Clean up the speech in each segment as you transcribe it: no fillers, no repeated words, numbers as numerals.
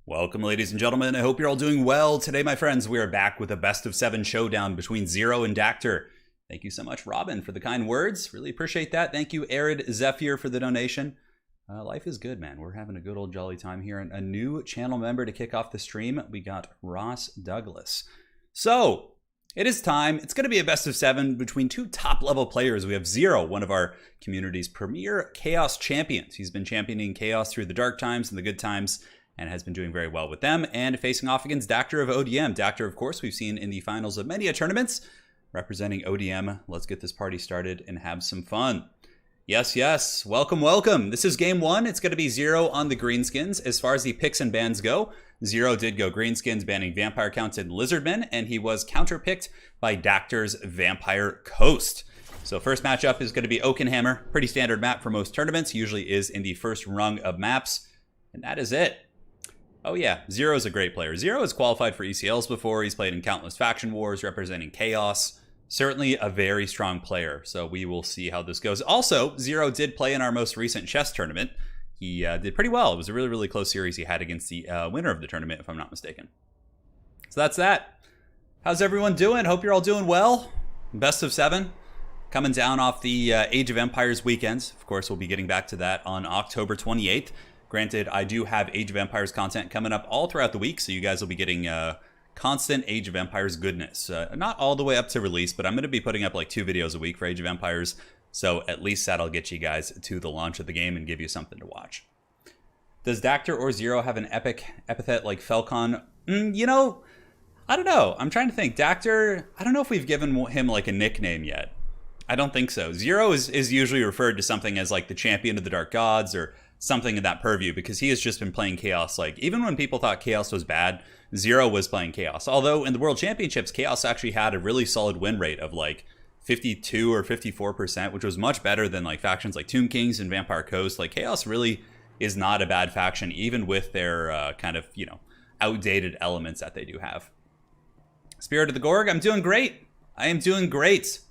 Welcome, ladies and gentlemen. I hope you're all doing well. Today, my friends, we are back with a best of 7 showdown between Zer0 and Dacder. Thank you so much, Robin, for the kind words. Really appreciate that. Thank you, Arid Zephyr, for the donation. Life is good, man. We're having a good old jolly time here. And a new channel member to kick off the stream, we got Ross Douglas. So, it is time. It's going to be a best of 7 between two top-level players. We have Zer0, one of our community's premier Chaos champions. He's been championing Chaos through the dark times and the good times, and has been doing very well with them, and facing off against Dacder of ODM. Dacder, of course, we've seen in the finals of many tournaments, representing ODM. Let's get this party started and have some fun. Yes, welcome, welcome. This is game 1. It's going to be Zer0 on the greenskins. As far as the picks and bans go, Zer0 did go greenskins, banning Vampire Counted Lizardmen, and he was counterpicked by Dacder's Vampire Coast. So first matchup is going to be Oakenhammer. Pretty standard map for most tournaments. Usually is in the first rung of maps, and that is it. Oh yeah, Zer0 is a great player. Zer0 has qualified for ECLs before. He's played in countless faction wars representing Chaos. Certainly a very strong player, so we will see how this goes. Also, Zer0 did play in our most recent chess tournament. He did pretty well. It was a really close series he had against the winner of the tournament, if I'm not mistaken. So that's that. How's everyone doing? Hope you're all doing well. Best of 7. Coming down off the Age of Empires weekends. Of course, we'll be getting back to that on October 28th. Granted, I do have Age of Empires content coming up all throughout the week, so you guys will be getting constant Age of Empires goodness. Not all the way up to release, but I'm going to be putting up like 2 videos a week for Age of Empires, so at least that'll get you guys to the launch of the game and give you something to watch. Does Dacder or Zer0 have an epic epithet like Falcon? You know, I don't know. I'm trying to think. Dacder, I don't know if we've given him like a nickname yet. I don't think so. Zer0 is usually referred to something as like the champion of the Dark Gods or something in that purview, because he has just been playing Chaos. Like, even when people thought Chaos was bad, Zer0 was playing Chaos. Although in the World Championships, Chaos actually had a really solid win rate of like 52 or 54%, which was much better than like factions like Tomb Kings and Vampire Coast. Like, Chaos really is not a bad faction, even with their kind of, you know, outdated elements that they do have. Spirit of the Gorg, I'm doing great. I am doing great.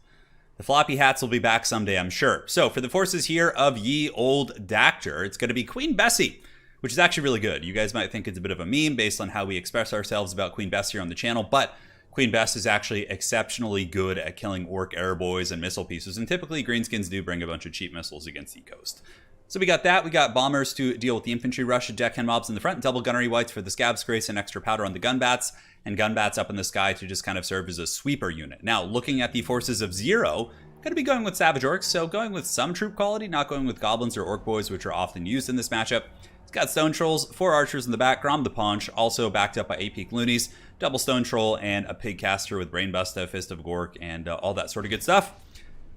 The floppy hats will be back someday, I'm sure. So for the forces here of ye old Dacder, it's going to be Queen Bessie, which is actually really good. You guys might think it's a bit of a meme based on how we express ourselves about Queen Bess here on the channel, but Queen Bess is actually exceptionally good at killing orc airboys and missile pieces, and typically greenskins do bring a bunch of cheap missiles against the coast. So we got that. We got bombers to deal with the infantry rush, deckhand mobs in the front, double gunnery whites for the scabs, grace, and extra powder on the gun bats, and gun bats up in the sky to just kind of serve as a sweeper unit. Now, looking at the forces of Zer0, going to be going with Savage Orcs, so going with some troop quality, not going with Goblins or Orc Boys, which are often used in this matchup. It's got Stone Trolls, 4 Archers in the back, Grom the Paunch, also backed up by 8 Peak Loonies, double Stone Troll, and a Pig Caster with Brainbuster, Fist of Gork, and all that sort of good stuff.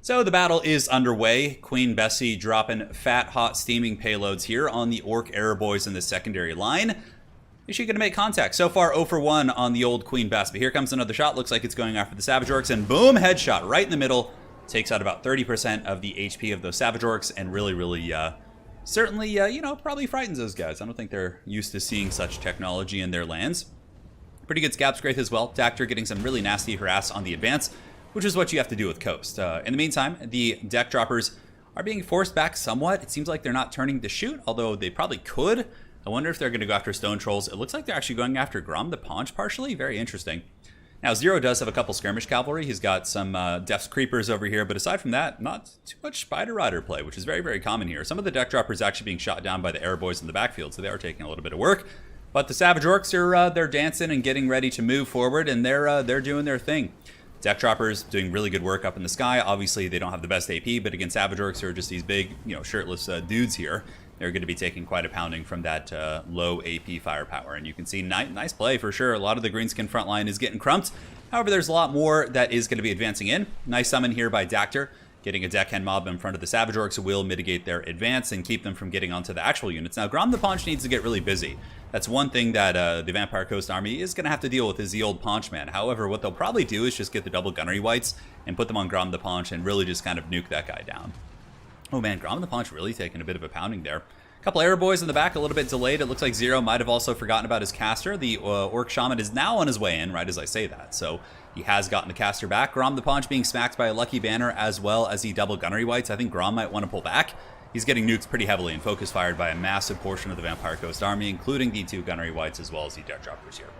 So the battle is underway. Queen Bessie dropping fat, hot, steaming payloads here on the Orc Airboys in the secondary line. Is she going to make contact? So far, 0 for 1 on the old Queen Bess, but here comes another shot. Looks like it's going after the Savage Orcs, and boom, headshot right in the middle. Takes out about 30% of the HP of those Savage Orcs, and really, certainly, you know, probably frightens those guys. I don't think they're used to seeing such technology in their lands. Pretty good Scab Scrape as well. Dacder getting some really nasty harass on the advance, which is what you have to do with Coast. In the meantime, the deck droppers are being forced back somewhat. It seems like they're not turning to shoot, although they probably could. I wonder if they're going to go after Stone Trolls. It looks like they're actually going after Grom the Paunch partially. Very interesting. Now, Zer0 does have a couple skirmish cavalry. He's got some Death's Creepers over here, but aside from that, not too much Spider Rider play, which is very common here. Some of the deck droppers actually being shot down by the Airboys in the backfield, so they are taking a little bit of work. But the Savage Orcs are they're dancing and getting ready to move forward, and they're doing their thing. Deck droppers doing really good work up in the sky. Obviously, they don't have the best AP, but against Savage Orcs, who are just these big, you know, shirtless dudes here, they're going to be taking quite a pounding from that low AP firepower. And you can see nice play for sure. A lot of the greenskin front line is getting crumped. However, there's a lot more that is going to be advancing in. Nice summon here by Dacder. Getting a deckhand mob in front of the Savage Orcs will mitigate their advance and keep them from getting onto the actual units. Now, Grom the Paunch needs to get really busy. That's one thing that the Vampire Coast army is going to have to deal with, is the old Paunch Man. However, what they'll probably do is just get the double gunnery whites and put them on Grom the Paunch and really just kind of nuke that guy down. Oh man, Grom the Paunch really taking a bit of a pounding there. A couple Airboys in the back, a little bit delayed. It looks like Zer0 might have also forgotten about his caster. The Orc Shaman is now on his way in, right as I say that. So he has gotten the caster back. Grom the Paunch being smacked by a Lucky Banner, as well as the double gunnery whites. I think Grom might want to pull back. he's getting nukes pretty heavily and focus fired by a massive portion of the Vampire Coast army, including the 2 Gunnery Whites as well as the Death Droppers here.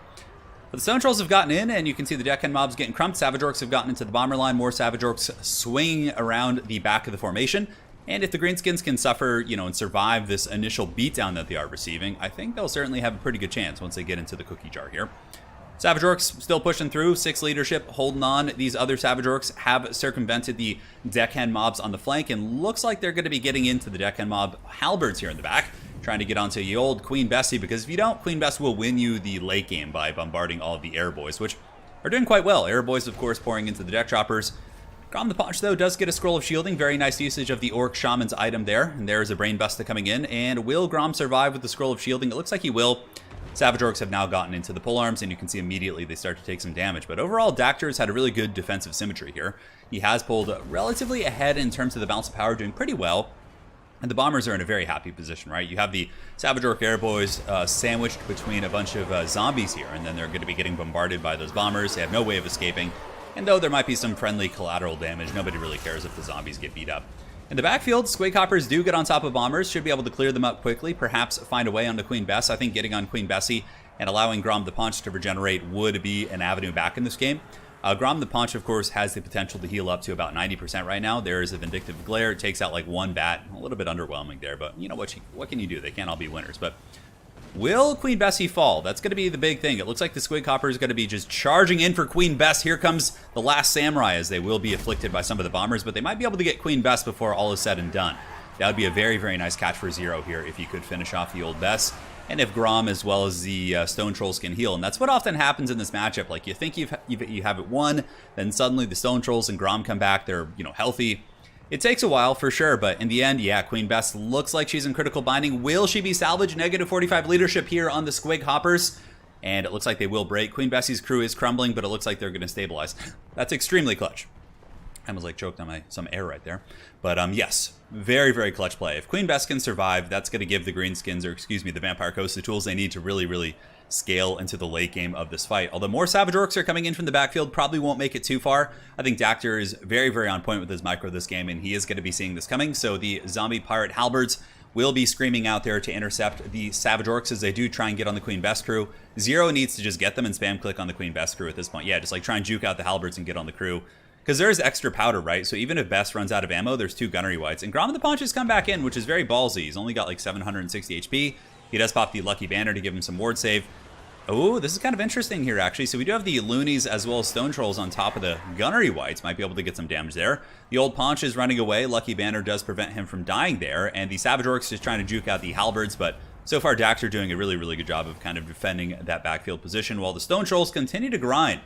But the Stone Trolls have gotten in, and you can see the Deckhand mobs getting crumped. Savage Orcs have gotten into the bomber line. More Savage Orcs swinging around the back of the formation. And if the Greenskins can suffer, and survive this initial beatdown that they are receiving, I think they'll certainly have a pretty good chance once they get into the cookie jar here. Savage Orcs still pushing through. 6 leadership holding on. These other Savage Orcs have circumvented the Deckhand mobs on the flank, and looks like they're going to be getting into the Deckhand mob halberds here in the back, trying to get onto the old Queen Bessie, because if you don't, Queen Bess will win you the late game by bombarding all of the air boys, which are doing quite well. Air boys, of course, pouring into the deck choppers. Grom the Paunch, though, does get a Scroll of Shielding. Very nice usage of the Orc Shaman's item there. And there's a Brain Buster coming in. And will Grom survive with the Scroll of Shielding? It looks like he will. Savage Orcs have now gotten into the polearms, and you can see immediately they start to take some damage. But overall, Dacder's had a really good defensive symmetry here. He has pulled relatively ahead in terms of the balance of power, doing pretty well. And the bombers are in a very happy position, right? You have the Savage Orc Airboys sandwiched between a bunch of zombies here, and then they're going to be getting bombarded by those bombers. They have no way of escaping. And though there might be some friendly collateral damage, nobody really cares if the zombies get beat up. In the backfield, Squig Hoppers do get on top of bombers, should be able to clear them up quickly, perhaps find a way onto Queen Bess. I think getting on Queen Bessie and allowing Grom the Paunch to regenerate would be an avenue back in this game. Grom the Paunch, of course, has the potential to heal up to about 90% right now. There is a Vindictive Glare. It takes out like 1 bat. A little bit underwhelming there, but you know what can you do? They can't all be winners. But will Queen Bessie fall? That's going to be the big thing. It looks like the Squig Hopper is going to be just charging in for Queen Bess. Here comes the last Samurai, as they will be afflicted by some of the bombers, but they might be able to get Queen Bess before all is said and done. That would be a very, very nice catch for Zer0 here if you could finish off the old Bess. And if Grom as well as the Stone Trolls can heal. And that's what often happens in this matchup. Like, you think you have it won, then suddenly the Stone Trolls and Grom come back. They're, healthy. It takes a while for sure, but in the end, yeah, Queen Bess looks like she's in critical binding. Will she be salvaged? Negative 45 leadership here on the Squig Hoppers. And it looks like they will break. Queen Bessie's crew is crumbling, but it looks like they're going to stabilize. That's extremely clutch. I was like choked on some air right there. But yes, very, very clutch play. If Queen Bess can survive, that's going to give the Greenskins, or excuse me, the Vampire Coast, the tools they need to really, really scale into the late game of this fight. Although more Savage Orcs are coming in from the backfield, probably won't make it too far. I think Dacder is very, very on point with his micro this game, and he is going to be seeing this coming. So the Zombie Pirate Halberds will be screaming out there to intercept the Savage Orcs as they do try and get on the Queen Bess crew. Zer0 needs to just get them and spam click on the Queen Bess crew at this point. Yeah, just like try and juke out the Halberds and get on the crew. Because there's extra powder, right? So even if Bess runs out of ammo, there's 2 Gunnery Whites. And Grom the Paunch has come back in, which is very ballsy. He's only got like 760 HP. He does pop the Lucky Banner to give him some ward save. Oh, this is kind of interesting here, actually. So we do have the Loonies as well as Stone Trolls on top of the Gunnery Whites. Might be able to get some damage there. The old Paunch is running away. Lucky Banner does prevent him from dying there. And the Savage Orcs is trying to juke out the Halberds. But so far, Dacder doing a really, really good job of kind of defending that backfield position, while the Stone Trolls continue to grind.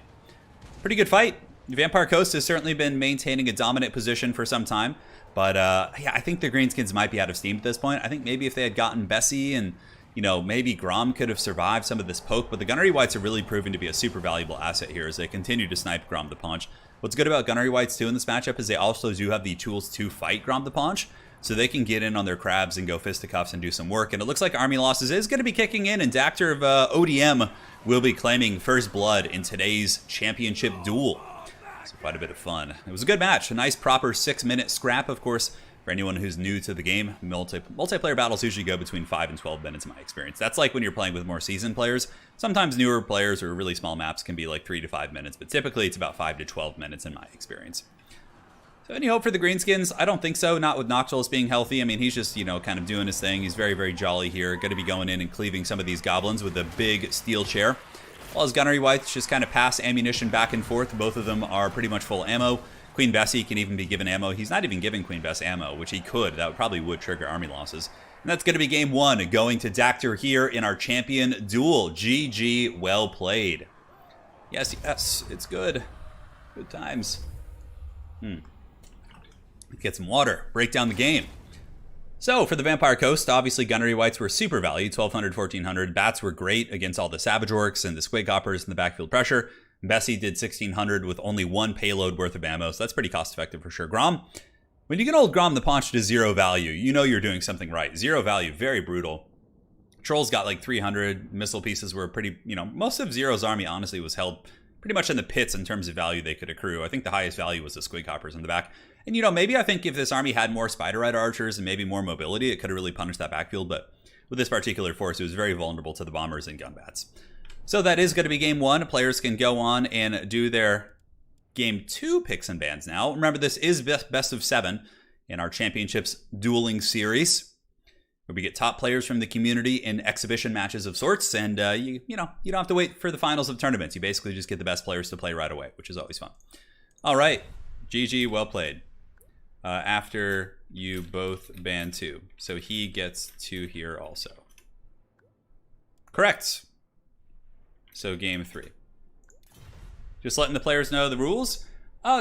Pretty good fight. Vampire Coast has certainly been maintaining a dominant position for some time. But yeah, I think the Greenskins might be out of steam at this point. I think maybe if they had gotten Bessie and maybe Grom could have survived some of this poke, but the Gunnery Whites are really proving to be a super valuable asset here as they continue to snipe Grom the Paunch. What's good about Gunnery Whites too in this matchup is they also do have the tools to fight Grom the Paunch, so they can get in on their crabs and go fisticuffs and do some work. And it looks like Army Losses is going to be kicking in, and Dacder of ODM will be claiming first blood in today's championship duel. So quite a bit of fun. It was a good match, a nice proper 6-minute scrap, of course. For anyone who's new to the game, multiplayer battles usually go between 5 and 12 minutes in my experience. That's like when you're playing with more seasoned players. Sometimes newer players or really small maps can be like 3 to 5 minutes, but typically it's about 5 to 12 minutes in my experience. So any hope for the Greenskins? I don't think so, not with Noctiluss being healthy. I mean, he's just, kind of doing his thing. He's very, very jolly here. Going to be going in and cleaving some of these goblins with a big steel chair. While his Gunnery Whites just kind of pass ammunition back and forth. Both of them are pretty much full ammo. Queen Bessie can even be given ammo. He's not even giving Queen Bess ammo, which he could. That probably would trigger army losses. And that's going to be game 1, going to Dacder here in our champion duel. GG, well played. Yes, it's good. Good times. Get some water. Break down the game. So, for the Vampire Coast, obviously Gunnery Whites were super value, 1200, 1400. Bats were great against all the Savage Orcs and the Squig Hoppers and the backfield pressure. Bessie did 1600 with only 1 payload worth of ammo, so that's pretty cost-effective for sure. Grom, when you get old Grom the Paunch to 0 value, you know you're doing something right. 0 value, very brutal. Trolls got like 300. Missile pieces were pretty, most of Zer0's army, honestly, was held pretty much in the pits in terms of value they could accrue. I think the highest value was the Squig Hoppers in the back. And, maybe I think if this army had more Spider-Rider archers and maybe more mobility, it could have really punished that backfield. But with this particular force, it was very vulnerable to the bombers and gun bats. So that is going to be game 1. Players can go on and do their game 2 picks and bans now. Remember, this is best of 7 in our championships dueling series, where we get top players from the community in exhibition matches of sorts. And, you don't have to wait for the finals of tournaments. You basically just get the best players to play right away, which is always fun. All right. GG, well played. After you both ban 2. So he gets 2 here also. Correct. So game 3. Just letting the players know the rules.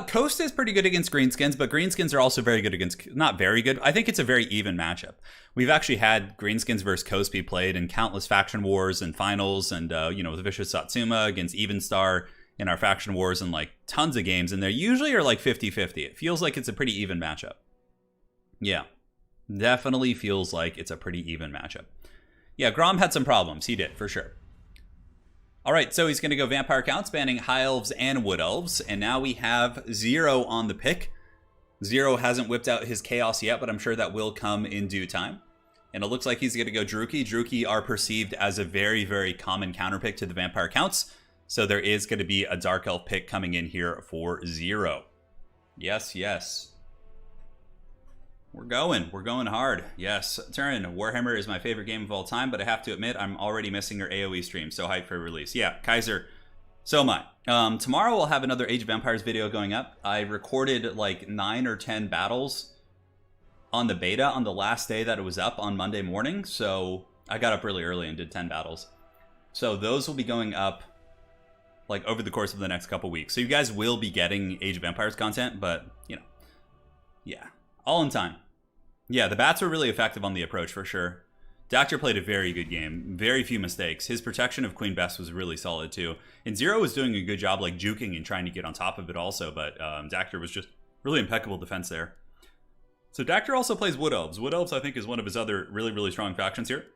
Coast is pretty good against Greenskins, but Greenskins are also very good against... Not very good. I think it's a very even matchup. We've actually had Greenskins versus Coast be played in countless faction wars and finals, and, with Vicious Satsuma against Evenstar in our faction wars, and, tons of games, and they usually are, 50-50. It feels like it's a pretty even matchup. Yeah. Definitely feels like it's a pretty even matchup. Yeah, Grom had some problems. He did, for sure. All right, so he's going to go Vampire Counts, banning High Elves and Wood Elves. And now we have Zer0 on the pick. Zer0 hasn't whipped out his Chaos yet, but I'm sure that will come in due time. And it looks like he's going to go Druchii. Druchii are perceived as a very, very common counterpick to the Vampire Counts. So there is going to be a Dark Elf pick coming in here for Zer0. Yes, yes. We're going hard. Yes, Turin, Warhammer is my favorite game of all time, but I have to admit, I'm already missing your AoE stream, so hyped for release. Yeah, Kaiser, so am I. Tomorrow we'll have another Age of Empires video going up. I recorded 9 or 10 battles on the beta on the last day that it was up on Monday morning, so I got up really early and did 10 battles. So those will be going up over the course of the next couple weeks. So you guys will be getting Age of Empires content, but, yeah, all in time. Yeah, the bats were really effective on the approach for sure. Dacder played a very good game. Very few mistakes. His protection of Queen Bess was really solid too. And Zer0 was doing a good job juking and trying to get on top of it also, but Dacder was just really impeccable defense there. So Dacder also plays Wood Elves. Wood Elves, I think, is one of his other really, really strong factions here.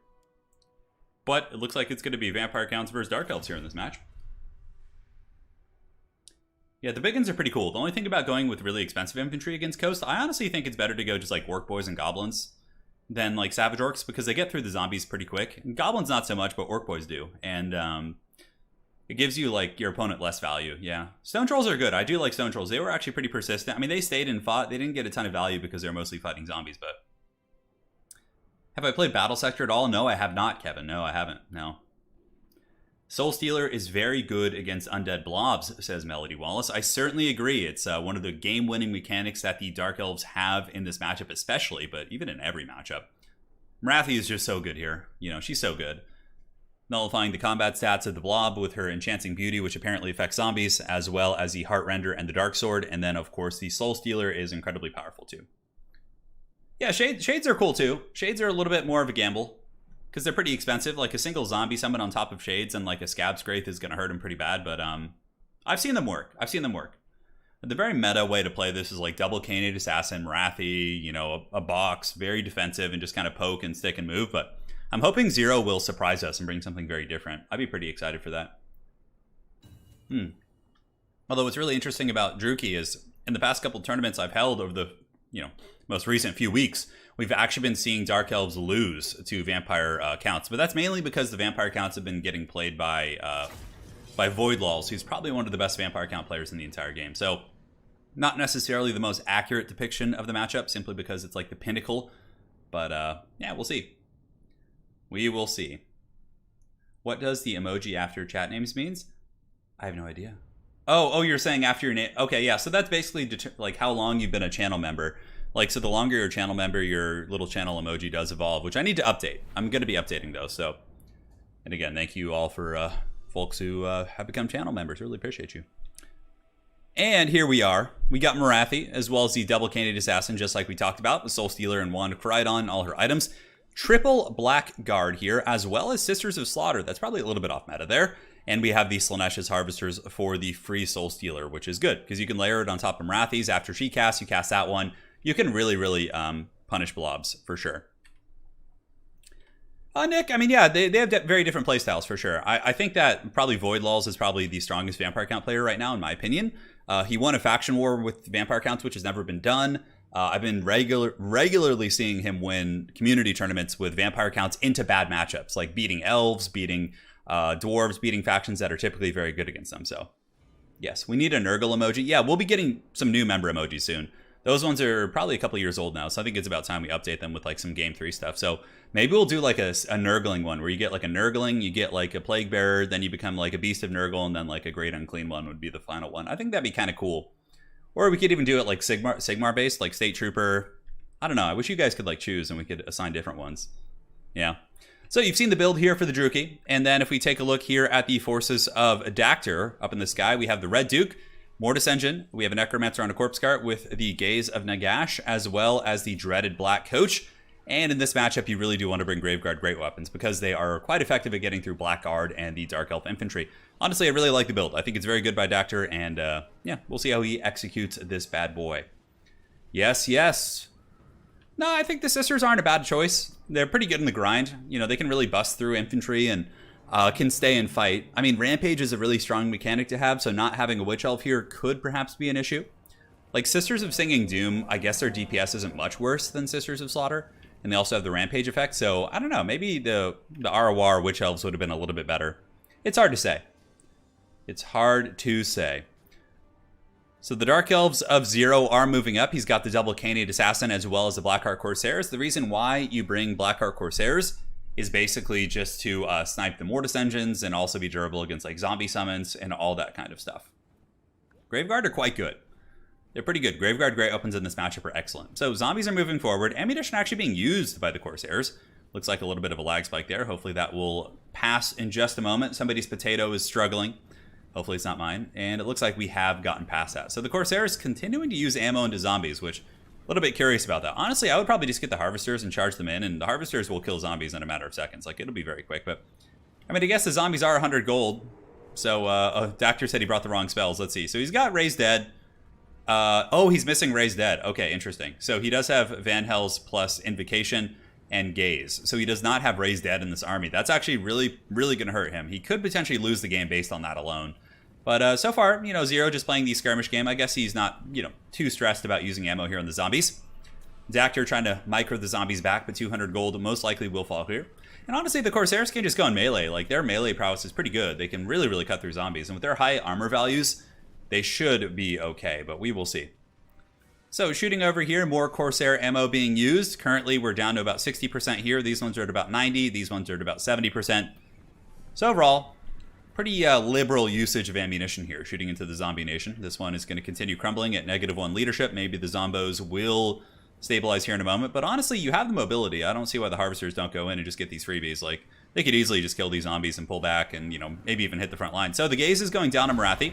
But it looks like it's going to be Vampire Counts versus Dark Elves here in this match. Yeah, the big ones are pretty cool. The only thing about going with really expensive infantry against Coast, I honestly think it's better to go just Orc Boys and Goblins than Savage Orcs, because they get through the zombies pretty quick. And Goblins not so much, but Orc Boys do. And it gives you your opponent less value. Yeah, Stone Trolls are good. I do like Stone Trolls. They were actually pretty persistent. I mean, they stayed and fought. They didn't get a ton of value because they were mostly fighting zombies, but... Have I played Battle Sector at all? No, I have not, Kevin. No, I haven't. No. Soul Stealer is very good against undead blobs, says Melody Wallace. I certainly agree. It's one of the game-winning mechanics that the Dark Elves have in this matchup especially, but even in every matchup. Marathi is just so good here. She's so good. Nullifying the combat stats of the blob with her Enchanting Beauty, which apparently affects zombies, as well as the Heart Render and the Dark Sword. And then, of course, the Soul Stealer is incredibly powerful, too. Yeah, Shades are cool, too. Shades are a little bit more of a gamble, because they're pretty expensive. A single zombie summon on top of Shades and a Scab Scraith is going to hurt them pretty bad, but I've seen them work. The very meta way to play this is double Canid Assassin, Marathi, a box, very defensive, and just kind of poke and stick and move, but I'm hoping Zer0 will surprise us and bring something very different. I'd be pretty excited for that. Although what's really interesting about Druchii is, in the past couple tournaments I've held over the, most recent few weeks, we've actually been seeing Dark Elves lose to Vampire Counts. But that's mainly because the Vampire Counts have been getting played by Voidlaws, who's probably one of the best Vampire Count players in the entire game. So, not necessarily the most accurate depiction of the matchup, simply because it's the pinnacle. But, yeah, we'll see. We will see. What does the emoji after chat names means? I have no idea. Oh, you're saying after your name. Okay, yeah, so that's basically how long you've been a channel member. So the longer you're a channel member, your little channel emoji does evolve, which I need to update. I'm going to be updating those. So, and again, thank you all for folks who have become channel members. Really appreciate you. And here we are. We got Marathi, as well as the double Canid Assassin, just like we talked about. The Soul Stealer and one Crydon, all her items. Triple Black Guard here, as well as Sisters of Slaughter. That's probably a little bit off meta there. And we have the Slaanesha's Harvesters for the free Soul Stealer, which is good, because you can layer it on top of Marathi's. After she casts, you cast that one. You can really, really punish blobs, for sure. Nick, I mean, yeah, they have very different playstyles for sure. I think that probably Void Lulz is probably the strongest Vampire Count player right now, in my opinion. He won a faction war with Vampire Counts, which has never been done. I've been regularly seeing him win community tournaments with Vampire Counts into bad matchups, like beating elves, beating dwarves, beating factions that are typically very good against them. So, yes, we need a Nurgle emoji. Yeah, we'll be getting some new member emojis soon. Those ones are probably a couple years old now, so I think it's about time we update them with like some Game 3 stuff. So maybe we'll do like a Nurgling one, where you get like a Nurgling, you get like a Plague Bearer, then you become like a Beast of Nurgle, and then like a Great Unclean one would be the final one. I think that'd be kind of cool. Or we could even do it like Sigmar based, like State Trooper. I don't know, I wish you guys could like choose and we could assign different ones. Yeah. So you've seen the build here for the Druchii, and then if we take a look here at the forces of Dacder up in the sky, we have the Red Duke, Mortis Engine, we have a Necromancer on a Corpse Cart with the Gaze of Nagash, as well as the dreaded Black Coach. And in this matchup, you really do want to bring Graveguard Great Weapons because they are quite effective at getting through Blackguard and the Dark Elf Infantry. Honestly, I really like the build. I think it's very good by Dacder, and yeah, we'll see how he executes this bad boy. Yes, yes. No, I think the Sisters aren't a bad choice. They're pretty good in the grind. You know, they can really bust through infantry and can stay and fight. I mean, Rampage is a really strong mechanic to have, so not having a Witch Elf here could perhaps be an issue. Like, Sisters of Singing Doom, I guess their DPS isn't much worse than Sisters of Slaughter, and they also have the Rampage effect, so I don't know, maybe the ROR Witch Elves would have been a little bit better. It's hard to say. It's hard to say. So the Dark Elves of Zer0 are moving up. He's got the double Canid Assassin as well as the Blackheart Corsairs. The reason why you bring Blackheart Corsairs is basically just to snipe the Mortis Engines and also be durable against like zombie summons and all that kind of stuff. Graveguard are quite good. They're pretty good. Graveguard Great Weapons in this matchup are excellent. So zombies are moving forward. Ammunition actually being used by the Corsairs. Looks like a little bit of a lag spike there. Hopefully that will pass in just a moment. Somebody's potato is struggling. Hopefully it's not mine. And it looks like we have gotten past that. So the Corsairs continuing to use ammo into zombies, which... a little bit curious about that. Honestly, I would probably just get the Harvesters and charge them in, and the Harvesters will kill zombies in a matter of seconds. Like, it'll be very quick, but... I mean, I guess the zombies are 100 gold. So, Dacder said he brought the wrong spells. Let's see. So he's got Raise Dead. Oh, he's missing Raise Dead. Okay, interesting. So he does have Van Hels plus Invocation and Gaze. So he does not have Raise Dead in this army. That's actually really, really going to hurt him. He could potentially lose the game based on that alone. But so far, you know, Zer0 just playing the skirmish game. I guess he's not, you know, too stressed about using ammo here on the zombies. Dacder trying to micro the zombies back, but 200 gold most likely will fall here. And honestly, the Corsairs can just go in melee. Like, their melee prowess is pretty good. They can really, really cut through zombies. And with their high armor values, they should be okay, but we will see. So shooting over here, more Corsair ammo being used. Currently, we're down to about 60% here. These ones are at about 90. These ones are at about 70%. So overall... pretty liberal usage of ammunition here, shooting into the zombie nation. This one is going to continue crumbling at -1 leadership. Maybe the zombos will stabilize here in a moment. But honestly, you have the mobility. I don't see why the Harvesters don't go in and just get these freebies. Like, they could easily just kill these zombies and pull back and, you know, maybe even hit the front line. So the Gaze is going down on Morathi.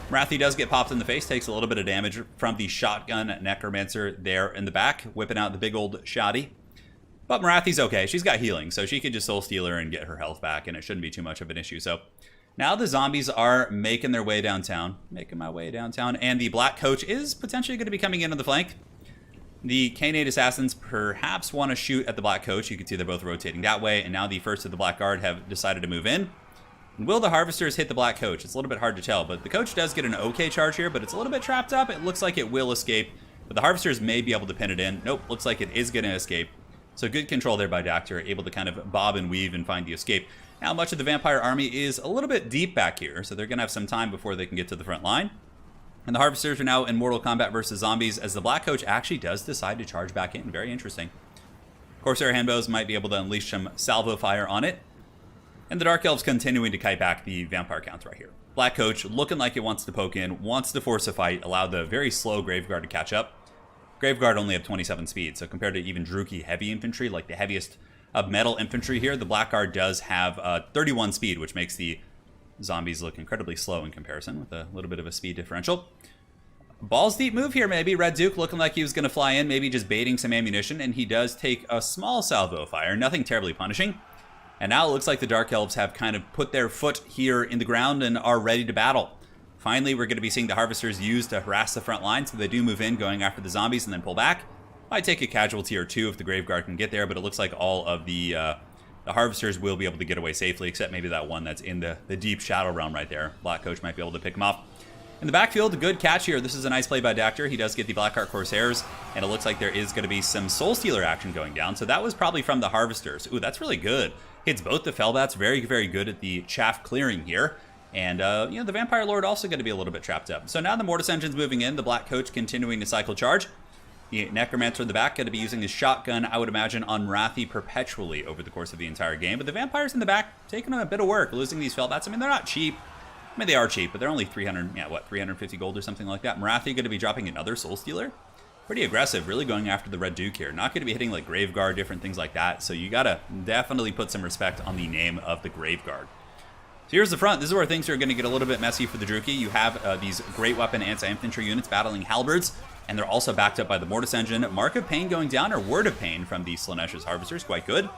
Morathi does get popped in the face, takes a little bit of damage from the shotgun Necromancer there in the back, whipping out the big old shoddy. But Morathi's okay. She's got healing, so she could just Soul Steal her and get her health back, and it shouldn't be too much of an issue. So... now the zombies are making their way downtown. Making my way downtown. And the Black Coach is potentially going to be coming in on the flank. The Canid Assassins perhaps want to shoot at the Black Coach. You can see they're both rotating that way. And now the first of the Black Guard have decided to move in. And will the Harvesters hit the Black Coach? It's a little bit hard to tell. But the Coach does get an okay charge here. But it's a little bit trapped up. It looks like it will escape. But the Harvesters may be able to pin it in. Nope, looks like it is going to escape. So good control there by Dacder. Able to kind of bob and weave and find the escape. Now, much of the Vampire army is a little bit deep back here, so they're going to have some time before they can get to the front line. And the Harvesters are now in Mortal Kombat versus Zombies, as the Black Coach actually does decide to charge back in. Very interesting. Corsair Handbows might be able to unleash some salvo fire on it. And the Dark Elves continuing to kite back the Vampire counts right here. Black Coach looking like it wants to poke in, wants to force a fight, allow the very slow Graveguard to catch up. Graveguard only have 27 speed, so compared to even Druchii heavy infantry, like the heaviest of metal infantry here, the Blackguard does have 31 speed, which makes the zombies look incredibly slow in comparison, with a little bit of a speed differential. Balls deep move here, maybe. Red Duke looking like he was going to fly in, maybe just baiting some ammunition, and he does take a small salvo fire, nothing terribly punishing. And now it looks like the Dark Elves have kind of put their foot here in the ground and are ready to battle. Finally, we're going to be seeing the Harvesters used to harass the front line, so they do move in, going after the zombies and then pull back. Might take a casualty or two if the Graveguard can get there, but it looks like all of the the Harvesters will be able to get away safely, except maybe that one that's in the deep Shadow realm right there. Black Coach might be able to pick him off. In the backfield, a good catch here. This is a nice play by Dacder. He does get the Blackheart Corsairs, and it looks like there is going to be some Soul Stealer action going down. So that was probably from the Harvesters. Ooh, that's really good. Hits both the Fellbats. Very, very good at the chaff clearing here. And, you know, the Vampire Lord also going to be a little bit trapped up. So now the Mortis Engine's moving in. The Black Coach continuing to cycle charge. The Necromancer in the back going to be using his shotgun, I would imagine, on Wrathy perpetually over the course of the entire game. But the Vampires in the back taking a bit of work, losing these Fellbats. I mean, they're not cheap. I mean, they are cheap, but they're only 300, yeah, what, 350 gold or something like that. Wrathy going to be dropping another Soul Stealer. Pretty aggressive, really going after the Red Duke here. Not going to be hitting like Graveguard, different things like that. So you got to definitely put some respect on the name of the Graveguard. So here's the front. This is where things are going to get a little bit messy for the Druchii. You have these Great Weapon anti-infantry units battling Halberds, and they're also backed up by the Mortis Engine. Mark of Pain going down, or Word of Pain from the Slaanesha's Harvesters, quite good.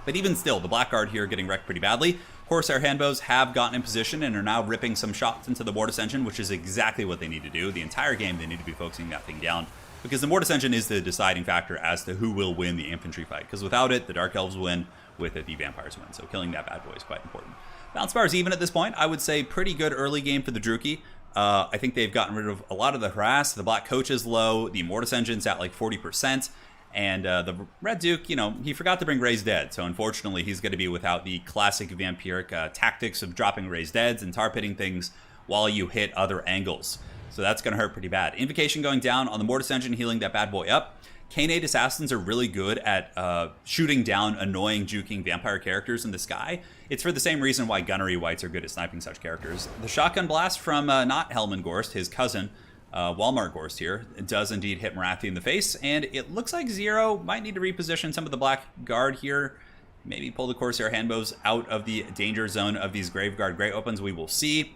But even still, the Blackguard here getting wrecked pretty badly. Corsair Handbows have gotten in position and are now ripping some shots into the Mortis Engine, which is exactly what they need to do. The entire game, they need to be focusing that thing down, because the Mortis Engine is the deciding factor as to who will win the infantry fight. Because without it, the Dark Elves win. With it, the Vampires win. So killing that bad boy is quite important. Bounce Bar is even at this point. I would say pretty good early game for the Druchii. I think they've gotten rid of a lot of the harass. The Black Coach is low. The Mortis Engine's at like 40%. And the Red Duke, you know, he forgot to bring Raised Dead. So unfortunately, he's going to be without the classic vampiric tactics of dropping Raised Deads and tar pitting things while you hit other angles. So that's going to hurt pretty bad. Invocation going down on the Mortis Engine, healing that bad boy up. K-Nate Assassins are really good at shooting down annoying, juking vampire characters in the sky. It's for the same reason why Gunnery Whites are good at sniping such characters. The Shotgun Blast from not Helman Gorst, his cousin, Walmart Gorst here, does indeed hit Morathi in the face, and it looks like Zer0 might need to reposition some of the Black Guard here. Maybe pull the Corsair Handbows out of the danger zone of these Graveguard Great Opens, we will see.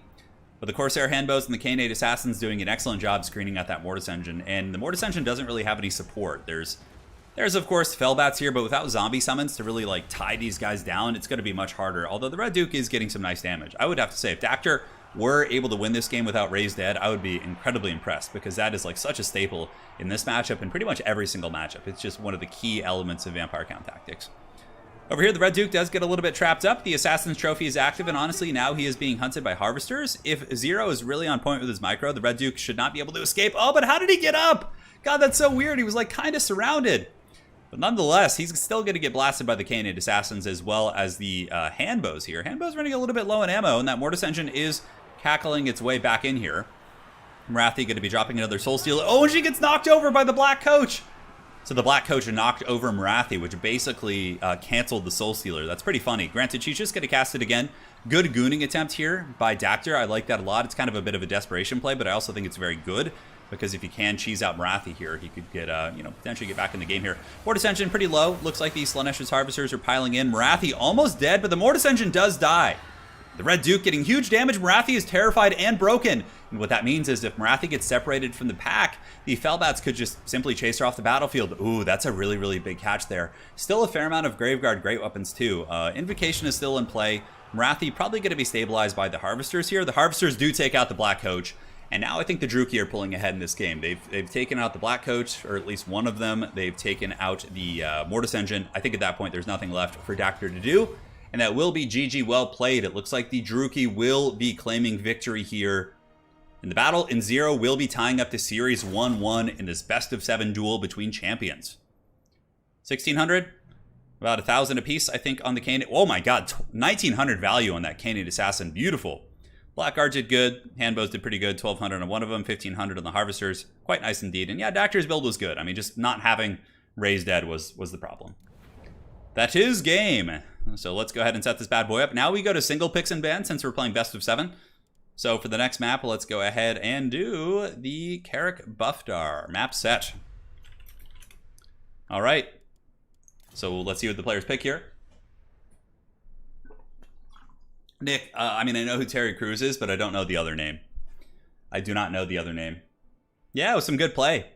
But the Corsair Handbows and the K-Nate Assassins doing an excellent job screening out that Mortis Engine, and the Mortis Engine doesn't really have any support. There's of course Fellbats here, but without zombie summons to really like tie these guys down, it's going to be much harder. Although the Red Duke is getting some nice damage. I would have to say, if Dacder were able to win this game without Raised Dead, I would be incredibly impressed, because that is like such a staple in this matchup and pretty much every single matchup. It's just one of the key elements of Vampire Count tactics. Over here, the Red Duke does get a little bit trapped up. The Assassin's Trophy is active, and honestly, now he is being hunted by Harvesters. If Zer0 is really on point with his micro, the Red Duke should not be able to escape. Oh, but how did he get up? God, that's so weird. He was like kind of surrounded. But nonetheless, he's still going to get blasted by the K-Nate Assassins as well as the Handbows here. Handbows running a little bit low in ammo, and that Mortis Engine is cackling its way back in here. Wrathy going to be dropping another Soul Stealer. Oh, and she gets knocked over by the Black Coach. So the Black Coach knocked over Morathi, which basically canceled the Soul Stealer. That's pretty funny. Granted, she's just going to cast it again. Good gooning attempt here by Dacder. I like that a lot. It's kind of a bit of a desperation play, but I also think it's very good, because if he can cheese out Morathi here, he could get, you know, potentially get back in the game here. Mortis Engine pretty low. Looks like these Slaanesha's Harvesters are piling in. Morathi almost dead, but the Mortis Engine does die. The Red Duke getting huge damage. Morathi is terrified and broken. And what that means is if Morathi gets separated from the pack, the Fellbats could just simply chase her off the battlefield. Ooh, that's a really, really big catch there. Still a fair amount of Graveguard Great Weapons too. Invocation is still in play. Morathi probably going to be stabilized by the Harvesters here. The Harvesters do take out the Black Coach. And now I think the Druchii are pulling ahead in this game. They've taken out the Black Coach, or at least one of them. They've taken out the Mortis Engine. I think at that point there's nothing left for Dacder to do. And that will be GG, well played. It looks like the Druchii will be claiming victory here in the battle, and Zer0 will be tying up the series 1-1 in this best-of-7 duel between champions. 1,600, about 1,000 apiece, I think, on the K-Nate. Oh my god, 1,900 value on that K-Nate Assassin. Beautiful. Blackguard did good. Handbows did pretty good. 1,200 on one of them, 1,500 on the Harvesters. Quite nice indeed. And yeah, Dacder's build was good. I mean, just not having Raised Dead was the problem. That is game. So let's go ahead and set this bad boy up. Now we go to single picks and bans since we're playing best of 7. So for the next map, let's go ahead and do the Carrick Buffdar map set. All right. So let's see what the players pick here. Nick, I mean, I know who Terry Crews is, but I don't know the other name. I do not know the other name. Yeah, it was some good play.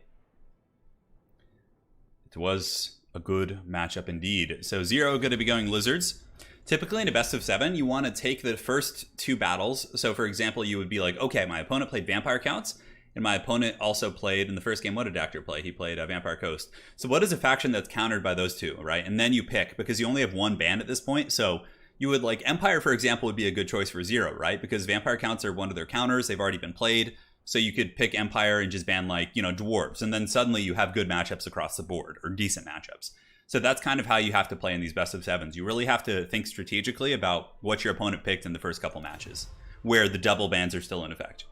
It was a good matchup indeed. So Zer0 going to be going Lizards. Typically in a best of 7, you want to take the first 2 battles. So for example, you would be like, okay, my opponent played Vampire Counts, And my opponent also played in the first game. What did Dacder play? He played Vampire Coast. So what is a faction that's countered by those two, right? And then you pick, because you only have one ban at this point. So you would like Empire, for example, would be a good choice for Zer0, right? Because Vampire counts are one of their counters. They've already been played. So you could pick Empire and just ban like, dwarves. And then suddenly you have good matchups across the board, or decent matchups. So that's kind of how you have to play in these best of sevens. You really have to think strategically about what your opponent picked in the first couple matches, where the double bans are still in effect.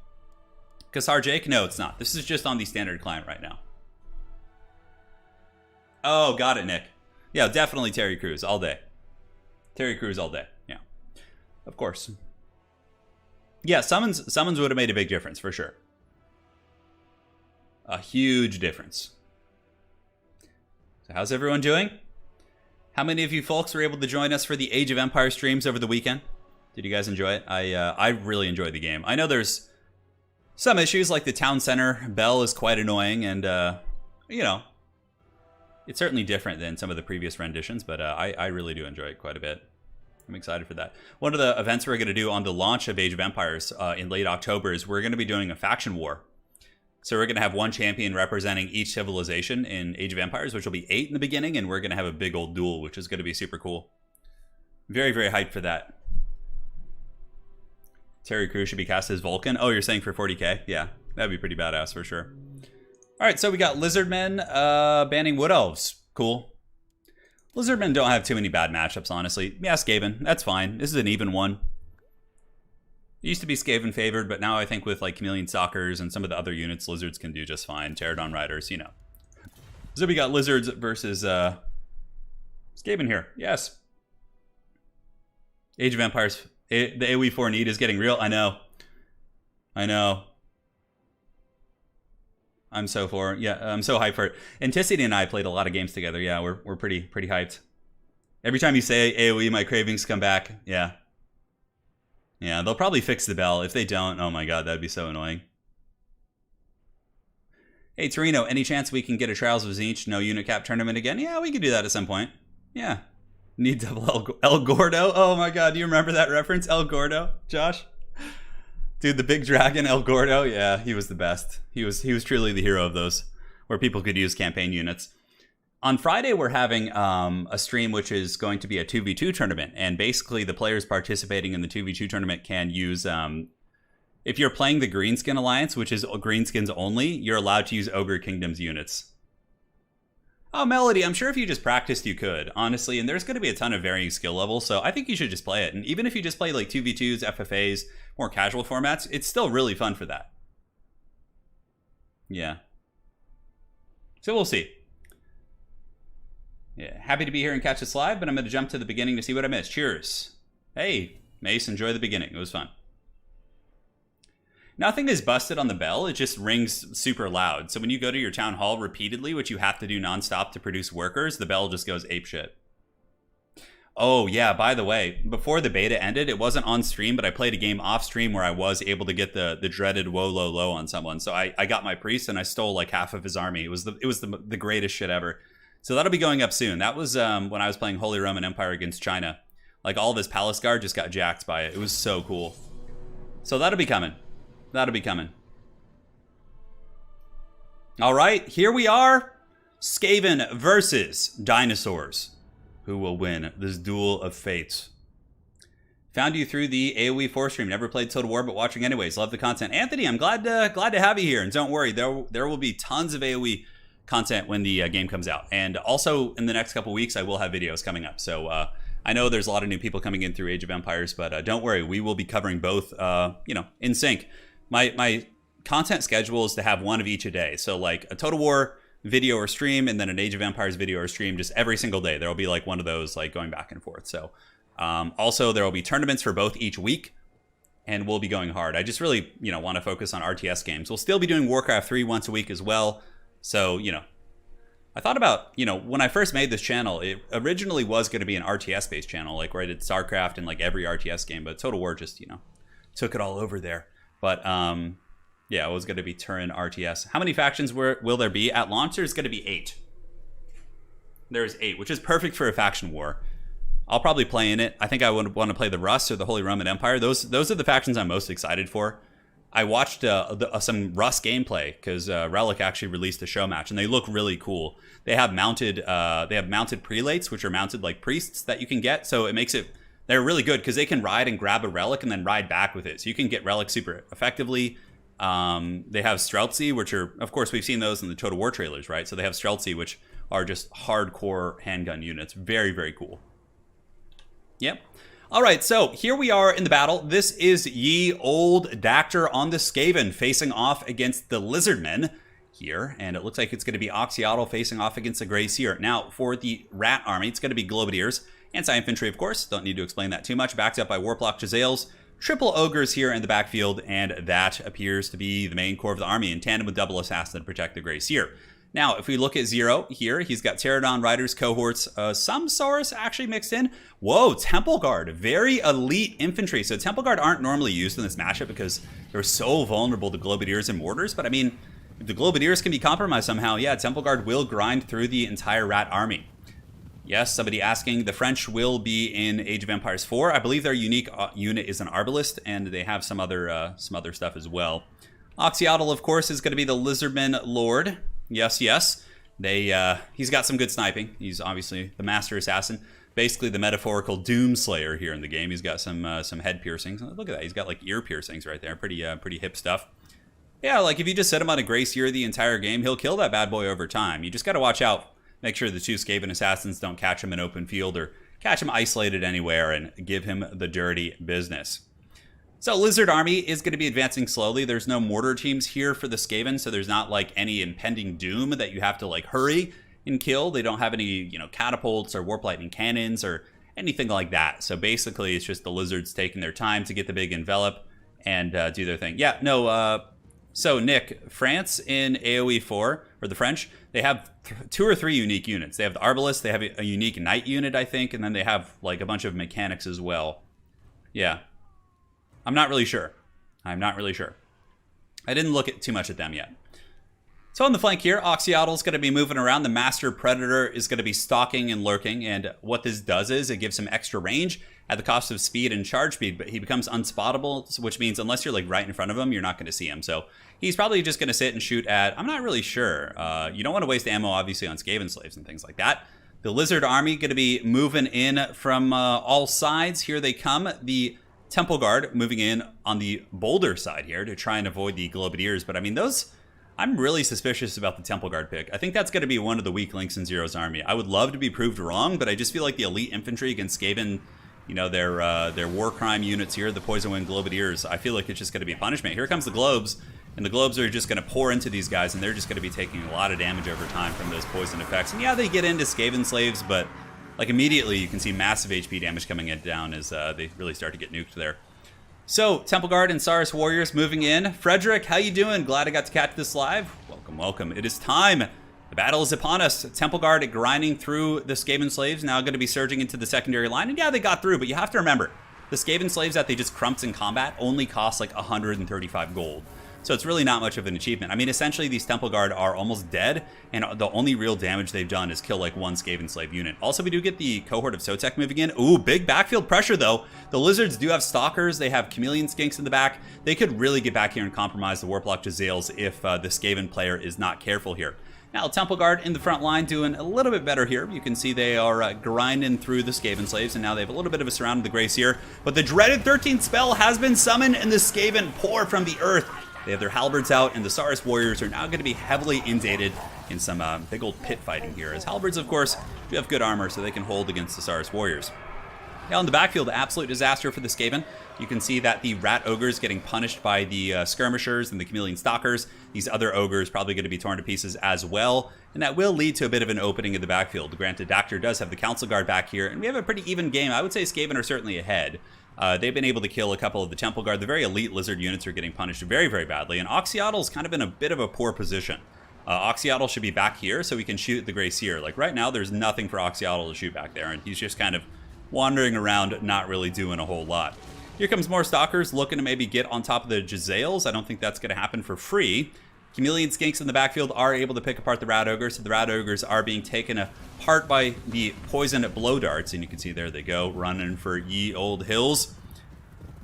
Kassar Jake? No, it's not. This is just on the standard client right now. Oh, got it, Nick. Yeah, definitely Terry Crews all day. Terry Crews all day. Yeah, of course. Yeah, summons would have made a big difference for sure. A huge difference. So how's everyone doing? How many of you folks were able to join us for the Age of Empires streams over the weekend? Did you guys enjoy it? I really enjoyed the game. I know there's some issues, like the town center bell is quite annoying, and it's certainly different than some of the previous renditions, but I really do enjoy it quite a bit. I'm excited for that. One of the events we're going to do on the launch of Age of Empires in late October is we're going to be doing a faction war. So we're going to have one champion representing each civilization in Age of Empires, which will be 8 in the beginning, and we're going to have a big old duel, which is going to be super cool. Very, very hyped for that. Terry Crews should be cast as Vulcan. Oh, you're saying for 40k? Yeah, that'd be pretty badass for sure. All right, so we got Lizardmen banning Wood Elves. Cool. Lizardmen don't have too many bad matchups, honestly. Yeah, Skaven, that's fine. This is an even one. It used to be Skaven favored, but now I think with like Chameleon Stalkers and some of the other units, Lizards can do just fine. Pterodon Riders, So we got Lizards versus Skaven here. Yes. Age of Empires. The AoE 4 need is getting real. I know. I'm so for it. Yeah, I'm so hyped for it. Anticity and I played a lot of games together. Yeah, we're pretty hyped. Every time you say AoE, my cravings come back. Yeah. Yeah, they'll probably fix the bell. If they don't, oh my god, that'd be so annoying. Hey, Torino, any chance we can get a Trials of Zinch no unit cap tournament again? Yeah, we could do that at some point. Yeah. Need double El Gordo? Oh my god, do you remember that reference? El Gordo, Josh? Dude, the big dragon, El Gordo? Yeah, he was the best. He was truly the hero of those, where people could use campaign units. On Friday, we're having a stream which is going to be a 2v2 tournament. And basically, the players participating in the 2v2 tournament can use... if you're playing the Greenskin Alliance, which is Greenskins only, you're allowed to use Ogre Kingdom's units. Oh, Melody, I'm sure if you just practiced, you could, honestly. And there's going to be a ton of varying skill levels, so I think you should just play it. And even if you just play like 2v2s, FFAs, more casual formats, it's still really fun for that. Yeah. So we'll see. Yeah, happy to be here and catch this live, but I'm going to jump to the beginning to see what I missed. Cheers. Hey, Mace, enjoy the beginning. It was fun. Nothing is busted on the bell. It just rings super loud. So when you go to your town hall repeatedly, which you have to do nonstop to produce workers, the bell just goes apeshit. Oh, yeah, by the way, before the beta ended, it wasn't on stream, but I played a game off stream where I was able to get the dreaded whoa, low, low on someone. So I got my priest and I stole like half of his army. It was the greatest shit ever. So that'll be going up soon. That was when I was playing Holy Roman Empire against China. Like all of his palace guard just got jacked by it. It was so cool. So that'll be coming. That'll be coming. All right, here we are. Skaven versus dinosaurs. Who will win this duel of fates? Found you through the AoE 4 stream. Never played Total War, but watching anyways. Love the content. Anthony, I'm glad to have you here. And don't worry, there will be tons of AoE content when the game comes out. And also in the next couple weeks, I will have videos coming up. So I know there's a lot of new people coming in through Age of Empires, but don't worry, we will be covering both, in sync. My content schedule is to have one of each a day. So like a Total War video or stream, and then an Age of Empires video or stream just every single day. There will be like one of those like going back and forth. So also there will be tournaments for both each week, and we'll be going hard. I just really, want to focus on RTS games. We'll still be doing Warcraft 3 once a week as well. So, I thought about, when I first made this channel, it originally was going to be an RTS-based channel, like where I did StarCraft and like every RTS game, but Total War just, took it all over there. But, yeah, it was going to be Turin RTS. How many factions will there be? At launch, there's going to be 8. There's 8, which is perfect for a faction war. I'll probably play in it. I think I would want to play the Rus or the Holy Roman Empire. Those are the factions I'm most excited for. I watched some Rust gameplay because Relic actually released a show match, and they look really cool. They have mounted prelates, which are mounted like priests that you can get. So it makes it, they're really good because they can ride and grab a relic and then ride back with it. So you can get relics super effectively. They have Streltsy, which are, of course, we've seen those in the Total War trailers, right? So they have Streltsy, which are just hardcore handgun units. Very, very cool. Yep. All right, so here we are in the battle. This is ye old Dacder on the Skaven facing off against the Lizardmen here, and it looks like it's going to be Oxyotl facing off against the Grey Seer. Now, for the Rat Army, it's going to be Globadiers, anti-infantry, of course. Don't need to explain that too much. Backed up by Warplock Jezzails, triple Ogres here in the backfield, and that appears to be the main core of the army in tandem with double Assassin to protect the Grey Seer. Now, if we look at Zer0 here, he's got Pterodon Riders, cohorts, some Saurus actually mixed in. Whoa, Temple Guard, very elite infantry. So Temple Guard aren't normally used in this matchup because they're so vulnerable to Globadiers and Mortars. But I mean, if the Globadiers can be compromised somehow, yeah, Temple Guard will grind through the entire Rat army. Yes, somebody asking, the French will be in Age of Empires 4. I believe their unique unit is an Arbalist, and they have some other stuff as well. Oxyotl, of course, is going to be the Lizardman Lord. Yes, yes. He's got some good sniping. He's obviously the master assassin. Basically the metaphorical Doomslayer here in the game. He's got some head piercings. Look at that. He's got like ear piercings right there. Pretty hip stuff. Yeah, like if you just set him on a Grey Seer the entire game, he'll kill that bad boy over time. You just got to watch out. Make sure the two Skaven assassins don't catch him in open field or catch him isolated anywhere and give him the dirty business. So Lizard Army is going to be advancing slowly. There's no mortar teams here for the Skaven, so there's not like any impending doom that you have to like hurry and kill. They don't have any, you know, catapults or warp lightning cannons or anything like that. So basically it's just the Lizards taking their time to get the big envelop and do their thing. Yeah, no, so Nick, France in AoE 4, or the French, they have 2 or 3 unique units. They have the Arbalist, they have a unique Knight unit, I think, and then they have like a bunch of mechanics as well. Yeah. I'm not really sure. I'm not really sure. I didn't look at too much at them yet. So on the flank here, Oxyotl is going to be moving around. The Master Predator is going to be stalking and lurking. And what this does is it gives him extra range at the cost of speed and charge speed. But he becomes unspottable, which means unless you're like right in front of him, you're not going to see him. So he's probably just going to sit and shoot at, I'm not really sure. You don't want to waste ammo, obviously, on Skaven slaves and things like that. The Lizard Army going to be moving in from all sides. Here they come. The Temple Guard moving in on the Boulder side here to try and avoid the Globadiers. But I mean, those, I'm really suspicious about the Temple Guard pick. I think that's going to be one of the weak links in Zero's army. I would love to be proved wrong, but I just feel like the elite infantry against Skaven, you know, their war crime units here, the Poison Wind Globadiers, I feel like it's just going to be punishment. Here comes the Globes, and the Globes are just going to pour into these guys, and they're just going to be taking a lot of damage over time from those poison effects. And yeah, they get into Skaven slaves, but like immediately you can see massive HP damage coming down as they really start to get nuked there. So Temple Guard and Saurus Warriors moving in. Frederick, how you doing? Glad I got to catch this live. Welcome, welcome. It is time. The battle is upon us. Temple Guard grinding through the Skaven slaves, now going to be surging into the secondary line. And yeah, they got through, but you have to remember, the Skaven slaves that they just crumped in combat only cost like 135 gold. So it's really not much of an achievement. I mean, essentially, these Temple Guard are almost dead, and the only real damage they've done is kill like one Skaven slave unit. Also, we do get the cohort of Sotek moving in. Ooh, big backfield pressure, though. The Lizards do have Stalkers. They have Chameleon Skinks in the back. They could really get back here and compromise the Warplock Jezzails if the Skaven player is not careful here. Now, Temple Guard in the front line doing a little bit better here. You can see they are grinding through the Skaven slaves, and now they have a little bit of a surround of the Grey Seer. But the dreaded 13th spell has been summoned, and the Skaven pour from the earth. They have their halberds out, and the Saurus Warriors are now going to be heavily inundated in some big old pit fighting here. As halberds, of course, do have good armor, so they can hold against the Saurus Warriors. Now in the backfield, absolute disaster for the Skaven. You can see that the Rat Ogres getting punished by the Skirmishers and the Chameleon Stalkers. These other Ogres probably going to be torn to pieces as well, and that will lead to a bit of an opening in the backfield. Granted, Dacder does have the Council Guard back here, and we have a pretty even game. I would say Skaven are certainly ahead. They've been able to kill a couple of the Temple Guard. The very elite Lizard units are getting punished very, very badly, and Oxyotl is kind of in a bit of a poor position. Oxyotl should be back here so he can shoot the Grey Seer. Like right now, there's nothing for Oxyotl to shoot back there, and he's just kind of wandering around, not really doing a whole lot. Here comes more Stalkers looking to maybe get on top of the Jezzails. I don't think that's going to happen for free. Chameleon Skinks in the backfield are able to pick apart the Rat Ogres, so the Rat Ogres are being taken apart by the Poison Blow Darts, and you can see there they go, running for ye old hills.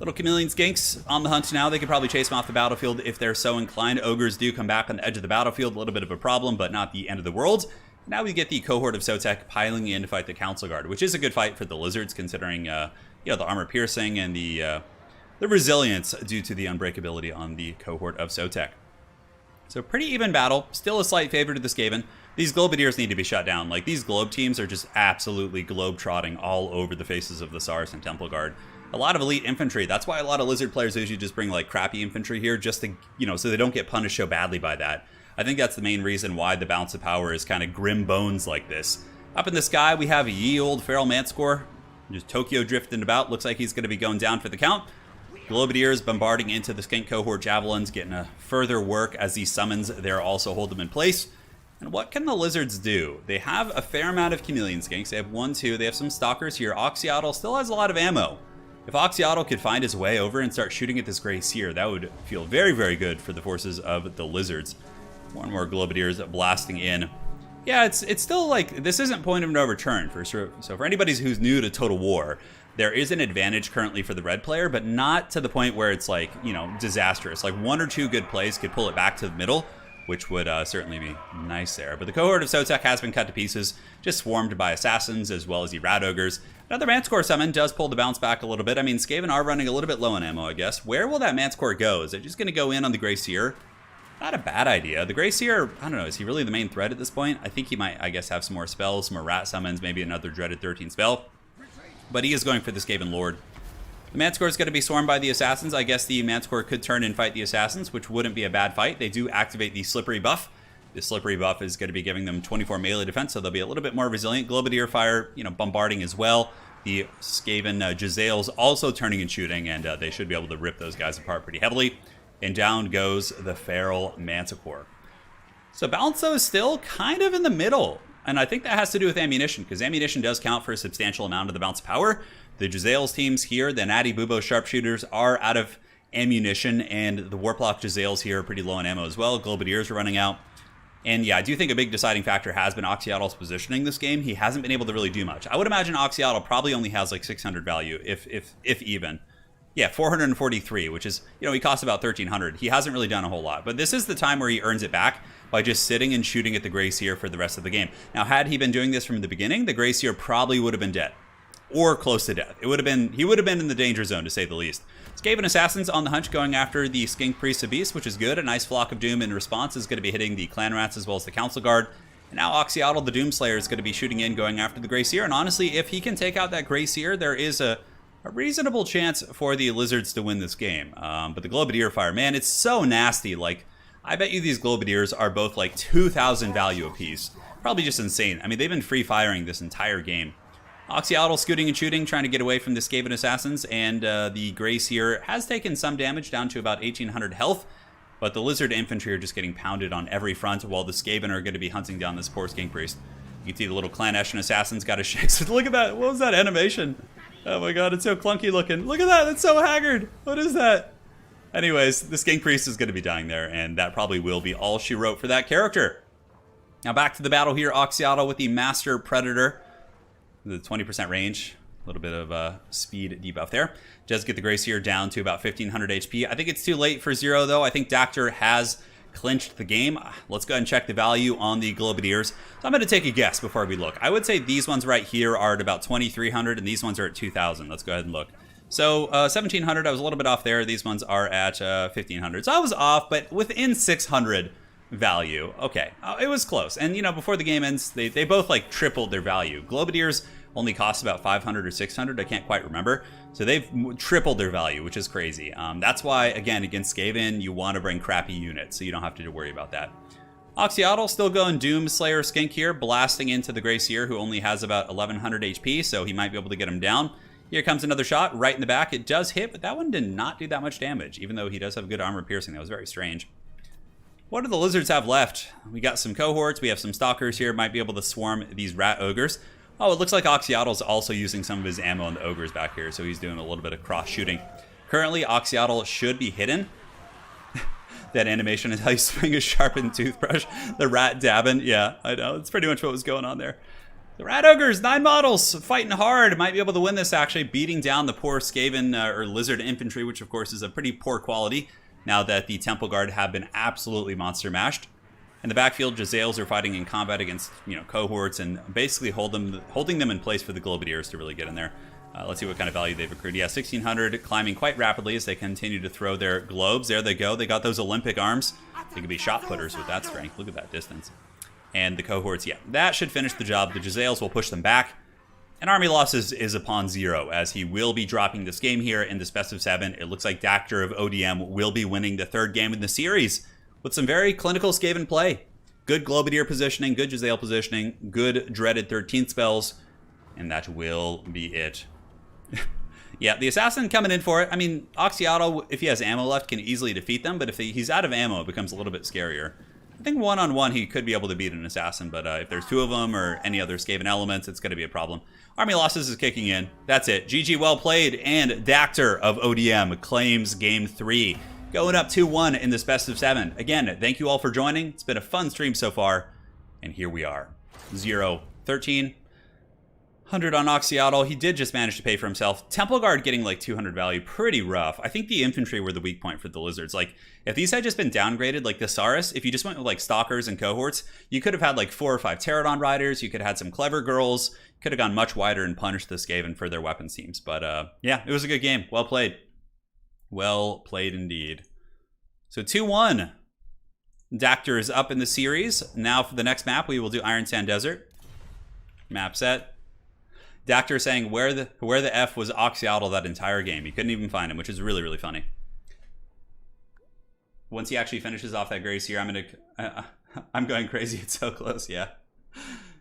Little chameleon skinks on the hunt now. They could probably chase them off the battlefield if they're so inclined. Ogres do come back on the edge of the battlefield. A little bit of a problem, but not the end of the world. Now we get the cohort of Sotek piling in to fight the Council Guard, which is a good fight for the Lizards, considering the armor piercing and the resilience due to the unbreakability on the cohort of Sotek. So pretty even battle. Still a slight favor to the Skaven. These Globadiers need to be shut down. Like, these Globe teams are just absolutely globe-trotting all over the faces of the Sars and Temple Guard. A lot of elite infantry. That's why a lot of Lizard players usually just bring like crappy infantry here, just to, so they don't get punished so badly by that. I think that's the main reason why the balance of power is kind of grim bones like this. Up in the sky, we have a ye old Feral Manticore, just Tokyo drifting about. Looks like he's going to be going down for the count. Globadiers bombarding into the Skink cohort Javelins, getting a further work as these summons there also hold them in place. And what can the Lizards do? They have a fair amount of Chameleon Skinks. They have 1, 2. They have some Stalkers here. Oxyotl still has a lot of ammo. If Oxyotl could find his way over and start shooting at this Grey Seer, that would feel very, very good for the forces of the Lizards. More and more Globadiers blasting in. Yeah, it's still like, this isn't point of no return for sure. So for anybody who's new to Total War, there is an advantage currently for the red player, but not to the point where it's like, disastrous. Like 1 or 2 good plays could pull it back to the middle, which would certainly be nice there. But the cohort of Sotek has been cut to pieces, just swarmed by assassins as well as the rat ogres. Another Manticore summon does pull the bounce back a little bit. I mean, Skaven are running a little bit low on ammo, I guess. Where will that Manticore go? Is it just going to go in on the Grey Seer? Not a bad idea. The Grey Seer, I don't know, is he really the main threat at this point? I think he might, I guess, have some more spells, some more rat summons, maybe another dreaded 13 spell. But he is going for the Skaven Lord. The Manticore is going to be swarmed by the Assassins. I guess the Manticore could turn and fight the Assassins, which wouldn't be a bad fight. They do activate the Slippery buff. The Slippery buff is going to be giving them 24 melee defense, so they'll be a little bit more resilient. Globadier fire, bombarding as well. The Skaven Zer0s also turning and shooting, and they should be able to rip those guys apart pretty heavily. And down goes the Feral Manticore. So balance, though, is still kind of in the middle. And I think that has to do with ammunition, because ammunition does count for a substantial amount of the bounce power. The Zer0s teams here, the Natty Bubo sharpshooters, are out of ammunition, and the Warplock Zer0s here are pretty low on ammo as well. Globadiers are running out. And yeah, I do think a big deciding factor has been Oxyotl's positioning this game. He hasn't been able to really do much. I would imagine Oxyotl probably only has like 600 value, if even. Yeah, 443, which is, he costs about 1,300. He hasn't really done a whole lot. But this is the time where he earns it back by just sitting and shooting at the Grey Seer for the rest of the game. Now, had he been doing this from the beginning, the Grey Seer probably would have been dead. Or close to death. He would have been in the danger zone, to say the least. Skaven Assassins on the hunt going after the Skink Priest Abyss, which is good. A nice Flock of Doom in response is going to be hitting the Clan Rats as well as the Council Guard. And now Oxyotl, the Doomslayer, is going to be shooting in, going after the Grey Seer. And honestly, if he can take out that Grey Seer, there is a reasonable chance for the Lizards to win this game. But the Globadier fire, man, it's so nasty. Like, I bet you these Globadiers are both like 2,000 value apiece. Probably just insane. I mean, they've been free firing this entire game. Oxyotl scooting and shooting, trying to get away from the Skaven Assassins, and the Grey Seer has taken some damage, down to about 1,800 health, but the Lizard infantry are just getting pounded on every front, while the Skaven are going to be hunting down this poor Skink Priest. You can see the little Clan Eshin Assassins got a shake. Look at that. What was that animation? Oh my god, it's so clunky looking. Look at that, that's so haggard. What is that? Anyways, the Skink Priest is going to be dying there, and that probably will be all she wrote for that character. Now back to the battle here. Oxyotl with the Master Predator. The 20% range, a little bit of speed debuff there. Does get the Grey Seer down to about 1,500 HP. I think it's too late for Zer0, though. I think Dacder has clinched the game. Let's go ahead and check the value on the Globadiers. So I'm going to take a guess before we look. I would say these ones right here are at about 2,300, and these ones are at 2,000. Let's go ahead and look. So 1,700, I was a little bit off there. These ones are at 1,500. So I was off, but within 600 value. Okay, it was close. And before the game ends, they both like tripled their value. Globadiers only cost about 500 or 600. I can't quite remember. So they've tripled their value, which is crazy. That's why, again, against Skaven, you want to bring crappy units, so you don't have to worry about that. Oxyotl still going Doom Slayer Skink here, blasting into the Grey Seer, who only has about 1,100 HP, so he might be able to get him down. Here comes another shot right in the back. It does hit, but that one did not do that much damage, even though he does have good armor piercing. That was very strange. What do the Lizards have left? We got some cohorts. We have some Stalkers here. Might be able to swarm these Rat Ogres. Oh, it looks like Oxyotl's also using some of his ammo on the Ogres back here, so he's doing a little bit of cross-shooting. Currently, Oxyotl should be hidden. That animation is how you swing a sharpened toothbrush. The rat dabbing. Yeah, I know. It's pretty much what was going on there. The Rat Ogres, 9 models, fighting hard. Might be able to win this, actually, beating down the poor Skaven or Lizard infantry, which, of course, is a pretty poor quality now that the Temple Guard have been absolutely monster mashed. In the backfield, Zer0s are fighting in combat against, cohorts and basically holding them in place for the Globadiers to really get in there. Let's see what kind of value they've accrued. Yeah, 1600, climbing quite rapidly as they continue to throw their globes. There they go. They got those Olympic arms. They could be shot putters with that strength. Look at that distance. And the cohorts, yeah, that should finish the job. The Zer0s will push them back. And army losses is upon 0, as he will be dropping this game here in this best of 7. It looks like Dacder of ODM will be winning the 3rd game in the series with some very clinical Skaven play. Good Globadier positioning, good Zer0 positioning, good dreaded 13th spells, and that will be it. Yeah, the Assassin coming in for it. I mean, Oxyotl, if he has ammo left, can easily defeat them, but if he's out of ammo, it becomes a little bit scarier. I think one-on-one he could be able to beat an Assassin, but if there's 2 of them or any other Skaven elements, it's going to be a problem. Army losses is kicking in. That's it. GG, well played, and Dacder of ODM claims Game 3. Going up 2-1 in this best of 7. Again, thank you all for joining. It's been a fun stream so far, and here we are. 0, 13. 100 on Oxyotl. He did just manage to pay for himself. Temple Guard getting like 200 value. Pretty rough. I think the infantry were the weak point for the Lizards. Like, if these had just been downgraded like the Saurus, if you just went with like Stalkers and Cohorts, you could have had like 4 or 5 Pterodon Riders. You could have had some Clever Girls. Could have gone much wider and punished the Skaven for their weapons teams. But yeah, it was a good game. Well played. Well played indeed. So 2-1. Dacder is up in the series. Now for the next map, we will do Iron Sand Desert. Map set. Dacder saying where the F was Oxyotl that entire game. He couldn't even find him, which is really, really funny. Once he actually finishes off that Grace here, I'm going crazy. It's so close, yeah.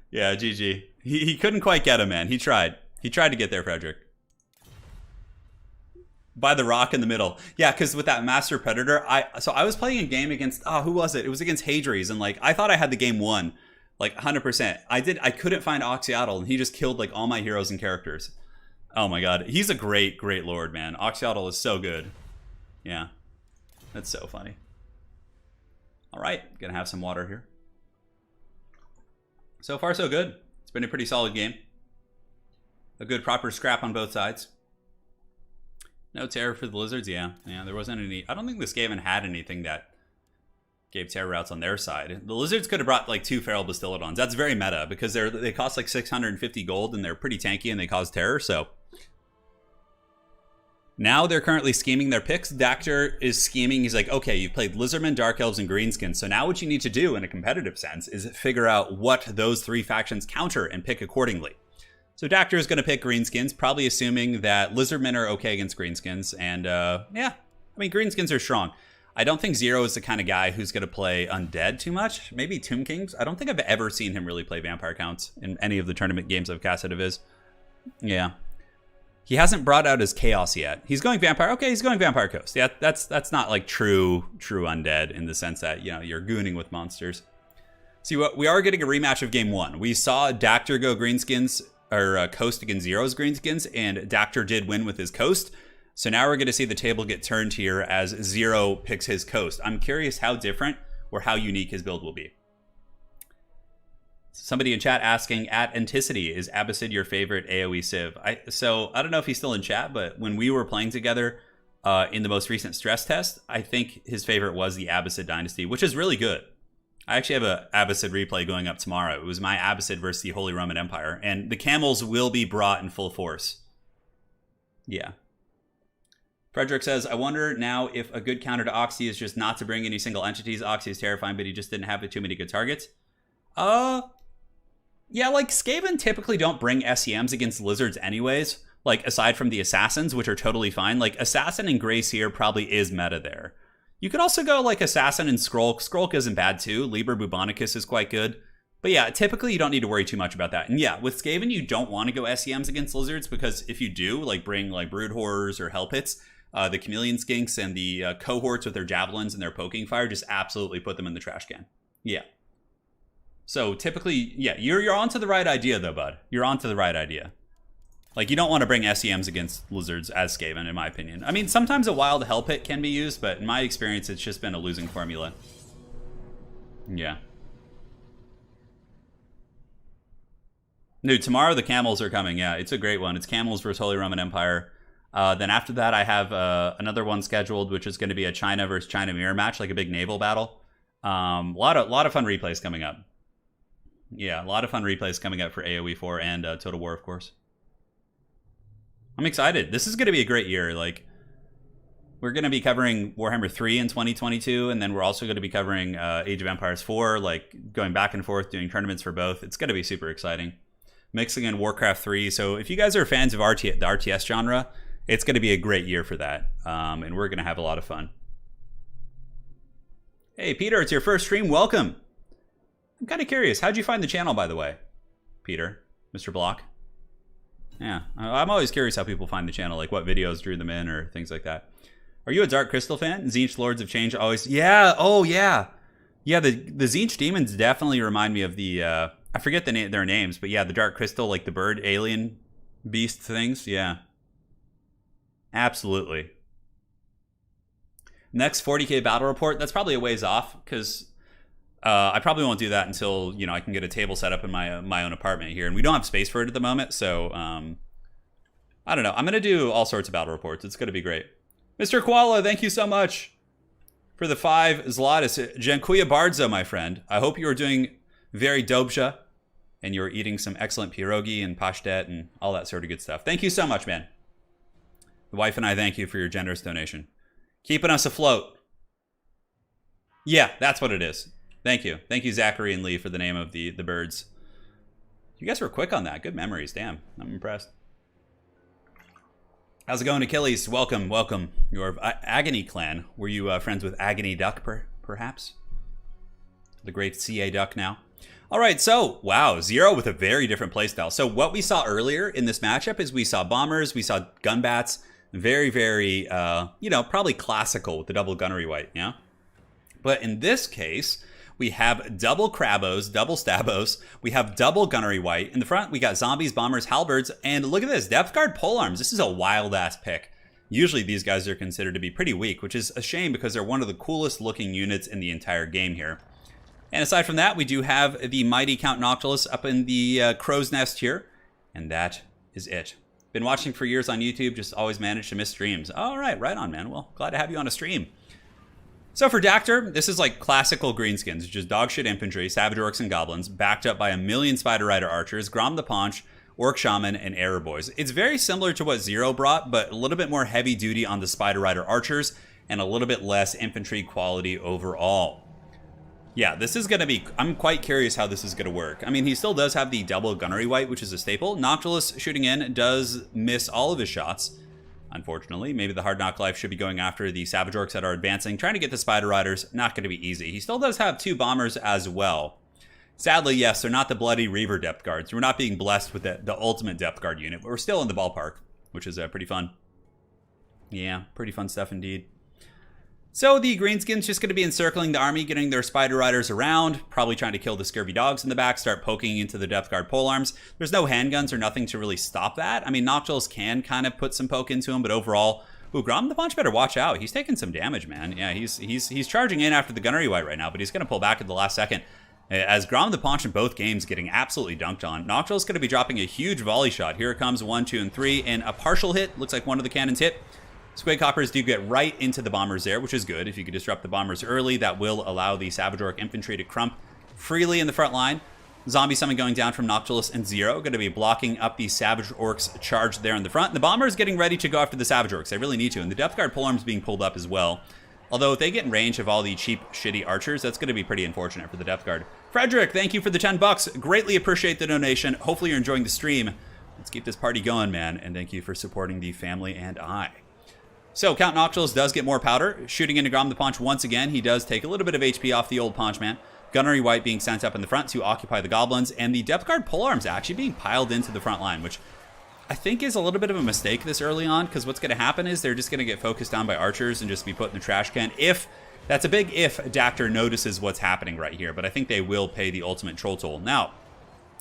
Yeah, GG. He couldn't quite get him, man. He tried. He tried to get there, Frederick. By the rock in the middle. Yeah, because with that Master Predator, I was playing a game against, who was it? It was against Hadres, and like I thought I had the game won. Like 100%. I couldn't find Oxyotl, and he just killed like all my heroes and characters. Oh my god. He's a great, great lord, man. Oxyotl is so good. Yeah. That's so funny. Alright, gonna have some water here. So far, so good. It's been a pretty solid game. A good proper scrap on both sides. No terror for the Lizards, yeah. Yeah, there wasn't any. I don't think this Skaven had anything that gave terror routes on their side. The Lizards could have brought like 2 Feral Bastillodons. That's very meta because they cost like 650 gold and they're pretty tanky and they cause terror, so. Now they're currently scheming their picks. Dacder is scheming. He's like, okay, you've played Lizardmen, Dark Elves, and Greenskins. So now what you need to do in a competitive sense is figure out what those 3 factions counter and pick accordingly. So Dacder is going to pick Greenskins, probably assuming that Lizardmen are okay against Greenskins. And yeah, I mean, Greenskins are strong. I don't think Zer0 is the kind of guy who's going to play Undead too much. Maybe Tomb Kings. I don't think I've ever seen him really play Vampire Counts in any of the tournament games I've casted of his. Yeah. He hasn't brought out his Chaos yet. He's going Vampire. Okay, he's going Vampire Coast. Yeah, that's not like true Undead in the sense that, you're gooning with monsters. See, we are getting a rematch of Game 1. We saw Dacder go Greenskins, or Coast against Zer0's Greenskins, and Dacder did win with his Coast. So now we're going to see the table get turned here as Zer0 picks his Coast. I'm curious how different or how unique his build will be. Somebody in chat asking, at Anticity, is Abbasid your favorite AoE Civ? So I don't know if he's still in chat, but when we were playing together in the most recent stress test, I think his favorite was the Abbasid Dynasty, which is really good. I actually have a Abbasid replay going up tomorrow. It was my Abbasid versus the Holy Roman Empire, and the camels will be brought in full force. Yeah. Frederick says, I wonder now if a good counter to Oxy is just not to bring any single entities. Oxy is terrifying, but he just didn't have too many good targets. Yeah, like Skaven typically don't bring SEMs against Lizards anyways. Like aside from the Assassins, which are totally fine. Like Assassin and Grace here probably is meta there. You could also go like Assassin and Skrulk. Skrulk isn't bad too. Liber Bubonicus is quite good. But yeah, typically you don't need to worry too much about that. And yeah, with Skaven, you don't want to go SEMs against Lizards because if you do, like bring like Brood Horrors or Hell Pits, the Chameleon Skinks and the cohorts with their javelins and their poking fire, just absolutely put them in the trash can. Yeah. So typically, yeah, you're onto the right idea though, bud. You're onto the right idea. Like, you don't want to bring SEMs against Lizards as Skaven, in my opinion. I mean, sometimes a wild Hell Pit can be used, but in my experience, it's just been a losing formula. Yeah. Dude, tomorrow the camels are coming. Yeah, it's a great one. It's camels versus Holy Roman Empire. Then after that, I have another one scheduled, which is going to be a China versus China mirror match, like a big naval battle. A lot of fun replays coming up. Yeah, a lot of fun replays coming up for AoE 4 and Total War, of course. I'm excited. This is going to be a great year. Like, we're going to be covering Warhammer 3 in 2022, and then we're also going to be covering Age of Empires 4, like going back and forth, doing tournaments for both. It's going to be super exciting. Mixing in Warcraft 3. So if you guys are fans of the RTS genre, it's going to be a great year for that. And we're going to have a lot of fun. Hey, Peter, it's your first stream. Welcome. I'm kind of curious. How'd you find the channel, by the way? Peter, Mr. Block. Yeah, I'm always curious how people find the channel, like what videos drew them in or things like that. Are you a Dark Crystal fan? Tzeentch Lords of Change always... Yeah, oh yeah. Yeah, the Tzeentch Demons definitely remind me of the... I forget their names, but yeah, the Dark Crystal, like the bird alien beast things. Yeah. Absolutely. Next 40k battle report. That's probably a ways off because I probably won't do that until, you know, I can get a table set up in my own apartment here. And we don't have space for it at the moment, so I don't know. I'm going to do all sorts of battle reports. It's going to be great. Mr. Koala, thank you so much for the 5 Zlatis. Dziękuję bardzo, my friend. I hope you are doing very dobrze and you're eating some excellent pierogi and pashtet and all that sort of good stuff. Thank you so much, man. The wife and I thank you for your generous donation. Keeping us afloat. Yeah, that's what it is. Thank you. Thank you, Zachary and Lee, for the name of the birds. You guys were quick on that. Good memories. Damn, I'm impressed. How's it going, Achilles? Welcome, welcome. Your Agony clan. Were you friends with Agony Duck, perhaps? The great CA Duck now. All right, so, wow, Zer0 with a very different playstyle. So what we saw earlier in this matchup is we saw bombers, we saw gun bats. Very, very, you know, probably classical with the double gunnery white, yeah? But in this case, we have double Crabos, double Stabos. We have double gunnery white. In the front, we got zombies, bombers, halberds, and look at this, Depth Guard polearms. This is a wild-ass pick. Usually these guys are considered to be pretty weak, which is a shame because they're one of the coolest looking units in the entire game here. And aside from that, we do have the mighty Count Noctilus up in the crow's nest here. And that is it. Been watching for years on YouTube, just always managed to miss streams. All right, right on, man. Well, glad to have you on a stream. So for Dacder, this is like classical greenskins, just dogshit infantry, savage orcs and goblins, backed up by a million Spider Rider archers, Grom the Paunch, Orc Shaman, and Error Boys. It's very similar to what Zer0 brought, but a little bit more heavy duty on the Spider Rider archers, and a little bit less infantry quality overall. Yeah, this is going to be... I'm quite curious how this is going to work. I mean, he still does have the double gunnery white, which is a staple. Noctilus shooting in does miss all of his shots, unfortunately. Maybe the Hard Knock Life should be going after the Savage Orcs that are advancing. Trying to get the Spider Riders, not going to be easy. He still does have 2 bombers as well. Sadly, yes, they're not the Bloody Reaver Depth Guards. We're not being blessed with the ultimate Depth Guard unit, but we're still in the ballpark, which is pretty fun. Yeah, pretty fun stuff indeed. So the Greenskin's just going to be encircling the army, getting their Spider Riders around, probably trying to kill the Scurvy Dogs in the back, start poking into the Depth Guard polearms. There's no handguns or nothing to really stop that. I mean, Noctilus can kind of put some poke into him, but overall, ooh, Grom the Paunch better watch out. He's taking some damage, man. Yeah, he's charging in after the gunnery white right now, but he's going to pull back at the last second. As Grom the Paunch in both games getting absolutely dunked on. Noctilus going to be dropping a huge volley shot. Here it comes, 1, 2, and 3, and a partial hit. Looks like one of the cannons hit. Squig Hoppers do get right into the bombers there, which is good. If you could disrupt the bombers early, that will allow the Savage Orc infantry to crump freely in the front line. Zombie summon going down from Noctilus and Zer0, going to be blocking up the Savage Orcs charge there in the front. The bombers getting ready to go after the Savage Orcs. They really need to, and the Depth Guard polearms being pulled up as well. Although if they get in range of all the cheap, shitty archers, that's going to be pretty unfortunate for the Depth Guard. Frederick, thank you for the 10 bucks. Greatly appreciate the donation. Hopefully you're enjoying the stream. Let's keep this party going, man, and thank you for supporting the family and I. So, Count Noctilus does get more powder. Shooting into Grom the Paunch once again. He does take a little bit of HP off the old Paunch Man. Gunnery White being sent up in the front to occupy the Goblins. And the Depth Guard polearms actually being piled into the front line, which I think is a little bit of a mistake this early on. Because what's going to happen is they're just going to get focused on by archers and just be put in the trash can. That's a big if Dacder notices what's happening right here. But I think they will pay the ultimate troll toll. Now,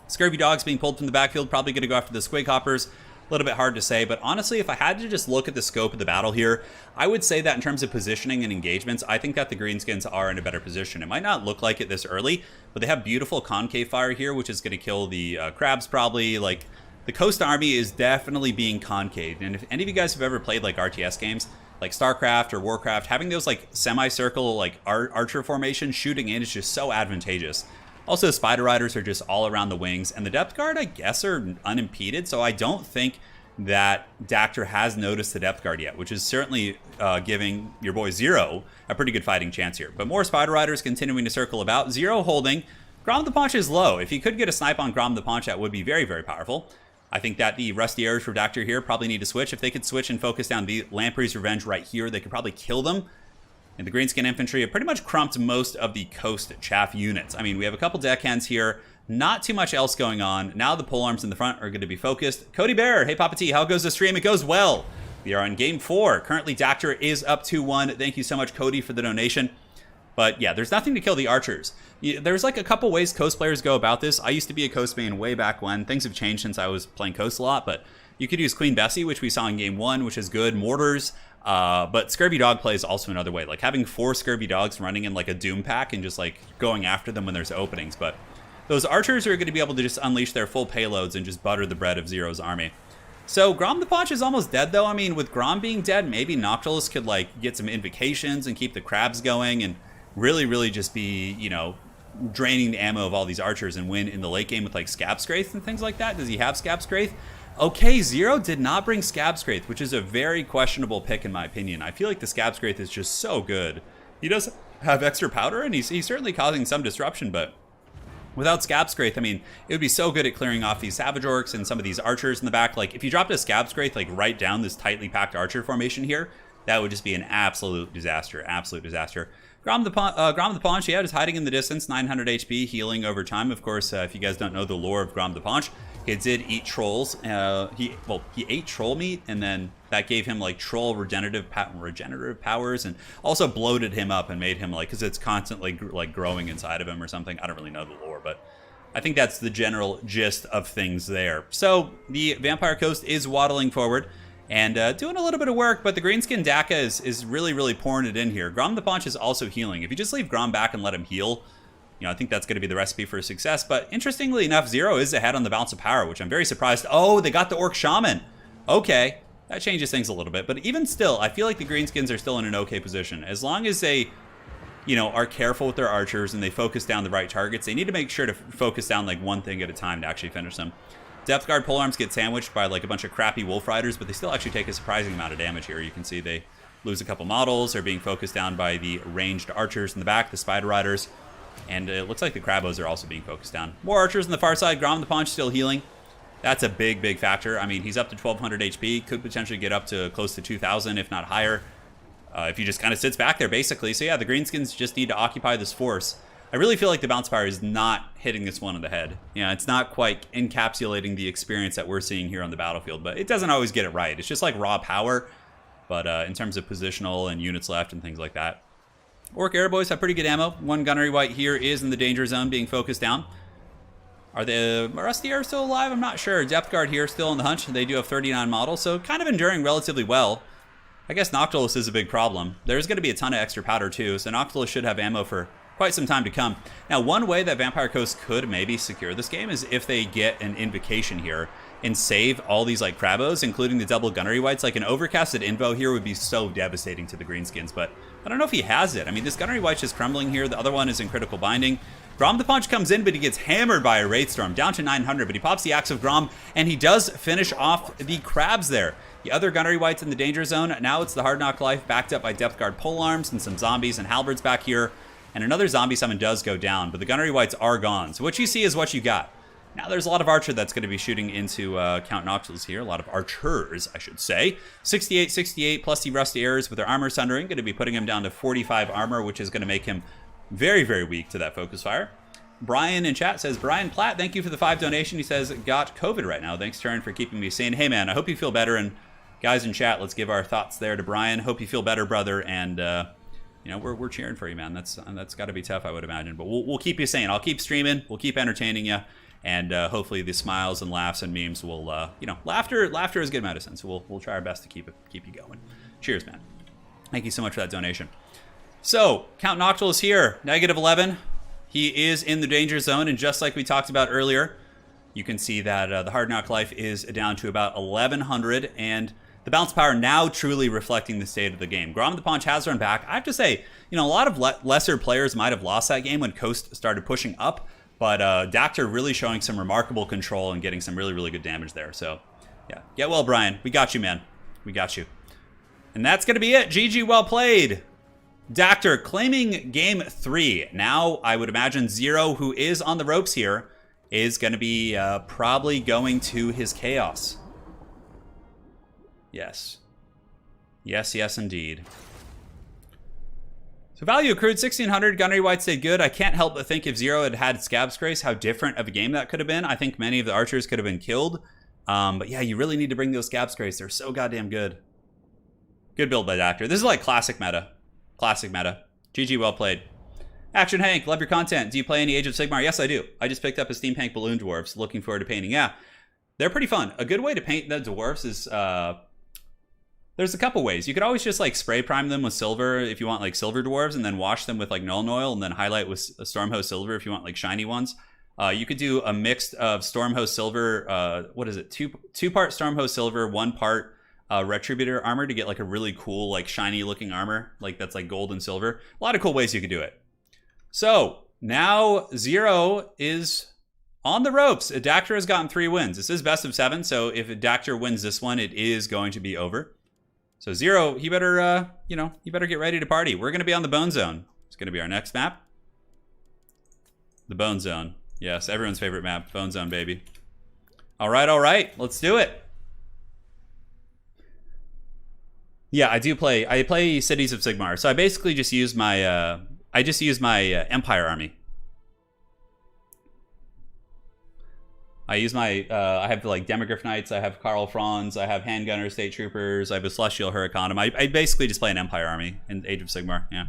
Scurvy Dogs being pulled from the backfield. Probably going to go after the Squig Hoppers. a little bit hard to say, but honestly, if I had to just look at the scope of the battle here, I would say that in terms of positioning and engagements, I think that the greenskins are in a better position. It might not look like it this early, but they have beautiful concave fire here, which is going to kill the crabs probably. Like, the Coast Army is definitely being concaved, and if any of you guys have ever played like RTS games, like StarCraft or Warcraft, having those like semicircle like archer formation shooting in is just so advantageous. Also, Spider Riders are just all around the wings, and the Depth Guard, I guess, are unimpeded, so I don't think that Dacder has noticed the Depth Guard yet, which is certainly giving your boy Zer0 a pretty good fighting chance here. But more Spider Riders continuing to circle about. Zer0 holding. Grom the Paunch is low. If he could get a snipe on Grom the Paunch, that would be very, very powerful. I think that the Rusty Arrows for Dacder here probably need to switch. If they could switch and focus down the Lamprey's Revenge right here, they could probably kill them. And the Greenskin Infantry have pretty much crumped most of the Coast Chaff units. I mean, we have a couple deckhands here. Not too much else going on. Now the polearms in the front are going to be focused. Cody Bear, hey Papa T, how goes the stream? It goes well. We are on game 4. Currently, Dacder is up 2-1. Thank you so much, Cody, for the donation. But yeah, there's nothing to kill the archers. There's like a couple ways Coast players go about this. I used to be a Coast main way back when. Things have changed since I was playing Coast a lot, but you could use Queen Bessie, which we saw in game 1, which is good. Mortars. But Scurvy Dog play is also another way. Like having 4 Scurvy Dogs running in like a Doom pack and just like going after them when there's openings. But those archers are going to be able to just unleash their full payloads and just butter the bread of Zer0's army. So Grom the Paunch is almost dead though. I mean, with Grom being dead, maybe Noctilus could like get some invocations and keep the crabs going and really just be, you know, draining the ammo of all these archers and win in the late game with like Scab Scraith and things like that. Does he have Scab Scraith? Okay, Zer0 did not bring Scab Scraith, which is a very questionable pick in my opinion. I feel like the Scab Scraith is just so good. He does have extra powder, and he's certainly causing some disruption, but without Scab Scraith, I mean, it would be so good at clearing off these Savage Orcs and some of these archers in the back. Like, if you dropped a Scab Scraith, like, right down this tightly packed archer formation here, that would just be an absolute disaster, Grom the Paunch, yeah, just hiding in the distance, 900 HP, healing over time. Of course, if you guys don't know the lore of Grom the Paunch, he did eat trolls. He ate troll meat, and then that gave him like troll regenerative powers, and also bloated him up and made him like, because it's constantly like growing inside of him or something. I don't really know the lore, but I think that's the general gist of things there. So the Vampire Coast is waddling forward and doing a little bit of work, but the Greenskin Daka is really pouring it in here. Grom the Paunch is also healing. If you just leave Grom back and let him heal, you know, I think that's going to be the recipe for success. But interestingly enough, Zer0 is ahead on the Bounce of Power, which I'm very surprised. Oh, they got the Orc Shaman. Okay, that changes things a little bit. But even still, I feel like the Greenskins are still in an okay position. As long as they, you know, are careful with their archers and they focus down the right targets, they need to make sure to focus down like one thing at a time to actually finish them. Depth Guard polearms get sandwiched by like a bunch of crappy Wolf Riders, but they still actually take a surprising amount of damage here. You can see they lose a couple models. They're being focused down by the ranged archers in the back, the Spider Riders. And it looks like the Crabos are also being focused down. More archers on the far side. Grom the Paunch still healing. That's a big factor. I mean, he's up to 1,200 HP. Could potentially get up to close to 2,000, if not higher, if he just kind of sits back there, basically. So yeah, the Greenskins just need to occupy this force. I really feel like the Bounce Power is not hitting this one on the head. You know, it's not quite encapsulating the experience that we're seeing here on the battlefield, but it doesn't always get it right. It's just like raw power, but in terms of positional and units left and things like that. Orc Airboys have pretty good ammo. One Gunnery Wight here is in the danger zone being focused down. Are the Rusty Arrows still alive? I'm not sure. Depth Guard here still on the hunt. They do have 39 models, so kind of enduring relatively well. I guess Noctilus is a big problem. There's going to be a ton of extra powder too, so Noctilus should have ammo for quite some time to come. Now, one way that Vampire Coast could maybe secure this game is if they get an invocation here and save all these like Crabos, including the double Gunnery Wights. Like an overcasted Invo here would be so devastating to the Greenskins, but I don't know if he has it. I mean, this Gunnery Wight's just crumbling here. The other one is in critical binding. Grom the Paunch comes in, but he gets hammered by a Wraithstorm, down to 900, but he pops the Axe of Grom, and he does finish off the Crabs there. The other Gunnery Wights in the danger zone. Now it's the Hard Knock Life, backed up by Depth Guard polearms and some zombies and halberds back here. And another zombie summon does go down, but the Gunnery Wights are gone. So what you see is what you got. Now there's a lot of archer that's going to be shooting into Count Noctilus here. A lot of archers, I should say. 68 plus the Rusty Arrows with their armor sundering. Going to be putting him down to 45 armor, which is going to make him very weak to that focus fire. Brian in chat says, Brian Platt, thank you for the 5 donation. He says, got COVID right now. Thanks, Turin, for keeping me sane. Hey, man, I hope you feel better. And guys in chat, let's give our thoughts there to Brian. Hope you feel better, brother. And, you know, we're cheering for you, man. That's got to be tough, I would imagine. But we'll keep you sane. I'll keep streaming. We'll keep entertaining you. And hopefully the smiles and laughs and memes will, you know, laughter is good medicine. So we'll try our best to keep you going. Cheers, man. Thank you so much for that donation. So Count Noctil is here, -11. He is in the danger zone, and just like we talked about earlier, you can see that the Hard Knock life is down to about 1100, and the bounce power now truly reflecting the state of the game. Grom the Paunch has run back. I have to say, you know, a lot of lesser players might have lost that game when Coast started pushing up, but Dacder really showing some remarkable control and getting some really, really good damage there. So, yeah, get well, Brian. We got you, man. We got you. And that's going to be it. GG, well played. Dacder claiming game 3. Now, I would imagine Zer0, who is on the ropes here, is going to be probably going to his Chaos. Yes. Yes, yes, indeed. So value accrued 1600. Gunnery White stayed good. I can't help but think if Zer0 had had Scab's Grace, how different of a game that could have been. I think many of the archers could have been killed. But yeah, you really need to bring those Scab's Grace. They're so goddamn good. Good build by Dacder. This is like classic meta. Classic meta. GG, well played. Action Hank, love your content. Do you play any Age of Sigmar? Yes, I do. I just picked up a Steampunk Balloon Dwarves. Looking forward to painting. Yeah, they're pretty fun. A good way to paint the dwarves is... there's a couple ways. You could always just like spray prime them with silver if you want like silver dwarves, and then wash them with like Nuln Oil, and then highlight with Stormhost Silver if you want like shiny ones. You could do a mix of Stormhost Silver, what is it? Two part Stormhost Silver, 1 part Retributor armor to get like a really cool like shiny looking armor, like that's like gold and silver. A lot of cool ways you could do it. So now Zer0 is on the ropes. Dacder has gotten 3 wins. This is best of 7, so if Dacder wins this one, it is going to be over. So Zer0, he better, you know, he better get ready to party. We're going to be on the Bone Zone. It's going to be our next map. The Bone Zone. Yes, everyone's favorite map. Bone Zone, baby. All right. Let's do it. Yeah, I play Cities of Sigmar. So I basically just use my, Empire army. I use my, I have like Demogryph Knights, I have Karl Franz, I have Handgunners, State Troopers, I have a Celestial Hurricanum. I basically just play an Empire army in Age of Sigmar, yeah.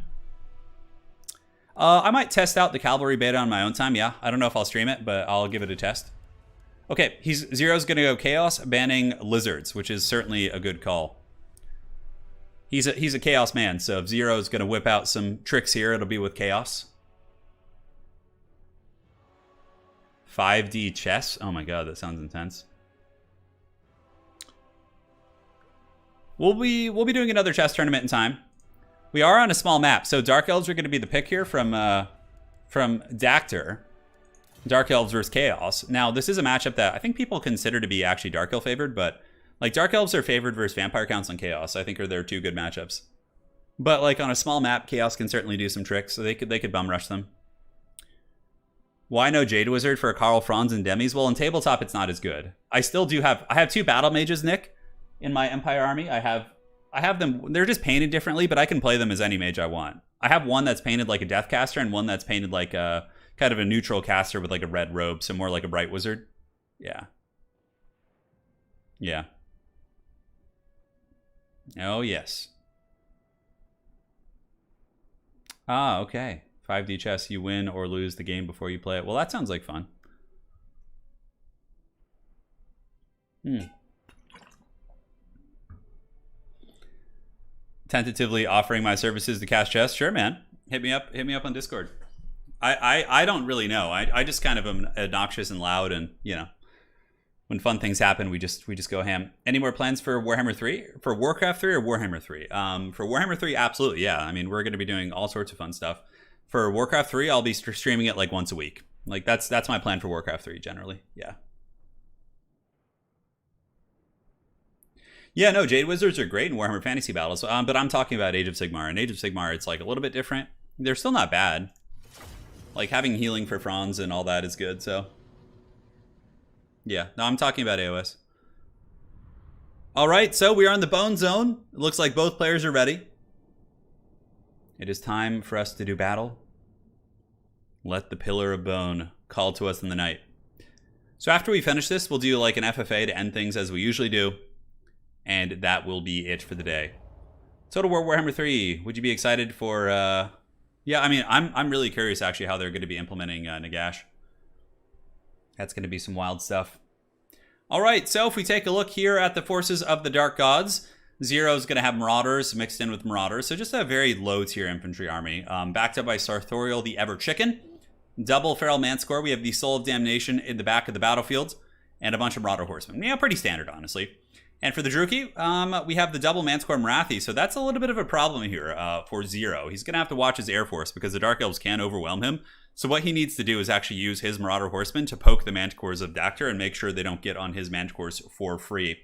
I might test out the Cavalry beta on my own time, yeah. I don't know if I'll stream it, but I'll give it a test. Okay, Zer0's gonna go Chaos, banning Lizards, which is certainly a good call. He's a Chaos man, so if Zer0's gonna whip out some tricks here, it'll be with Chaos. 5D chess? Oh my god, that sounds intense. We'll be doing another chess tournament in time. We are on a small map, so Dark Elves are going to be the pick here from Dacder. Dark Elves versus Chaos. Now, this is a matchup that I think people consider to be actually Dark Elf favored, but like Dark Elves are favored versus Vampire Council and Chaos. I think are their 2 good matchups. But like on a small map, Chaos can certainly do some tricks, so they could bum rush them. Why no Jade Wizard for Karl Franz and Demis? Well, in tabletop, it's not as good. I have 2 Battle Mages, Nick, in my Empire army. I have them, they're just painted differently, but I can play them as any mage I want. I have one that's painted like a Death Caster and one that's painted like a kind of a neutral caster with like a red robe, so more like a Bright Wizard. Yeah. Yeah. Oh, yes. Ah, okay. 5D chess, you win or lose the game before you play it. Well, that sounds like fun. Tentatively offering my services to cast chess? Sure, man. Hit me up on Discord. I don't really know. I just kind of am obnoxious and loud, and you know, when fun things happen, we just go ham. Any more plans for Warhammer 3? For Warcraft 3 or Warhammer 3? For Warhammer 3, absolutely, yeah. I mean, we're going to be doing all sorts of fun stuff. For Warcraft 3, I'll be streaming it like once a week. Like that's my plan for Warcraft 3 generally. Yeah. Yeah, no, Jade Wizards are great in Warhammer Fantasy Battles, but I'm talking about Age of Sigmar. In Age of Sigmar, it's like a little bit different. They're still not bad. Like having healing for Franz and all that is good, so. Yeah, no, I'm talking about AOS. All right, so we are in the Bone Zone. It looks like both players are ready. It is time for us to do battle. Let the Pillar of Bone call to us in the night. So after we finish this, we'll do like an FFA to end things as we usually do. And that will be it for the day. Total War Warhammer 3. Would you be excited for... Yeah, I mean, I'm really curious actually how they're going to be implementing Nagash. That's going to be some wild stuff. All right, so if we take a look here at the forces of the Dark Gods, Zer0 is going to have Marauders mixed in with Marauders, so just a very low-tier infantry army. Backed up by Sartorial, the Ever-Chicken. Double Feral Manscore, we have the Soul of Damnation in the back of the battlefield, and a bunch of Marauder Horsemen. Yeah, pretty standard, honestly. And for the Druchii, we have the double Manscore Marathi, so that's a little bit of a problem here for Zer0. He's going to have to watch his Air Force because the Dark Elves can overwhelm him. So what he needs to do is actually use his Marauder Horsemen to poke the Manticores of Dacder and make sure they don't get on his Manticores for free.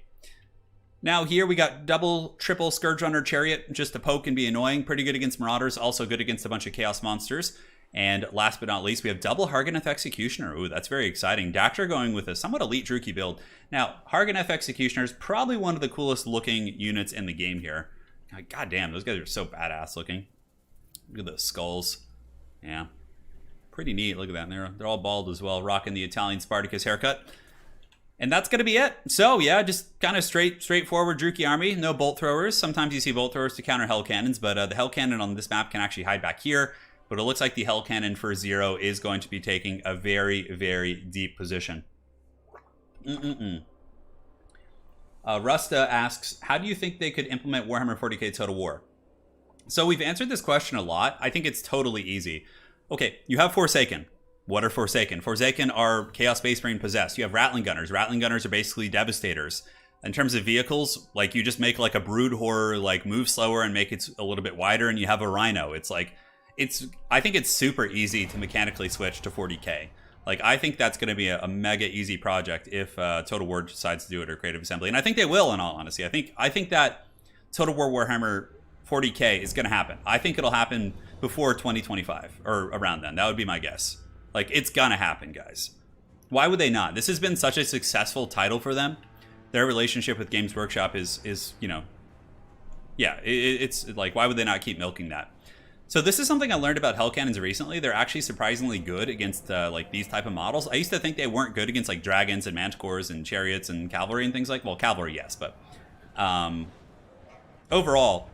Now here we got double, triple Scourge Runner Chariot just to poke and be annoying. Pretty good against Marauders, also good against a bunch of Chaos Monsters. And last but not least, we have double Harganeth Executioner. Ooh, that's very exciting. Dacder going with a somewhat elite Druchii build. Now, Harganeth Executioner is probably one of the coolest looking units in the game here. God damn, those guys are so badass looking. Look at those skulls. Yeah. Pretty neat. Look at that. They're all bald as well, rocking the Italian Spartacus haircut. And that's going to be it. So, yeah, just kind of straightforward Druchii army. No bolt throwers. Sometimes you see bolt throwers to counter Hell Cannons, but the Hell Cannon on this map can actually hide back here. But it looks like the Hell Cannon for Zer0 is going to be taking a very, very deep position. Rusta asks, how do you think they could implement Warhammer 40k Total War? So we've answered this question a lot. I think it's totally easy. Okay, you have Forsaken. What are Forsaken? Forsaken are Chaos Space Marine possessed. You have Rattling Gunners. Rattling Gunners are basically Devastators. In terms of vehicles, like you just make like a Brood Horror, like move slower and make it a little bit wider, and you have a Rhino. It's like, I think it's super easy to mechanically switch to 40k. Like, I think that's going to be a mega easy project if Total War decides to do it, or Creative Assembly. And I think they will, in all honesty. I think that Total War Warhammer 40k is going to happen. I think it'll happen before 2025, or around then. That would be my guess. Like, it's going to happen, guys. Why would they not? This has been such a successful title for them. Their relationship with Games Workshop is you know, yeah, it's like, why would they not keep milking that? So this is something I learned about Hell Cannons recently. They're actually surprisingly good against like these type of models. I used to think they weren't good against like dragons and manticores and chariots and cavalry and things like, well, cavalry, yes, but overall,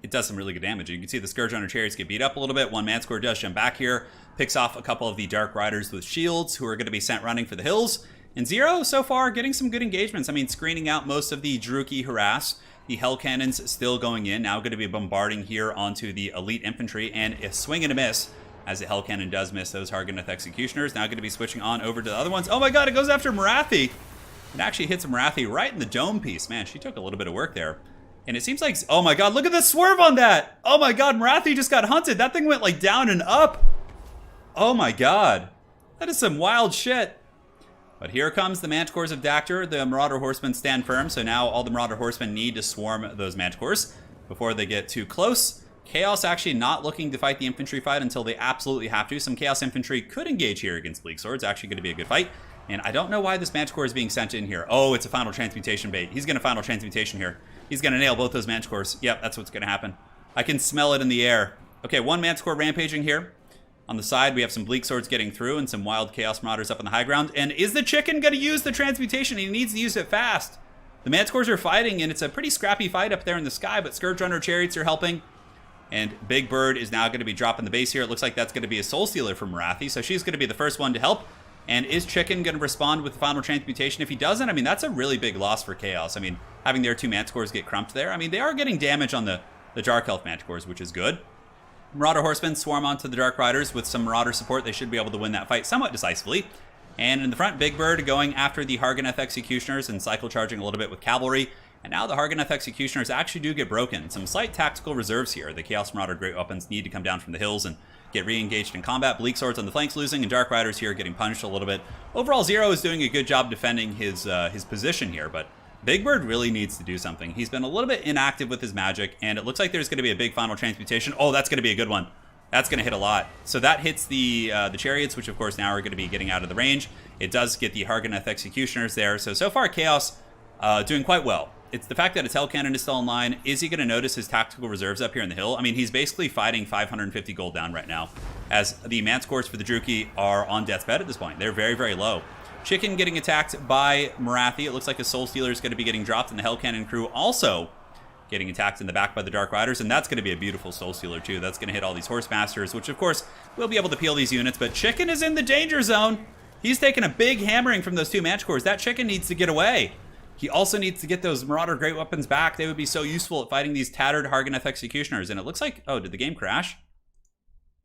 it does some really good damage. You can see the Scourge Runner chariots get beat up a little bit. One Manticore does jump back here, picks off a couple of the Dark Riders with shields who are going to be sent running for the hills. And Zer0 so far getting some good engagements. I mean, screening out most of the Druchii harass. The Hell Cannons still going in. Now going to be bombarding here onto the Elite Infantry. And a swing and a miss, as the Hell Cannon does miss those Harganeth Executioners. Now going to be switching on over to the other ones. Oh my god, it goes after Marathi. It actually hits Marathi right in the dome piece. Man, she took a little bit of work there. And it seems like, oh my god, look at the swerve on that. Oh my god, Marathi just got hunted. That thing went like down and up. Oh my god. That is some wild shit. But here comes the Manticores of Dacder. The Marauder Horsemen stand firm, so now all the Marauder Horsemen need to swarm those Manticores before they get too close. Chaos actually not looking to fight the infantry fight until they absolutely have to. Some Chaos Infantry could engage here against Bleak Swords. Actually going to be a good fight. And I don't know why this Manticore is being sent in here. Oh, it's a Final Transmutation bait. He's going to Final Transmutation here. He's going to nail both those Manticores. Yep, that's what's going to happen. I can smell it in the air. Okay, one Manticore rampaging here. On the side, we have some Bleak Swords getting through and some wild Chaos Marauders up on the high ground. And is the chicken going to use the transmutation? He needs to use it fast. The Manticores are fighting, and it's a pretty scrappy fight up there in the sky, but Scourge Runner Chariots are helping. And Big Bird is now going to be dropping the base here. It looks like that's going to be a Soul Stealer from Marathi, so she's going to be the first one to help. And is Chicken going to respond with the Final Transmutation? If he doesn't, I mean, that's a really big loss for Chaos. I mean, having their two Manticores get crumped there. I mean, they are getting damage on the Dark Elf Manticores, which is good. Marauder Horsemen swarm onto the Dark Riders with some Marauder support. They should be able to win that fight somewhat decisively. And in the front, Big Bird going after the Harganeth Executioners and cycle charging a little bit with cavalry. And now the Harganeth Executioners actually do get broken. Some slight tactical reserves here. The Chaos Marauder Great Weapons need to come down from the hills and get re-engaged in combat. Bleak Swords on the flanks losing, and Dark Riders here getting punched a little bit. Overall, Zer0 is doing a good job defending his position here, but Big Bird really needs to do something. He's been a little bit inactive with his magic, and it looks like there's going to be a big Final Transmutation. Oh, that's going to be a good one. That's going to hit a lot. So that hits the Chariots, which of course now are going to be getting out of the range. It does get the Harganeth Executioners there. So far Chaos doing quite well. It's the fact that his Hell Cannon is still online. Is he going to notice his tactical reserves up here in the hill? I mean, he's basically fighting 550 gold down right now, as the Manticores for the Druchii are on death's bed at this point. They're very, very low. Chicken getting attacked by Marathi. It looks like a Soul Stealer is going to be getting dropped, and the Hell Cannon crew also getting attacked in the back by the Dark Riders, and that's going to be a beautiful Soul Stealer too. That's going to hit all these Horse Masters, which of course will be able to peel these units, but Chicken is in the danger zone. He's taking a big hammering from those 2 match cores. That chicken needs to get away. He also needs to get those Marauder Great Weapons back. They would be so useful at fighting these tattered Harganeth Executioners. And it looks like, oh, did the game crash?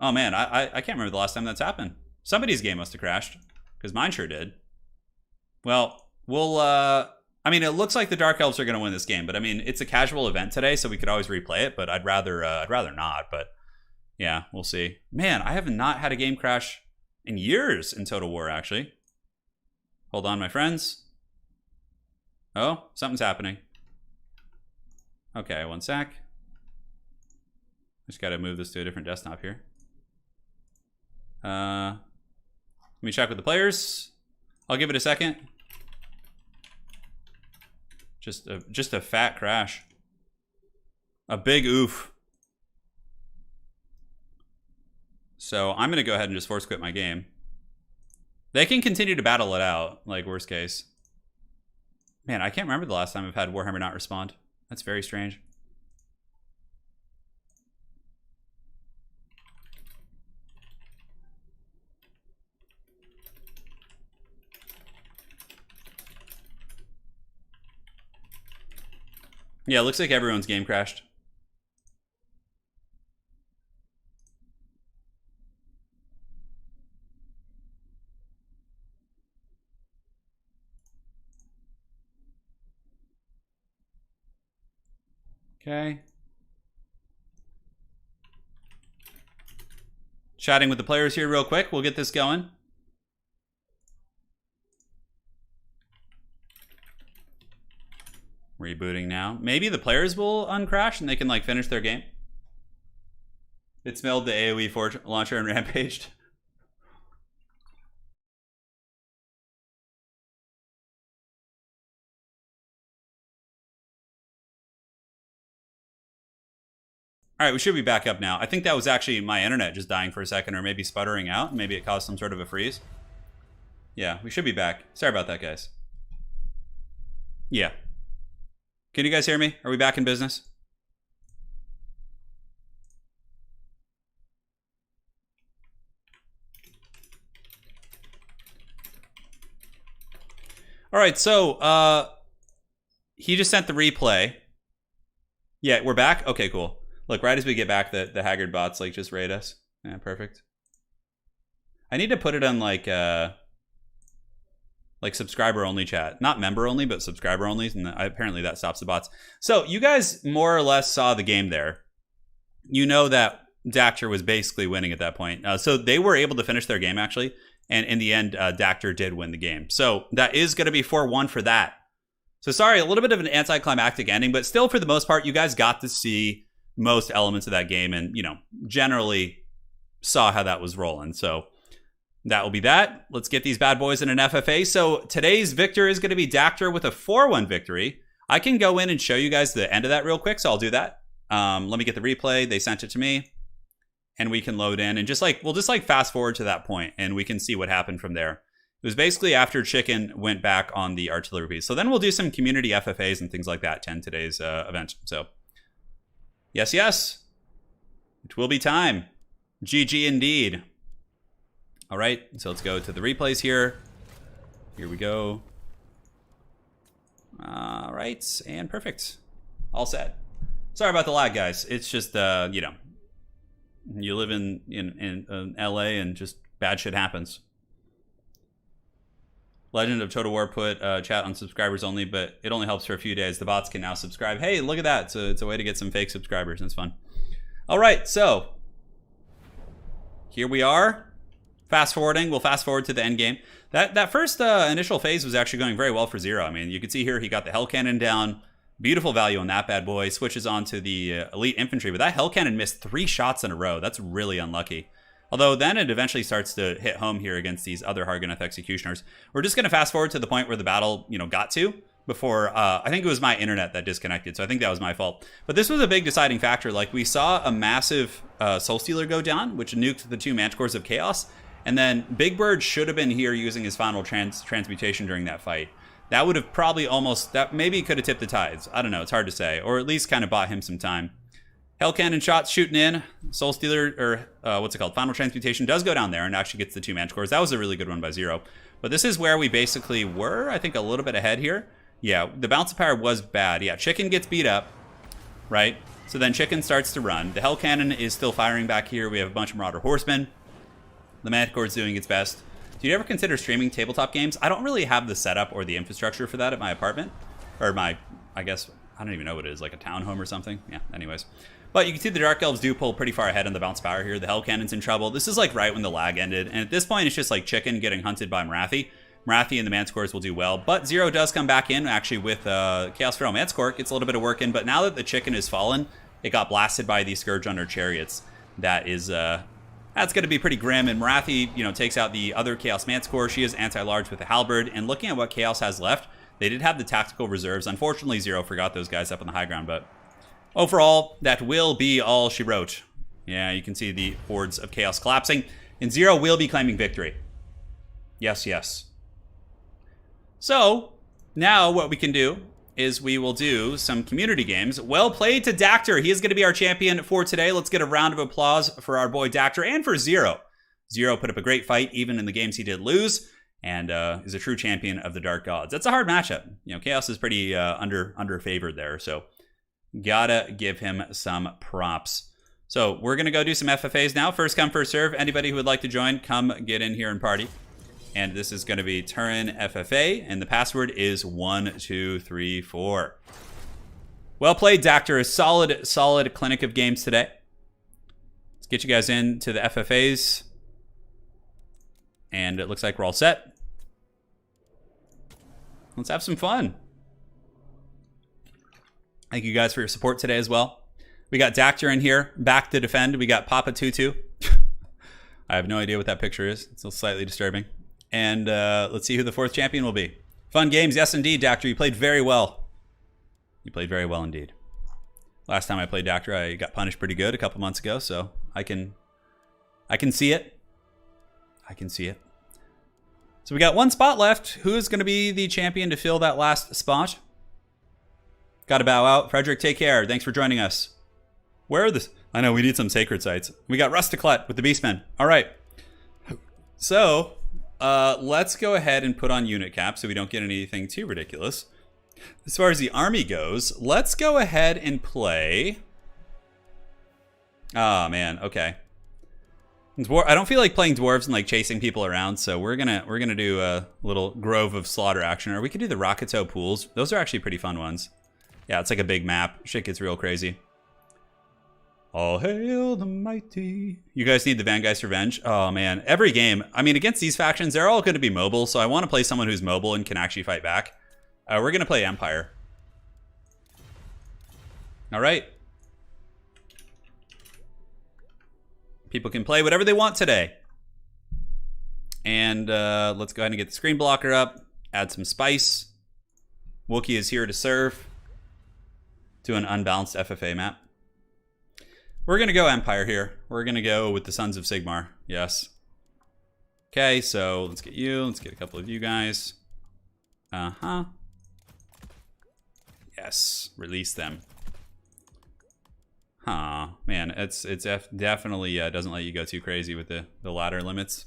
Oh man, I can't remember the last time that's happened. Somebody's game must have crashed, because mine sure did. Well, we'll, I mean, it looks like the Dark Elves are going to win this game, but I mean, it's a casual event today, so we could always replay it, but I'd rather not, but yeah, we'll see. Man, I have not had a game crash in years in Total War, actually. Hold on, my friends. Oh, something's happening. Okay, 1 sec. Just got to move this to a different desktop here. Let me check with the players. I'll give it a second. Just a fat crash. A big oof. So I'm going to go ahead and just force quit my game. They can continue to battle it out, like worst case. Man, I can't remember the last time I've had Warhammer not respond. That's very strange. Yeah, it looks like everyone's game crashed. Okay. Chatting with the players here real quick. We'll get this going. Rebooting now. Maybe the players will uncrash and they can like finish their game. It smelled the AoE launcher and rampaged. All right, we should be back up now. I think that was actually my internet just dying for a second or maybe sputtering out. Maybe it caused some sort of a freeze. Yeah, we should be back. Sorry about that, guys. Yeah. Can you guys hear me? Are we back in business? All right, so he just sent the replay. Yeah, we're back? Okay, cool. Look, right as we get back, the Haggard bots like just raid us. Yeah, perfect. I need to put it on like subscriber only chat, not member only, but subscriber only, and apparently that stops the bots. So you guys more or less saw the game there. You know that Dacder was basically winning at that point. So they were able to finish their game actually, and in the end, Dacder did win the game. So that is going to be 4-1 for that. So sorry, a little bit of an anticlimactic ending, but still for the most part, you guys got to see most elements of that game and, you know, generally saw how that was rolling. So that will be that. Let's get these bad boys in an FFA. So today's victor is going to be Dacder with a 4-1 victory. I can go in and show you guys the end of that real quick, so I'll do that. Let me get the replay. They sent it to me, and we can load in and we'll just fast forward to that point, and we can see what happened from there. It was basically after Chicken went back on the artillery piece. So then we'll do some community FFAs and things like that to end today's event. So yes, it will be time. GG indeed. All right, so let's go to the replays here. Here we go. All right, and perfect. All set. Sorry about the lag, guys. It's just, you know, you live in LA and just bad shit happens. Legend of Total War put chat on subscribers only, but it only helps for a few days. The bots can now subscribe. Hey, look at that. So it's a way to get some fake subscribers. It's fun. All right, so here we are. Fast forwarding, we'll fast forward to the end game. That first initial phase was actually going very well for Zer0. I mean, you can see here he got the Hell Cannon down. Beautiful value on that bad boy. Switches on to the Elite Infantry, but that Hell Cannon missed 3 shots in a row. That's really unlucky. Although then it eventually starts to hit home here against these other Harganeth Executioners. We're just going to fast forward to the point where the battle, you know, got to before, I think it was my internet that disconnected, so I think that was my fault. But this was a big deciding factor. Like, we saw a massive Soul Stealer go down, which nuked the 2 Match Cores of Chaos. And then Big Bird should have been here using his final transmutation during that fight. That would have probably that maybe could have tipped the tides. I don't know, it's hard to say. Or at least kind of bought him some time. Hell Cannon shots shooting in. Soul Stealer, or what's it called? Final Transmutation does go down there and actually gets the 2 Manticores. That was a really good one by Zer0. But this is where we basically were, I think, a little bit ahead here. Yeah, the balance of power was bad. Yeah, Chicken gets beat up, right? So then Chicken starts to run. The Hell Cannon is still firing back here. We have a bunch of Marauder Horsemen. The Manticore is doing its best. Do you ever consider streaming tabletop games? I don't really have the setup or the infrastructure for that at my apartment. Or my, I guess, I don't even know what it is, like a townhome or something. Yeah, anyways. But you can see the Dark Elves do pull pretty far ahead on the bounce power here. The Hell Cannon's in trouble. This is like right when the lag ended. And at this point, it's just like Chicken getting hunted by Marathi. Marathi and the Manticores will do well. But Zer0 does come back in, actually, with Chaos Feral Manticore. Gets a little bit of work in. But now that the Chicken has fallen, it got blasted by the Scourge Hunter Chariots. That is, that's going to be pretty grim. And Marathi, you know, takes out the other Chaos Manticore. She is anti-large with the Halberd. And looking at what Chaos has left, they did have the tactical reserves. Unfortunately, Zer0 forgot those guys up on the high ground. But overall, that will be all she wrote. Yeah, you can see the hordes of Chaos collapsing. And Zer0 will be claiming victory. Yes, yes. So, now what we can do is we will do some community games. Well played to Dacder. He is going to be our champion for today. Let's get a round of applause for our boy Dacder and for Zer0. Zer0 put up a great fight, even in the games he did lose, and is a true champion of the Dark Gods. That's a hard matchup. You know, Chaos is pretty under favored there, so gotta give him some props. So we're going to go do some FFAs now. First come, first serve. Anybody who would like to join, come get in here and party. And this is going to be Turin FFA, and the password is 1234. Well played, Dacder. A solid clinic of games today. Let's get you guys into the FFAs. And it looks like we're all set. Let's have some fun. Thank you guys for your support today as well. We got Dacder in here, back to defend. We got Papa Tutu. I have no idea what that picture is. It's slightly disturbing. And let's see who the 4th champion will be. Fun games. Yes, indeed, Dacder. You played very well. You played very well indeed. Last time I played Dacder, I got punished pretty good a couple months ago, so I can see it. I can see it. So we got 1 spot left. Who is going to be the champion to fill that last spot? Got to bow out. Frederick, take care. Thanks for joining us. Where are the... I know, we need some sacred sites. We got Rusticlet with the Beastmen. All right. So... let's go ahead and put on unit cap so we don't get anything too ridiculous. As far as the army goes, let's go ahead and play. Oh man, okay. I don't feel like playing dwarves and like chasing people around, so we're gonna do a little Grove of Slaughter action, or we could do the Rakito pools. Those are actually pretty fun ones. Yeah, it's like a big map. Shit gets real crazy. All hail the mighty. You guys need the Vangeist Revenge? Oh, man. Every game. I mean, against these factions, they're all going to be mobile, so I want to play someone who's mobile and can actually fight back. We're going to play Empire. All right. People can play whatever they want today. And let's go ahead and get the screen blocker up. Add some spice. Wookiee is here to serve. To an unbalanced FFA map. We're going to go Empire here. We're going to go with the Sons of Sigmar. Yes. Okay, so let's get you. Let's get a couple of you guys. Uh-huh. Yes. Release them. Huh. Man, it's definitely doesn't let you go too crazy with the ladder limits.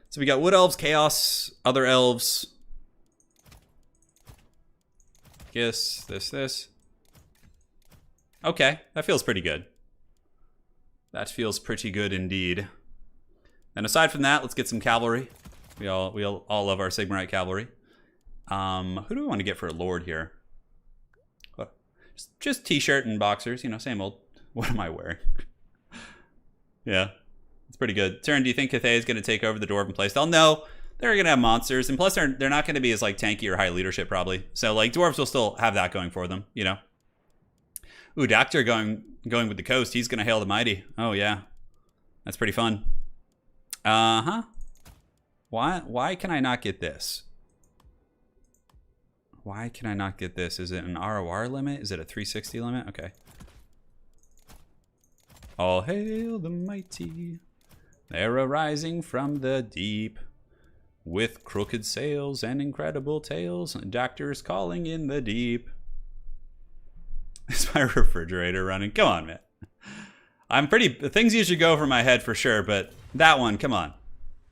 So we got Wood Elves, Chaos, other elves. Guess this. Okay, that feels pretty good. That feels pretty good indeed. And aside from that, let's get some cavalry. We all love our Sigmarite cavalry. Who do we want to get for a lord here? Just t-shirt and boxers, you know, same old. What am I wearing? Yeah, it's pretty good. Turin, do you think Cathay is going to take over the Dwarven playstyle? No, they're going to have monsters, and plus they're not going to be as like tanky or high leadership probably. So like dwarves will still have that going for them, you know. Ooh, Dacder going with the coast. He's gonna hail the mighty. Oh yeah, that's pretty fun. Uh-huh. Why can I not get this? Why can I not get this? Is it an ROR limit? Is it a 360 limit? Okay. All hail the mighty. They're arising from the deep with crooked sails and incredible tales. Dacder's calling in the deep. Is my refrigerator running? Come on, man. Things usually go over my head for sure, but that one, come on.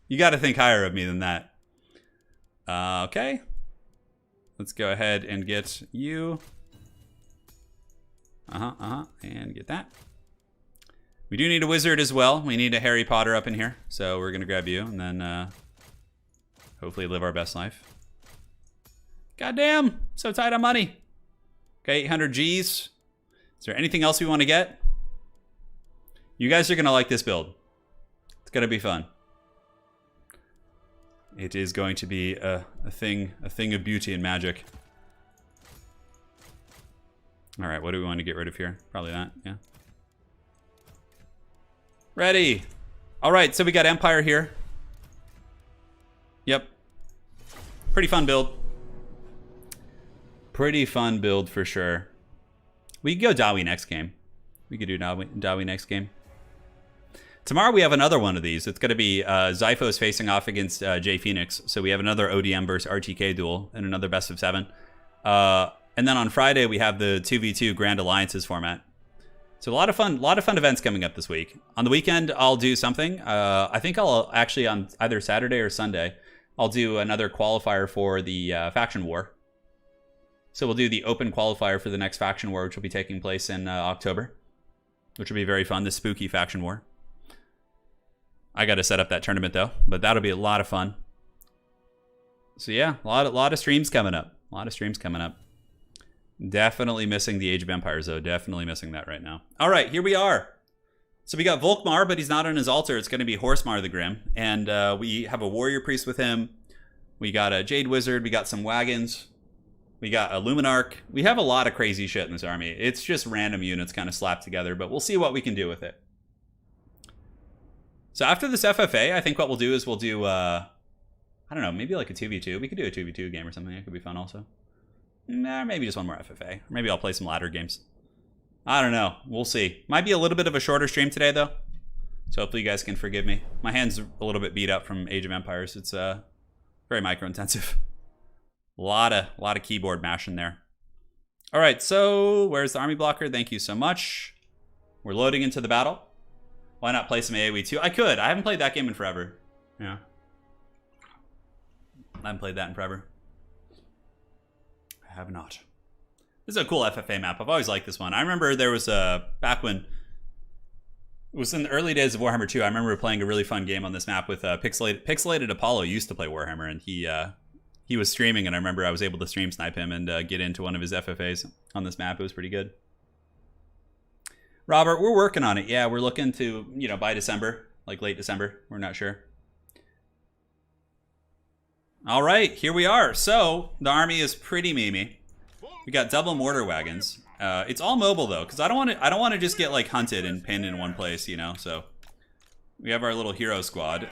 You got to think higher of me than that. Okay. Let's go ahead and get you. And get that. We do need a wizard as well. We need a Harry Potter up in here. So we're going to grab you and then hopefully live our best life. Goddamn, so tight on money. Okay, 800 G's. Is there anything else we want to get? You guys are going to like this build. It's going to be fun. It is going to be a thing of beauty and magic. All right, what do we want to get rid of here? Probably that, yeah. Ready. All right, so we got Empire here. Yep. Pretty fun build. Pretty fun build for sure. We could go Dawi next game. We could do Dawi next game. Tomorrow we have another one of these. It's going to be Zyphos facing off against Jay Phoenix. So we have another ODM versus RTK duel and another best of 7. And then on Friday we have the 2v2 Grand Alliances format. So a lot of fun events coming up this week. On the weekend I'll do something. I think I'll actually on either Saturday or Sunday I'll do another qualifier for the faction war. So we'll do the open qualifier for the next faction war, which will be taking place in October, which will be very fun. The spooky faction war. I got to set up that tournament though, but that'll be a lot of fun. So yeah, a lot of streams coming up. A lot of streams coming up. Definitely missing the Age of Empires though. Definitely missing that right now. All right, here we are. So we got Volkmar, but he's not on his altar. It's going to be Horsemar the Grim, and we have a warrior priest with him. We got a Jade Wizard. We got some wagons. We got a Luminarch. We have a lot of crazy shit in this army. It's just random units kind of slapped together, but we'll see what we can do with it. So after this FFA, I think what we'll do is we'll do, I don't know, maybe like a 2v2. We could do a 2v2 game or something. It could be fun also. Nah, maybe just one more FFA. Or maybe I'll play some ladder games. I don't know. We'll see. Might be a little bit of a shorter stream today, though. So hopefully you guys can forgive me. My hand's a little bit beat up from Age of Empires. It's very micro-intensive. A lot of keyboard mashing there. All right, so where's the army blocker? Thank you so much. We're loading into the battle. Why not play some AoE 2? I could. I haven't played that game in forever. Yeah. I haven't played that in forever. I have not. This is a cool FFA map. I've always liked this one. I remember there was back when it was in the early days of Warhammer 2. I remember playing a really fun game on this map with Pixelated Apollo used to play Warhammer, and he was streaming, and I remember I was able to stream snipe him and get into one of his FFAs on this map. It was pretty good. Robert, we're working on it. Yeah, we're looking to, by December, like late December. We're not sure. All right, here we are. So the army is pretty memey. We got double mortar wagons. It's all mobile though, because I don't want to just get like hunted and pinned in one place, So we have our little hero squad.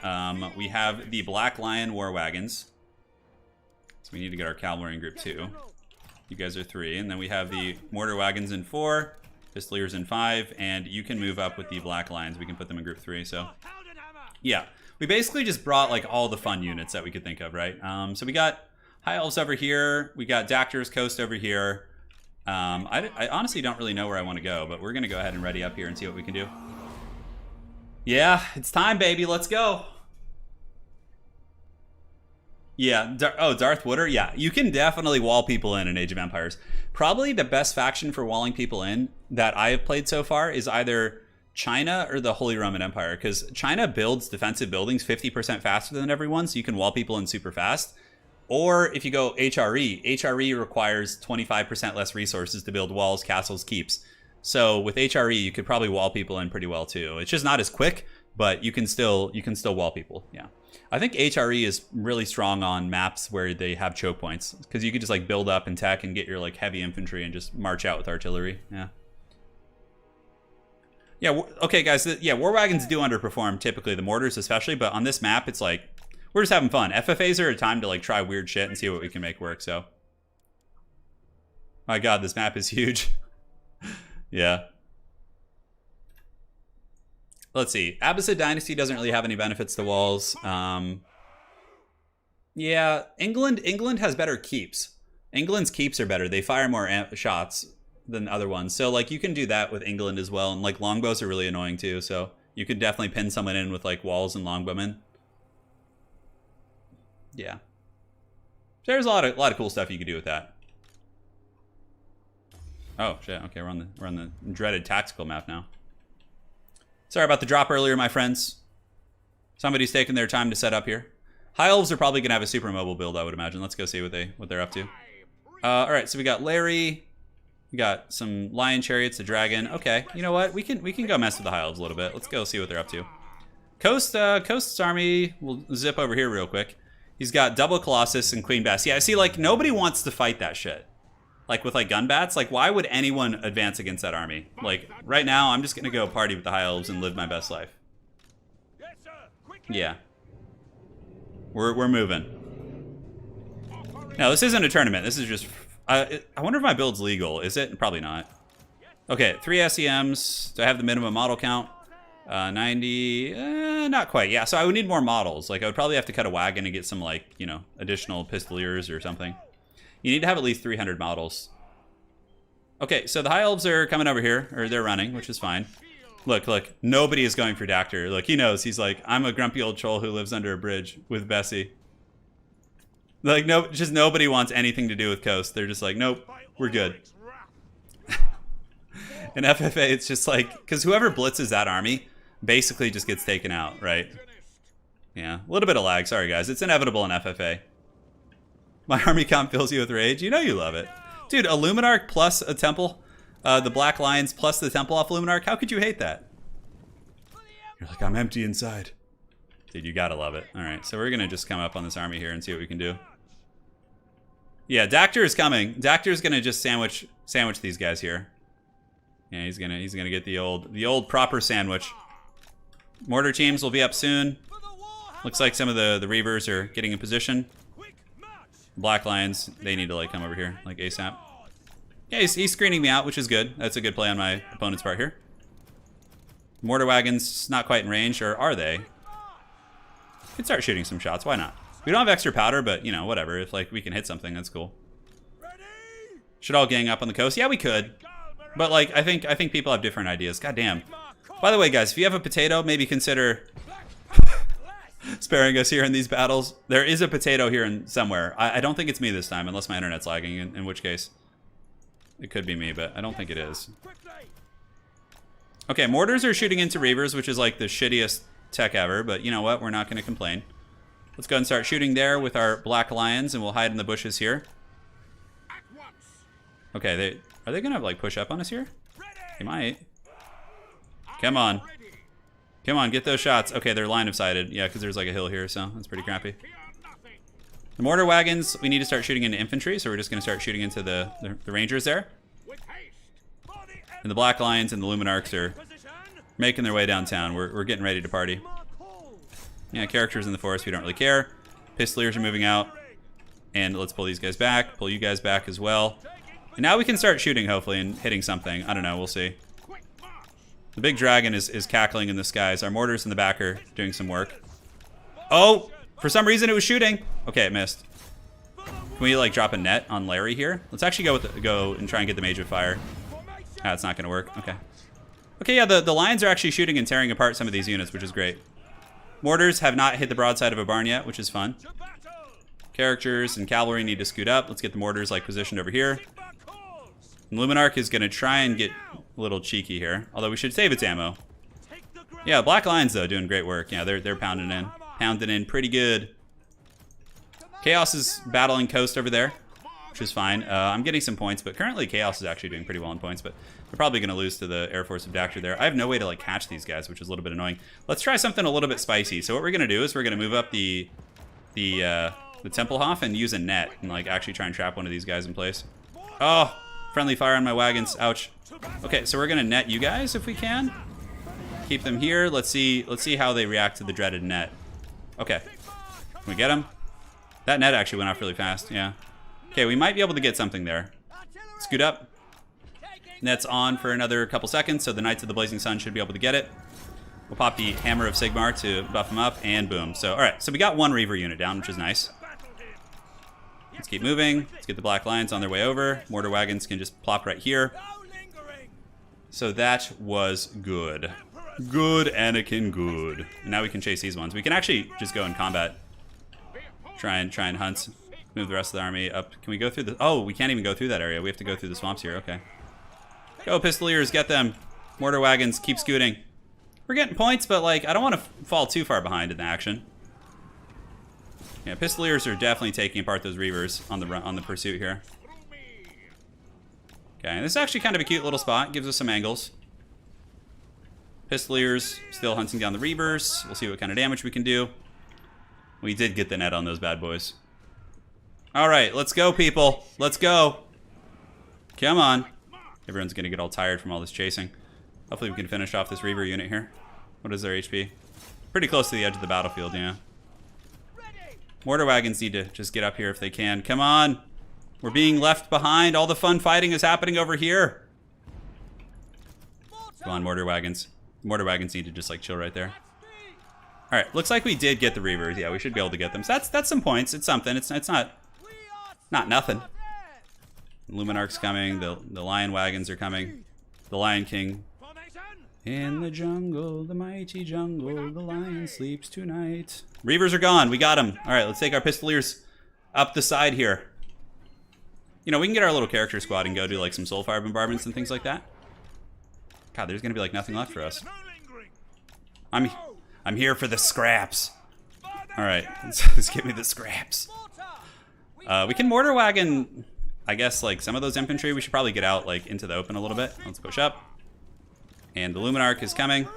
We have the Black Lion war wagons. So we need to get our cavalry in group 2. You guys are 3, and then we have the mortar wagons in 4. Pistoliers in 5, and you can move up with the Black Lions. We can put them in group 3, so yeah. We basically just brought like all the fun units that we could think of, right? So we got High Elves over here. We got Dacder's Coast over here. I honestly don't really know where I want to go, but we're going to go ahead and ready up here and see what we can do. Yeah, it's time, baby. Let's go. Yeah, Darth Wooder? Yeah, you can definitely wall people in Age of Empires. Probably the best faction for walling people in that I have played so far is either China or the Holy Roman Empire, because China builds defensive buildings 50% faster than everyone, so you can wall people in super fast. Or if you go HRE requires 25% less resources to build walls, castles, keeps. So with HRE, you could probably wall people in pretty well too. It's just not as quick, but you can still wall people, yeah. I think HRE is really strong on maps where they have choke points, because you could just like build up and tech and get your like heavy infantry and just march out with artillery. Yeah. Yeah. Okay, guys. Yeah, war wagons do underperform typically, the mortars especially, but on this map, it's like we're just having fun. FFAs are a time to like try weird shit and see what we can make work. So, my God, this map is huge. Yeah. Let's see. Abbasid Dynasty doesn't really have any benefits to walls. Yeah, England has better keeps. England's keeps are better. They fire more shots. than other ones. So like you can do that with England as well, and like longbows are really annoying too. So you could definitely pin someone in with like walls and longbowmen. Yeah, there's a lot of cool stuff you could do with that. Oh shit! Okay, we're on the dreaded tactical map now. Sorry about the drop earlier, my friends. Somebody's taking their time to set up here. High Elves are probably gonna have a super mobile build, I would imagine. Let's go see what they're up to. All right, so we got Larry. We got some Lion Chariots, a Dragon. Okay, you know what? We can go mess with the High Elves a little bit. Let's go see what they're up to. Coast's army. We'll zip over here real quick. He's got double Colossus and Queen Bess. Yeah, see, like nobody wants to fight that shit. Like with like gun bats, like why would anyone advance against that army? Like right now, I'm just gonna go party with the High Elves and live my best life. Yeah, we're moving. Now this isn't a tournament. This is just. I wonder if my build's legal. Is it? Probably not. Okay, 3 SEMs. Do I have the minimum model count? 90. Not quite. Yeah, so I would need more models. Like I would probably have to cut a wagon and get some like additional pistoliers or something. You need to have at least 300 models. Okay, so the High Elves are coming over here, or they're running, which is fine. Look, nobody is going for Dacder. Look, he knows. He's like, I'm a grumpy old troll who lives under a bridge with Bessie. Like, no, just nobody wants anything to do with Coast. They're just like, nope, we're good. In FFA, it's just like, because whoever blitzes that army basically just gets taken out, right? Yeah, a little bit of lag. Sorry, guys. It's inevitable in FFA. My army count fills you with rage. You know you love it. Dude, a Luminarch plus a temple, the Black Lions plus the temple off Luminarch. How could you hate that? You're like, I'm empty inside. Dude, you gotta love it. All right, so we're gonna just come up on this army here and see what we can do. Yeah, Dacder is coming. Dacder's gonna just sandwich these guys here. Yeah, he's gonna get the old proper sandwich. Mortar teams will be up soon. Looks like some of the Reavers are getting in position. Black Lions, they need to like come over here like ASAP. Yeah, he's screening me out, which is good. That's a good play on my opponent's part here. Mortar wagons not quite in range, or are they? Could start shooting some shots. Why not? We don't have extra powder, but whatever. If like we can hit something, that's cool. Should all gang up on the coast? Yeah, we could. But like I think people have different ideas. God damn. By the way, guys, if you have a potato, maybe consider sparing us here in these battles. There is a potato here in somewhere. I don't think it's me this time, unless my internet's lagging, in which case it could be me, but I don't think it is. Okay, mortars are shooting into Reavers, which is like the shittiest tech ever, but you know what? We're not going to complain. Let's go and start shooting there with our Black Lions, and we'll hide in the bushes here. Okay, are they going to like push up on us here? They might. Come on. Come on, get those shots. Okay, they're line of sighted. Yeah, because there's like a hill here, so that's pretty crappy. The mortar wagons, we need to start shooting into infantry, so we're just going to start shooting into the Rangers there. And the Black Lions and the Luminarchs are making their way downtown. We're getting ready to party. Yeah, characters in the forest, we don't really care. Pistoliers are moving out. And let's pull these guys back, pull you guys back as well. And now we can start shooting, hopefully, and hitting something. I don't know, we'll see. The big dragon is cackling in the skies. Our mortars in the back are doing some work. Oh! For some reason it was shooting. Okay, it missed. Can we like drop a net on Larry here? Let's actually go and try and get the Mage of Fire. Ah, it's not gonna work. Okay. Okay, yeah, the Lions are actually shooting and tearing apart some of these units, which is great. Mortars have not hit the broadside of a barn yet, which is fun. Characters and cavalry need to scoot up. Let's get the mortars like positioned over here. And Luminarch is gonna try and get a little cheeky here, although we should save its ammo. Yeah, Black Lions though doing great work. Yeah, they're pounding in pretty good. Chaos is battling Coast over there, which is fine. I'm getting some points, but currently Chaos is actually doing pretty well in points, but they're probably going to lose to the Air Force of Dacder there. I have no way to like catch these guys, which is a little bit annoying. Let's try something a little bit spicy. So what we're going to do is we're going to move up the Tempelhof and use a net and like actually try and trap one of these guys in place. Oh, friendly fire on my wagons. Ouch. Okay, so we're going to net you guys if we can. Keep them here. Let's see how they react to the dreaded net. Okay. Can we get them? That net actually went off really fast. Yeah. Okay, we might be able to get something there. Scoot up. Net's on for another couple seconds, so the Knights of the Blazing Sun should be able to get it. We'll pop the Hammer of Sigmar to buff them up, and boom. So, alright, so we got one Reaver unit down, which is nice. Let's keep moving. Let's get the Black Lions on their way over. Mortar wagons can just plop right here. So that was good. Good, Anakin, good. Now we can chase these ones. We can actually just go in combat. Try and hunt. Move the rest of the army up. Can we go through the... Oh, we can't even go through that area. We have to go through the swamps here. Okay. Go, Pistoliers. Get them. Mortar wagons. Keep scooting. We're getting points, but, like, I don't want to fall too far behind in the action. Yeah, Pistoliers are definitely taking apart those Reavers on the pursuit here. Okay, this is actually kind of a cute little spot. Gives us some angles. Pistoliers still hunting down the Reavers. We'll see what kind of damage we can do. We did get the net on those bad boys. All right, let's go, people. Let's go. Come on. Everyone's going to get all tired from all this chasing. Hopefully we can finish off this Reaver unit here. What is their HP? Pretty close to the edge of the battlefield, yeah. Mortar wagons need to just get up here if they can. Come on. We're being left behind. All the fun fighting is happening over here. Come on, mortar wagons. Mortar wagons need to just, like, chill right there. All right, looks like we did get the Reavers. Yeah, we should be able to get them. So that's some points. It's something. It's not nothing. Luminarch's coming. The Lion wagons are coming. The Lion King. In the jungle, the mighty jungle, the lion sleeps tonight. Reavers are gone. We got them. All right, let's take our Pistoliers up the side here. You know, we can get our little character squad and go do, like, some soulfire bombardments and things like that. God, there's gonna be, like, nothing left for us. I'm here for the scraps. All right, let's give me the scraps. We can mortar wagon, I guess, like, some of those infantry. We should probably get out, like, into the open a little bit. Let's push up. And the Luminarch is coming.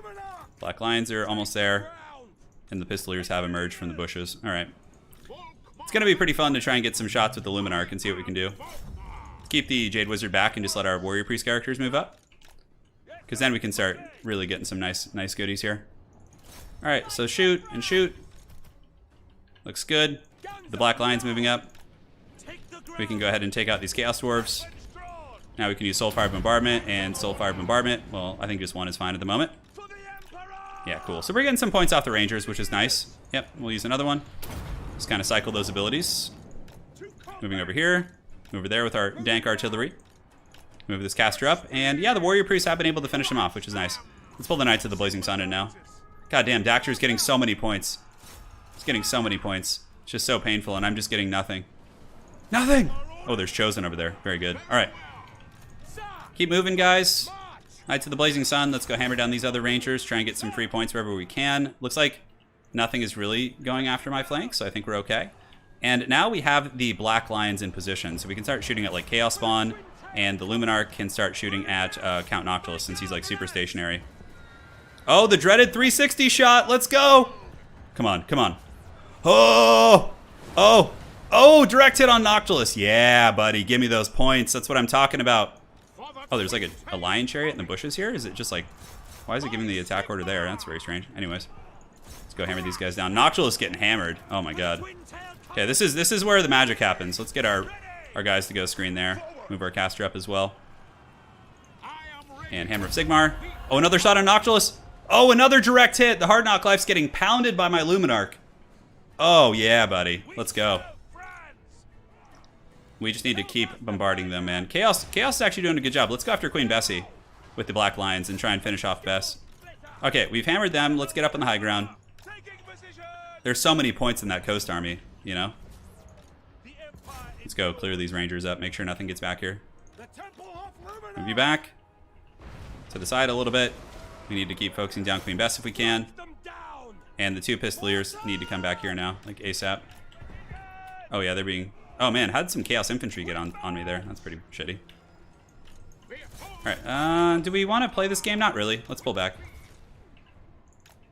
Black Lions are almost there. And the Pistoliers have emerged from the bushes. All right. It's going to be pretty fun to try and get some shots with the Luminarch and see what we can do. Let's keep the Jade Wizard back and just let our Warrior Priest characters move up. Because then we can start really getting some nice goodies here. All right, so shoot and shoot. Looks good. The Black Lion's moving up. We can go ahead and take out these Chaos Dwarves. Now we can use Soulfire Bombardment and Soulfire Bombardment. Well, I think just one is fine at the moment. Yeah, cool. So we're getting some points off the Rangers, which is nice. Yep, we'll use another one. Just kind of cycle those abilities. Moving over here. Over there with our Dank Artillery. Move this caster up. And yeah, the Warrior Priests have been able to finish him off, which is nice. Let's pull the Knights of the Blazing Sun in now. God damn, Dacder's getting so many points. He's getting so many points. It's just so painful, and I'm just getting nothing. Nothing! Oh, there's Chosen over there. Very good. All right. Keep moving, guys. Knights of the Blazing Sun. Let's go hammer down these other Rangers. Try and get some free points wherever we can. Looks like nothing is really going after my flank, so I think we're okay. And now we have the Black Lions in position, so we can start shooting at, like, Chaos Spawn, and the Luminarch can start shooting at Count Noctilus since he's, like, super stationary. Oh, the dreaded 360 shot. Let's go. Come on, come on. Oh! Oh! Oh, direct hit on Noctilus. Yeah, buddy. Give me those points. That's what I'm talking about. Oh, there's like a lion chariot in the bushes here? Is it just like... Why is it giving the attack order there? That's very strange. Anyways. Let's go hammer these guys down. Noctilus getting hammered. Oh my god. Okay, this is where the magic happens. Let's get our guys to go screen there. Move our caster up as well. And Hammer of Sigmar. Oh, another shot on Noctilus. Oh, another direct hit. The Hard Knock Life's getting pounded by my Luminarch. Oh, yeah, buddy. Let's go. We just need to keep bombarding them, man. Chaos is actually doing a good job. Let's go after Queen Bessie with the Black Lions and try and finish off Bess. Okay, we've hammered them. Let's get up on the high ground. There's so many points in that coast army, you know? Let's go clear these Rangers up. Make sure nothing gets back here. Move you back to the side a little bit. We need to keep focusing down Queen Bess if we can. And the two Pistoliers need to come back here now, like ASAP. Oh yeah, they're being... Oh man, how did some Chaos Infantry get on me there? That's pretty shitty. Alright, do we want to play this game? Not really. Let's pull back.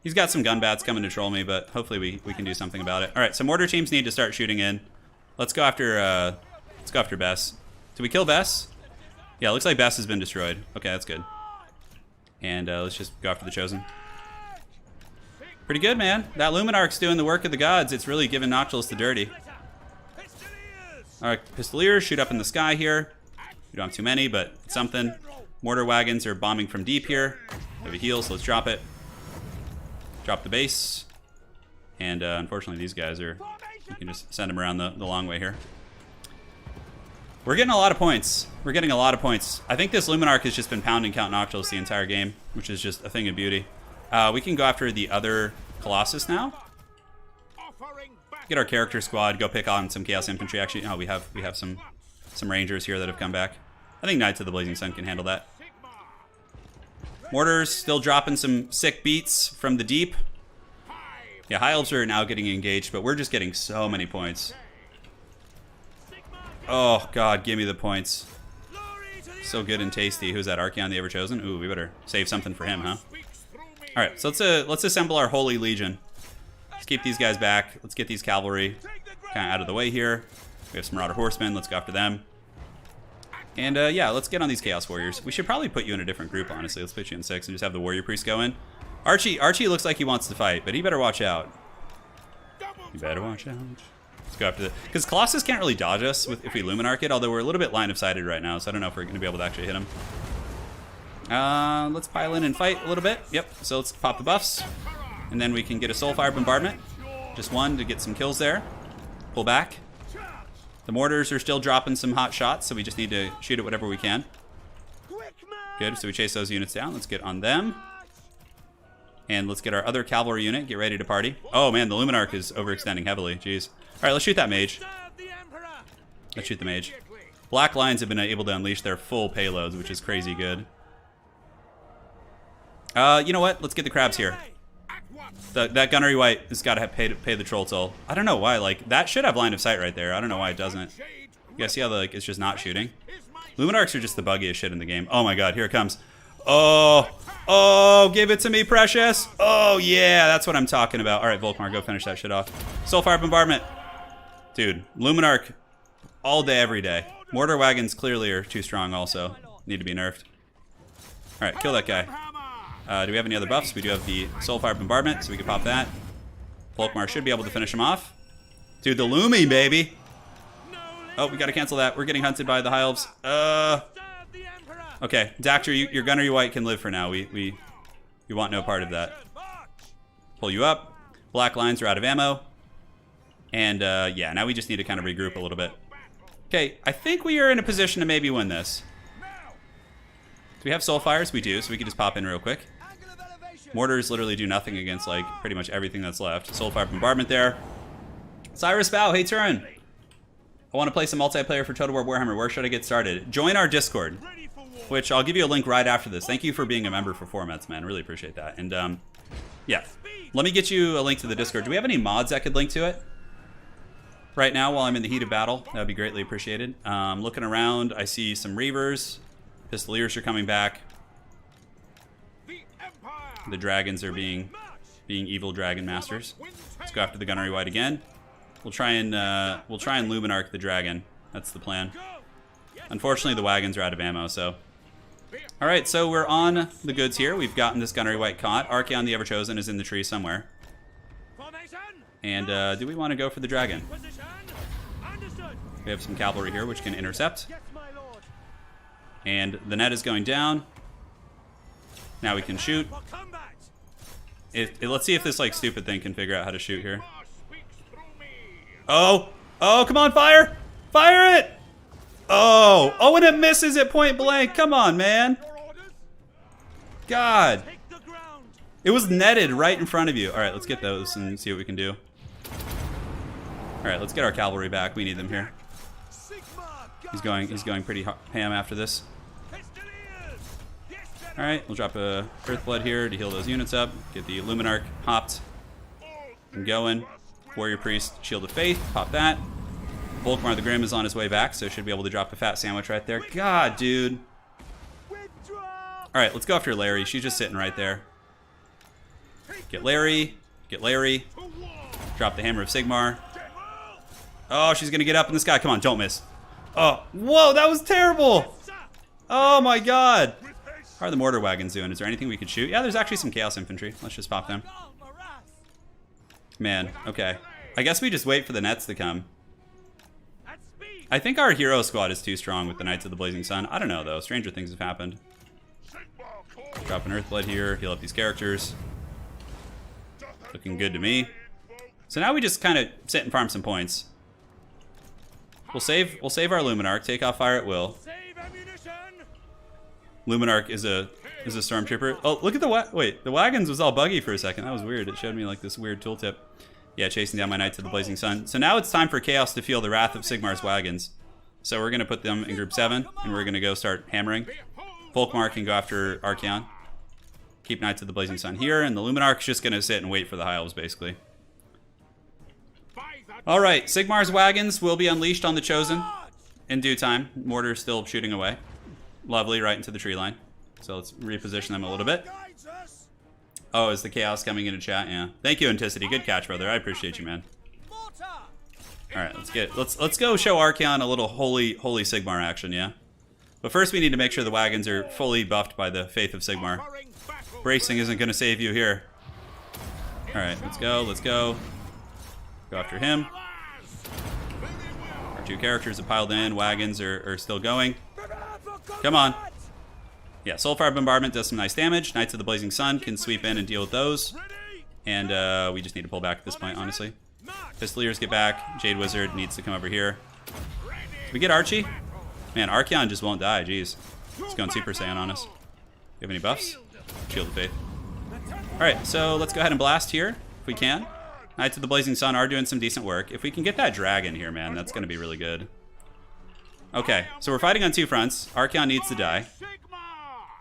He's got some gun bats coming to troll me, but hopefully we can do something about it. Alright, so mortar teams need to start shooting in. Let's go after Bess. Did we kill Bess? Yeah, it looks like Bess has been destroyed. Okay, that's good. And let's just go after the Chosen. Pretty good, man. That Luminarch's doing the work of the gods. It's really giving Noctilus the dirty. Alright, Pistoliers, shoot up in the sky here. We don't have too many, but it's something. Mortar wagons are bombing from deep here. We have a heal, so let's drop it. Drop the base. And unfortunately, these guys are... You can just send them around the long way here. We're getting a lot of points. We're getting a lot of points. I think this Luminarch has just been pounding Count Noctiluss the entire game, which is just a thing of beauty. We can go after the other Colossus now. Get our character squad, go pick on some Chaos Infantry. Actually, no, we have some Rangers here that have come back. I think Knights of the Blazing Sun can handle that. Mortars still dropping some sick beats from the deep. Yeah, High Elves are now getting engaged, but we're just getting so many points. Oh, God, give me the points. So good and tasty. Who's that? Archaon the Ever-Chosen? Ooh, we better save something for him, huh? All right, so let's assemble our Holy Legion. Let's keep these guys back. Let's get these cavalry kind of out of the way here. We have some Marauder Horsemen. Let's go after them. And yeah, let's get on these Chaos Warriors. We should probably put you in a different group, honestly. Let's put you in 6 and just have the Warrior Priest go in. Archie looks like he wants to fight, but he better watch out. You better watch out. Let's go after the... Because Colossus can't really dodge us if we Luminarch it, although we're a little bit line of sighted right now, so I don't know if we're going to be able to actually hit him. Let's pile in and fight a little bit. Yep, so let's pop the buffs. And then we can get a Soulfire Bombardment. Just one to get some kills there. Pull back. The mortars are still dropping some hot shots, so we just need to shoot at whatever we can. Good, so we chase those units down. Let's get on them. And let's get our other cavalry unit. Get ready to party. Oh man, the Luminarch is overextending heavily. Jeez. Alright, let's shoot that mage. Let's shoot the mage. Black Lions have been able to unleash their full payloads, which is crazy good. You know what? Let's get the crabs here. That Gunnery White has got to pay the troll toll. I don't know why. Like, that should have line of sight right there. I don't know why it doesn't. You guys see how it's just not shooting? Luminarchs are just the buggiest shit in the game. Oh my god, here it comes. Oh, give it to me, precious. Oh yeah, that's what I'm talking about. All right, Volkmar, go finish that shit off. Soulfire Bombardment. Dude, Luminarch all day, every day. Mortar wagons clearly are too strong also. Need to be nerfed. All right, kill that guy. Do we have any other buffs? We do have the Soulfire Bombardment, so we can pop that. Volkmar should be able to finish him off. Dude, the Lumi, baby. Oh, we gotta cancel that. We're getting hunted by the High Elves. Okay, Dacder, your Gunnery White can live for now. We want no part of that. Pull you up. Black Lions are out of ammo. And yeah, now we just need to kind of regroup a little bit. Okay, I think we are in a position to maybe win this. Do we have Soulfires? We do, so we can just pop in real quick. Mortars literally do nothing against like pretty much everything that's left. Soulfire Bombardment there. Cyrus Bow, hey Turin. I want to play some multiplayer for Total War Warhammer. Where should I get started? Join our Discord, which I'll give you a link right after this. Thank you for being a member for 4 months, man. Really appreciate that. And yeah, let me get you a link to the Discord. Do we have any mods that could link to it right now while I'm in the heat of battle? That would be greatly appreciated. Looking around, I see some Reavers. Pistoliers are coming back. The dragons are being evil dragon masters. Let's go after the Gunnery White again. We'll try and Luminarch the dragon. That's the plan. Unfortunately, the wagons are out of ammo, so. All right, so we're on the goods here. We've gotten this Gunnery White caught. Archaon the Ever-Chosen is in the tree somewhere. And do we want to go for the dragon? We have some cavalry here, which can intercept. And the net is going down. Now we can shoot. Let's see if this like stupid thing can figure out how to shoot here. Oh, come on, fire! Fire it! Oh, and it misses at point blank. Come on, man. God. It was netted right in front of you. All right, let's get those and see what we can do. All right, let's get our cavalry back. We need them here. He's going pretty ham after this. All right, we'll drop a Earthblood here to heal those units up. Get the Luminarch hopped and going. Warrior Priest, Shield of Faith, pop that. Volkmar the Grim is on his way back, so should be able to drop a fat sandwich right there. God, dude. All right, let's go after Larry. She's just sitting right there. Get Larry. Get Larry. Drop the Hammer of Sigmar. Oh, she's going to get up in the sky. Come on, don't miss. Oh, whoa, that was terrible. Oh, my God. How are the mortar wagons doing? Is there anything we could shoot? Yeah, there's actually some Chaos Infantry. Let's just pop them. Man, okay. I guess we just wait for the nets to come. I think our hero squad is too strong with the Knights of the Blazing Sun. I don't know, though. Stranger things have happened. Drop an Earthblood here. Heal up these characters. Looking good to me. So now we just kind of sit and farm some points. We'll save our Luminarch. Take off fire at will. Luminarch is a stormtrooper. Oh, look at the wagons was all buggy for a second. That was weird. It showed me like this weird tooltip. Yeah, chasing down my Knights of the Blazing Sun. So now it's time for Chaos to feel the wrath of Sigmar's wagons. So we're gonna put them in group 7, and we're gonna go start hammering. Volkmar can go after Archaon. Keep Knights of the Blazing Sun here, and the Luminarch's just gonna sit and wait for the High Elves, basically. All right, Sigmar's wagons will be unleashed on the Chosen in due time. Mortar's still shooting away. Lovely, right into the tree line. So let's reposition them a little bit. Oh, is the Chaos coming into chat? Yeah. Thank you, Anticity. Good catch, brother. I appreciate you, man. All right, let's go show Archaon a little holy Sigmar action, yeah. But first, we need to make sure the wagons are fully buffed by the faith of Sigmar. Bracing isn't going to save you here. All right, let's go. Go after him. Our 2 characters have piled in. Wagons are still going. Come on. Yeah, Soulfire Bombardment does some nice damage. Knights of the Blazing Sun can sweep in and deal with those. And we just need to pull back at this point, honestly. Pistoliers get back. Jade Wizard needs to come over here. Can we get Archie? Man, Archaon just won't die. Jeez. It's going Super Saiyan on us. Do you have any buffs? Shield of Faith. Alright, so let's go ahead and blast here, if we can. Knights of the Blazing Sun are doing some decent work. If we can get that dragon here, man, that's going to be really good. Okay, so we're fighting on 2 fronts. Archaon needs to die.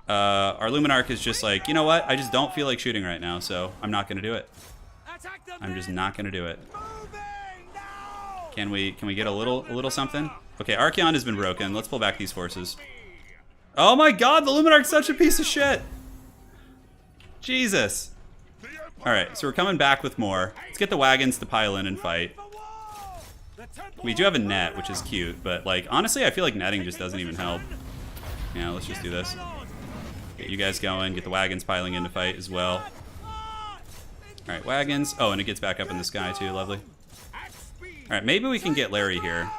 Our Luminarch is just like, you know what? I just don't feel like shooting right now, so I'm not going to do it. I'm just not going to do it. Can we get a little something? Okay, Archaon has been broken. Let's pull back these forces. Oh my god, the Luminarch's such a piece of shit. Jesus. Alright, so we're coming back with more. Let's get the wagons to pile in and fight. We do have a net, which is cute, but like, honestly, I feel like netting just doesn't even help. Yeah, let's just do this. Get you guys going, get the wagons piling in to fight as well. Alright, wagons. Oh, and it gets back up in the sky too, lovely. Alright, maybe we can get Larry here.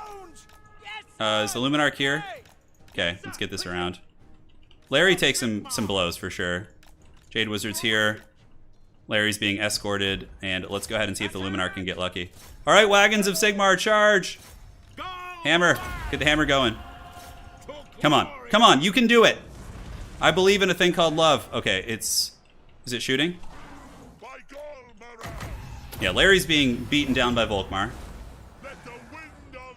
Is the Luminarch here? Okay, let's get this around. Larry takes some blows for sure. Jade Wizard's here. Larry's being escorted, and let's go ahead and see if the Luminarch can get lucky. Alright, wagons of Sigmar, charge! Hammer, get the hammer going. Come on, you can do it! I believe in a thing called love. Okay, is it shooting? Yeah, Larry's being beaten down by Volkmar.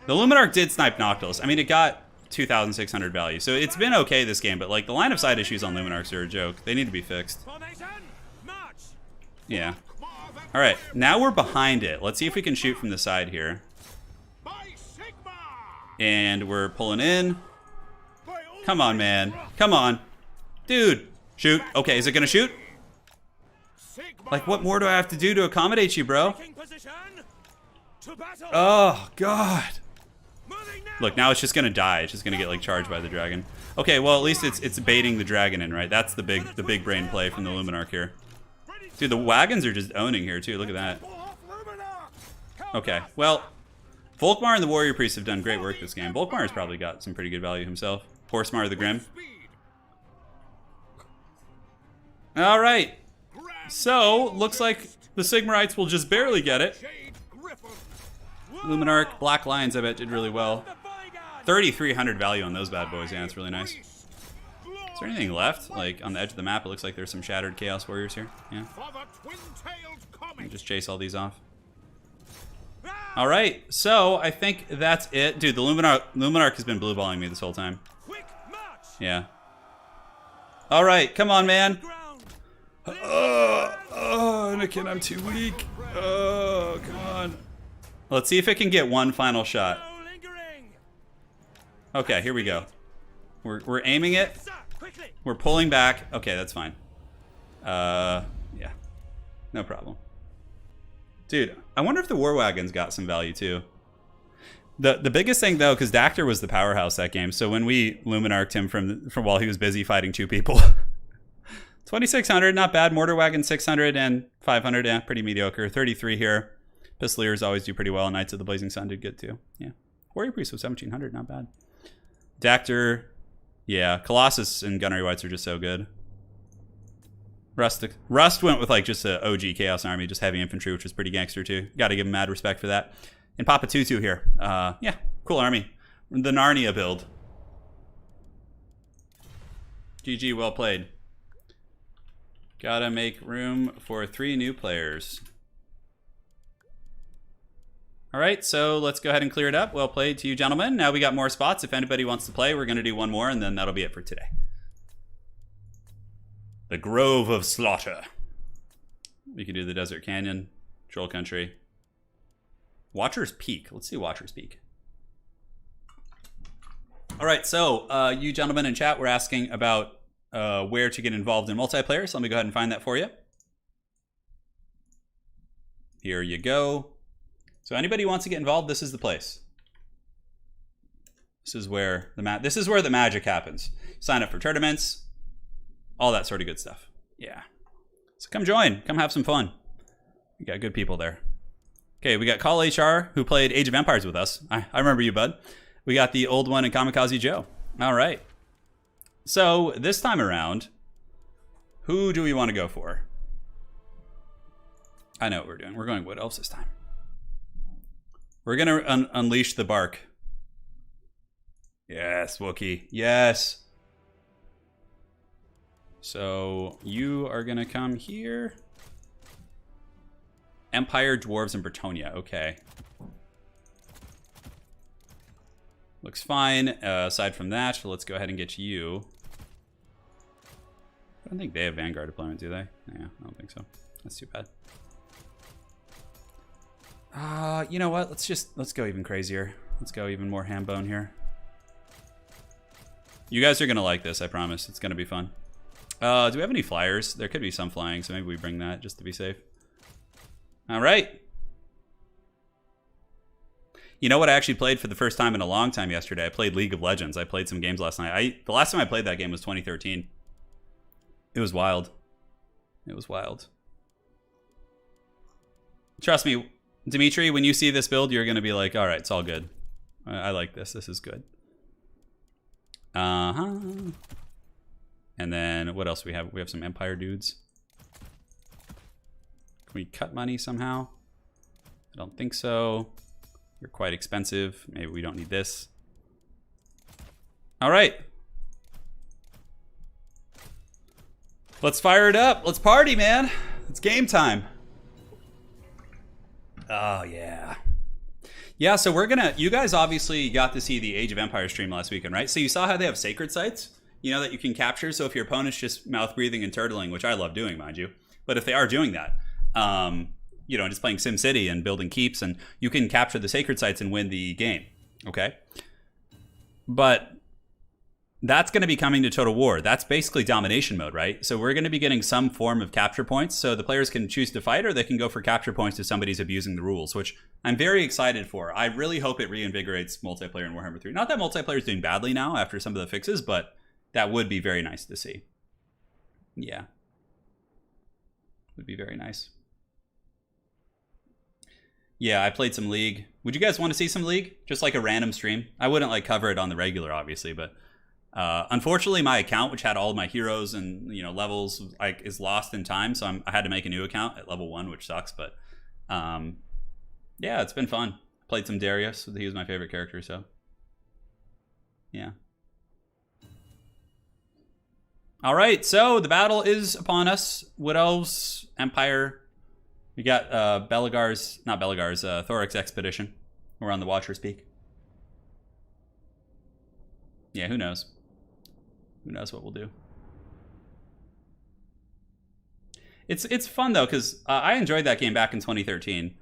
The Luminarch did snipe Noctilus. I mean, it got 2,600 value, so it's been okay this game, but like the line of sight issues on Luminarchs are a joke. They need to be fixed. Yeah. Alright, now we're behind it. Let's see if we can shoot from the side here. And we're pulling in. Come on, man. Come on. Dude. Shoot. Okay, is it gonna shoot? Like, what more do I have to do to accommodate you, bro? Oh, God. Look, now it's just gonna die. It's just gonna get, like, charged by the dragon. Okay, well, at least it's baiting the dragon in, right? That's the big brain play from the Luminarch here. Dude, the wagons are just owning here, too. Look at that. Okay, well, Volkmar and the Warrior Priest have done great work this game. Volkmar has probably got some pretty good value himself. Horsemar the Grim. All right. So, looks like the Sigmarites will just barely get it. Luminarch, Black Lions, I bet, did really well. 3,300 value on those bad boys. Yeah, it's really nice. Is there anything left? Like, on the edge of the map, it looks like there's some shattered Chaos Warriors here. Yeah. Just chase all these off. All right, so I think that's it. Dude, the Luminarch has been blue-balling me this whole time. Yeah. All right, come on, man. Oh, Anakin, I'm too weak. Oh, come on. Let's see if it can get one final shot. Okay, here we go. We're aiming it. We're pulling back. Okay, that's fine. Yeah. No problem. Dude, I wonder if the War Wagons got some value too. The biggest thing though, because Dacder was the powerhouse that game, so when we Luminarched him from while he was busy fighting 2 people. 2,600, not bad. Mortar Wagon 600 and 500, yeah, pretty mediocre. 33 here. Pistoliers always do pretty well. Knights of the Blazing Sun did good too. Yeah. Warrior Priest was 1,700, not bad. Dacder, yeah. Colossus and Gunnery Whites are just so good. Rust went with like just a OG Chaos Army, just heavy infantry, which was pretty gangster too. Got to give him mad respect for that. And Papa Tutu here. Yeah, Cool army. The Narnia build. GG, well played. Gotta make room for 3 new players. All right, so let's go ahead and clear it up. Well played to you, gentlemen. Now we got more spots. If anybody wants to play, we're gonna do one more, and then that'll be it for today. The Grove of Slaughter. We can do the Desert Canyon, Troll Country. Watcher's Peak. Let's see Watcher's Peak. All right, so you gentlemen in chat were asking about where to get involved in multiplayer, so let me go ahead and find that for you. Here you go. So anybody who wants to get involved, this is the place. This is where the magic happens. Sign up for tournaments, all that sort of good stuff. Yeah. So come join, come have some fun. We got good people there. Okay, we got Call HR, who played Age of Empires with us. I remember you, bud. We got the old one and Kamikaze Joe. All right. So this time around, who do we want to go for? I know what we're doing. We're going Wood Elves this time. We're going to unleash the bark. Yes, Wookiee. Yes. So you are going to come here. Empire, Dwarves, and Bretonia. Okay. Looks fine. Aside from that, let's go ahead and get you. I don't think they have Vanguard deployment, do they? Yeah, I don't think so. That's too bad. You know what? Let's go even crazier. Let's go even more ham bone here. You guys are gonna like this, I promise. It's gonna be fun. Do we have any flyers? There could be some flying, so maybe we bring that just to be safe. All right. You know what I actually played for the first time in a long time yesterday? I played League of Legends. I played some games last night. The last time I played that game was 2013. It was wild. It was wild. Trust me, Dimitri, when you see this build, you're going to be like, all right, it's all good. I like this. This is good. Uh-huh. And then what else do we have? We have some Empire dudes. Can we cut money somehow? I don't think so. You're quite expensive. Maybe we don't need this. All right. Let's fire it up. Let's party, man. It's game time. Oh, yeah. Yeah, so we're gonna, you guys obviously got to see the Age of Empires stream last weekend, right? So you saw how they have sacred sites, you know, that you can capture. So if your opponent's just mouth breathing and turtling, which I love doing, mind you, but if they are doing that, you know, just playing SimCity and building keeps, and you can capture the sacred sites and win the game, okay? But that's going to be coming to Total War. That's basically domination mode, right? So we're going to be getting some form of capture points. So the players can choose to fight, or they can go for capture points if somebody's abusing the rules, which I'm very excited for. I really hope it reinvigorates multiplayer in Warhammer 3. Not that multiplayer is doing badly now after some of the fixes, but that would be very nice to see. Yeah. Would be very nice. Yeah, I played some League. Would you guys want to see some League? Just like a random stream? I wouldn't like cover it on the regular, obviously, but unfortunately my account, which had all of my heroes and, you know, levels, like, is lost in time, so I had to make a new account at level 1, which sucks, but yeah, it's been fun. Played some Darius. He was my favorite character, so yeah. All right, so the battle is upon us. Wood Elves, Empire. We got Thoric's Expedition. We're on the Watcher's Peak. Yeah, who knows? Who knows what we'll do? It's fun though, because I enjoyed that game back in 2013,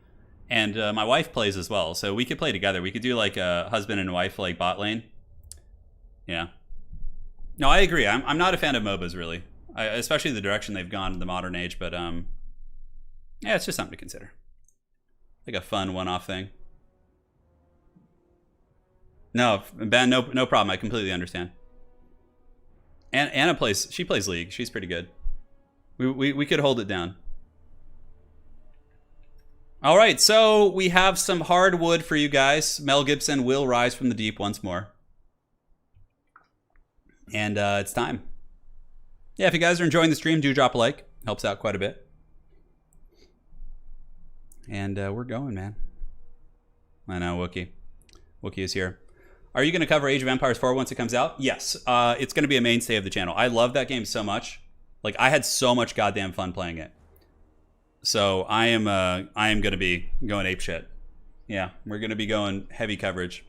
and my wife plays as well, so we could play together. We could do like a husband and wife like bot lane. Yeah. No, I agree. I'm not a fan of MOBAs really, especially the direction they've gone in the modern age. But yeah, it's just something to consider, like a fun one-off thing. No, Ben, no problem. I completely understand. And Anna plays League. She's pretty good. We could hold it down. All right, so we have some hardwood for you guys. Mel Gibson will rise from the deep once more. And it's time. Yeah, if you guys are enjoying the stream, do drop a like. Helps out quite a bit. And we're going, man. I know, Wookiee. Wookiee is here. Are you going to cover Age of Empires 4 once it comes out? Yes. It's going to be a mainstay of the channel. I love that game so much. Like, I had so much goddamn fun playing it. So I am going to be going apeshit. Yeah, we're going to be going heavy coverage.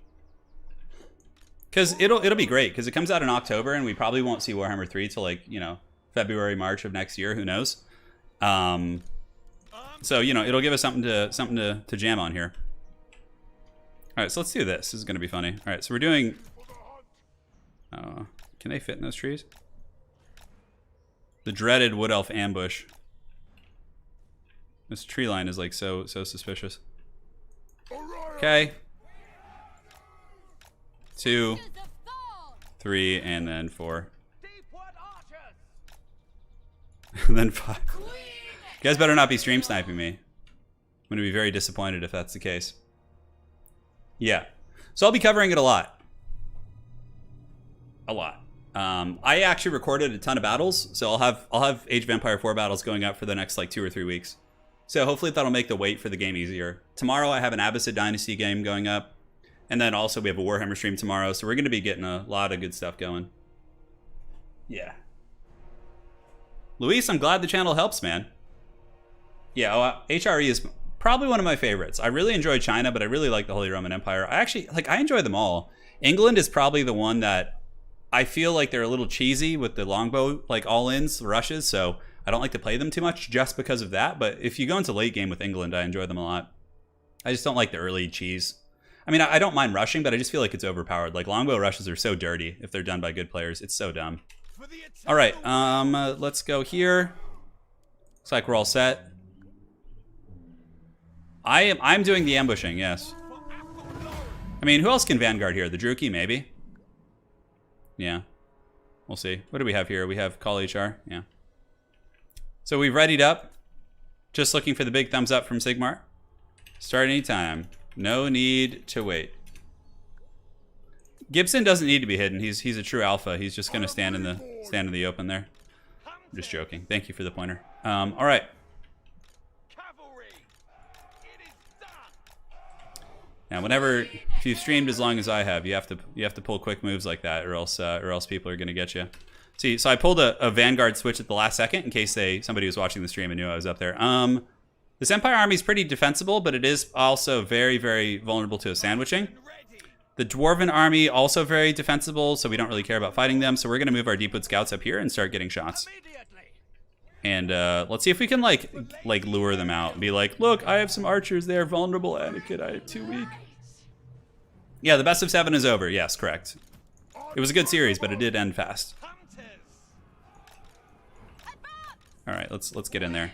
Because it'll be great, because it comes out in October, and we probably won't see Warhammer 3 till, like, you know, February, March of next year. Who knows? So, you know, it'll give us something to jam on here. All right, so let's do this. This is going to be funny. All right, so we're doing... can they fit in those trees? The dreaded Wood Elf ambush. This tree line is, like, so suspicious. Okay. 2, 3, and then 4. And then 5. You guys better not be stream sniping me. I'm going to be very disappointed if that's the case. Yeah. So I'll be covering it a lot. A lot. I actually recorded a ton of battles, so I'll have Age of Empire 4 battles going up for the next, like, 2 or 3 weeks. So hopefully that'll make the wait for the game easier. Tomorrow I have an Abbasid Dynasty game going up. And then also we have a Warhammer stream tomorrow. So we're going to be getting a lot of good stuff going. Yeah. Luis, I'm glad the channel helps, man. Yeah, HRE is probably one of my favorites. I really enjoy China, but I really like the Holy Roman Empire. I enjoy them all. England is probably the one that I feel like they're a little cheesy with the longbow, like all-ins, rushes. So I don't like to play them too much just because of that. But if you go into late game with England, I enjoy them a lot. I just don't like the early cheese. I mean, I don't mind rushing, but I just feel like it's overpowered. Like, longbow rushes are so dirty if they're done by good players. It's so dumb. All right, let's go here. Looks like we're all set. I'm doing the ambushing, yes. I mean, who else can Vanguard here? The Druki, maybe? Yeah. We'll see. What do we have here? We have Call HR, yeah. So we've readied up. Just looking for the big thumbs up from Sigmar. Start anytime. No need to wait. Gibson doesn't need to be hidden. He's a true alpha. He's just going to stand in the open there. I'm just joking. Thank you for the pointer. All right. Now, if you've streamed as long as I have, you have to pull quick moves like that, or else people are going to get you. See, so I pulled a Vanguard switch at the last second in case somebody was watching the stream and knew I was up there. This Empire army is pretty defensible, but it is also very, very vulnerable to a sandwiching. The Dwarven army also very defensible, so we don't really care about fighting them. So we're going to move our Deepwood Scouts up here and start getting shots. And let's see if we can like lure them out and be like, look, I have some archers there, vulnerable, Anakin, I have 2 weak. Yeah, the best of 7 is over. Yes, correct. It was a good series, but it did end fast. All right, let's get in there.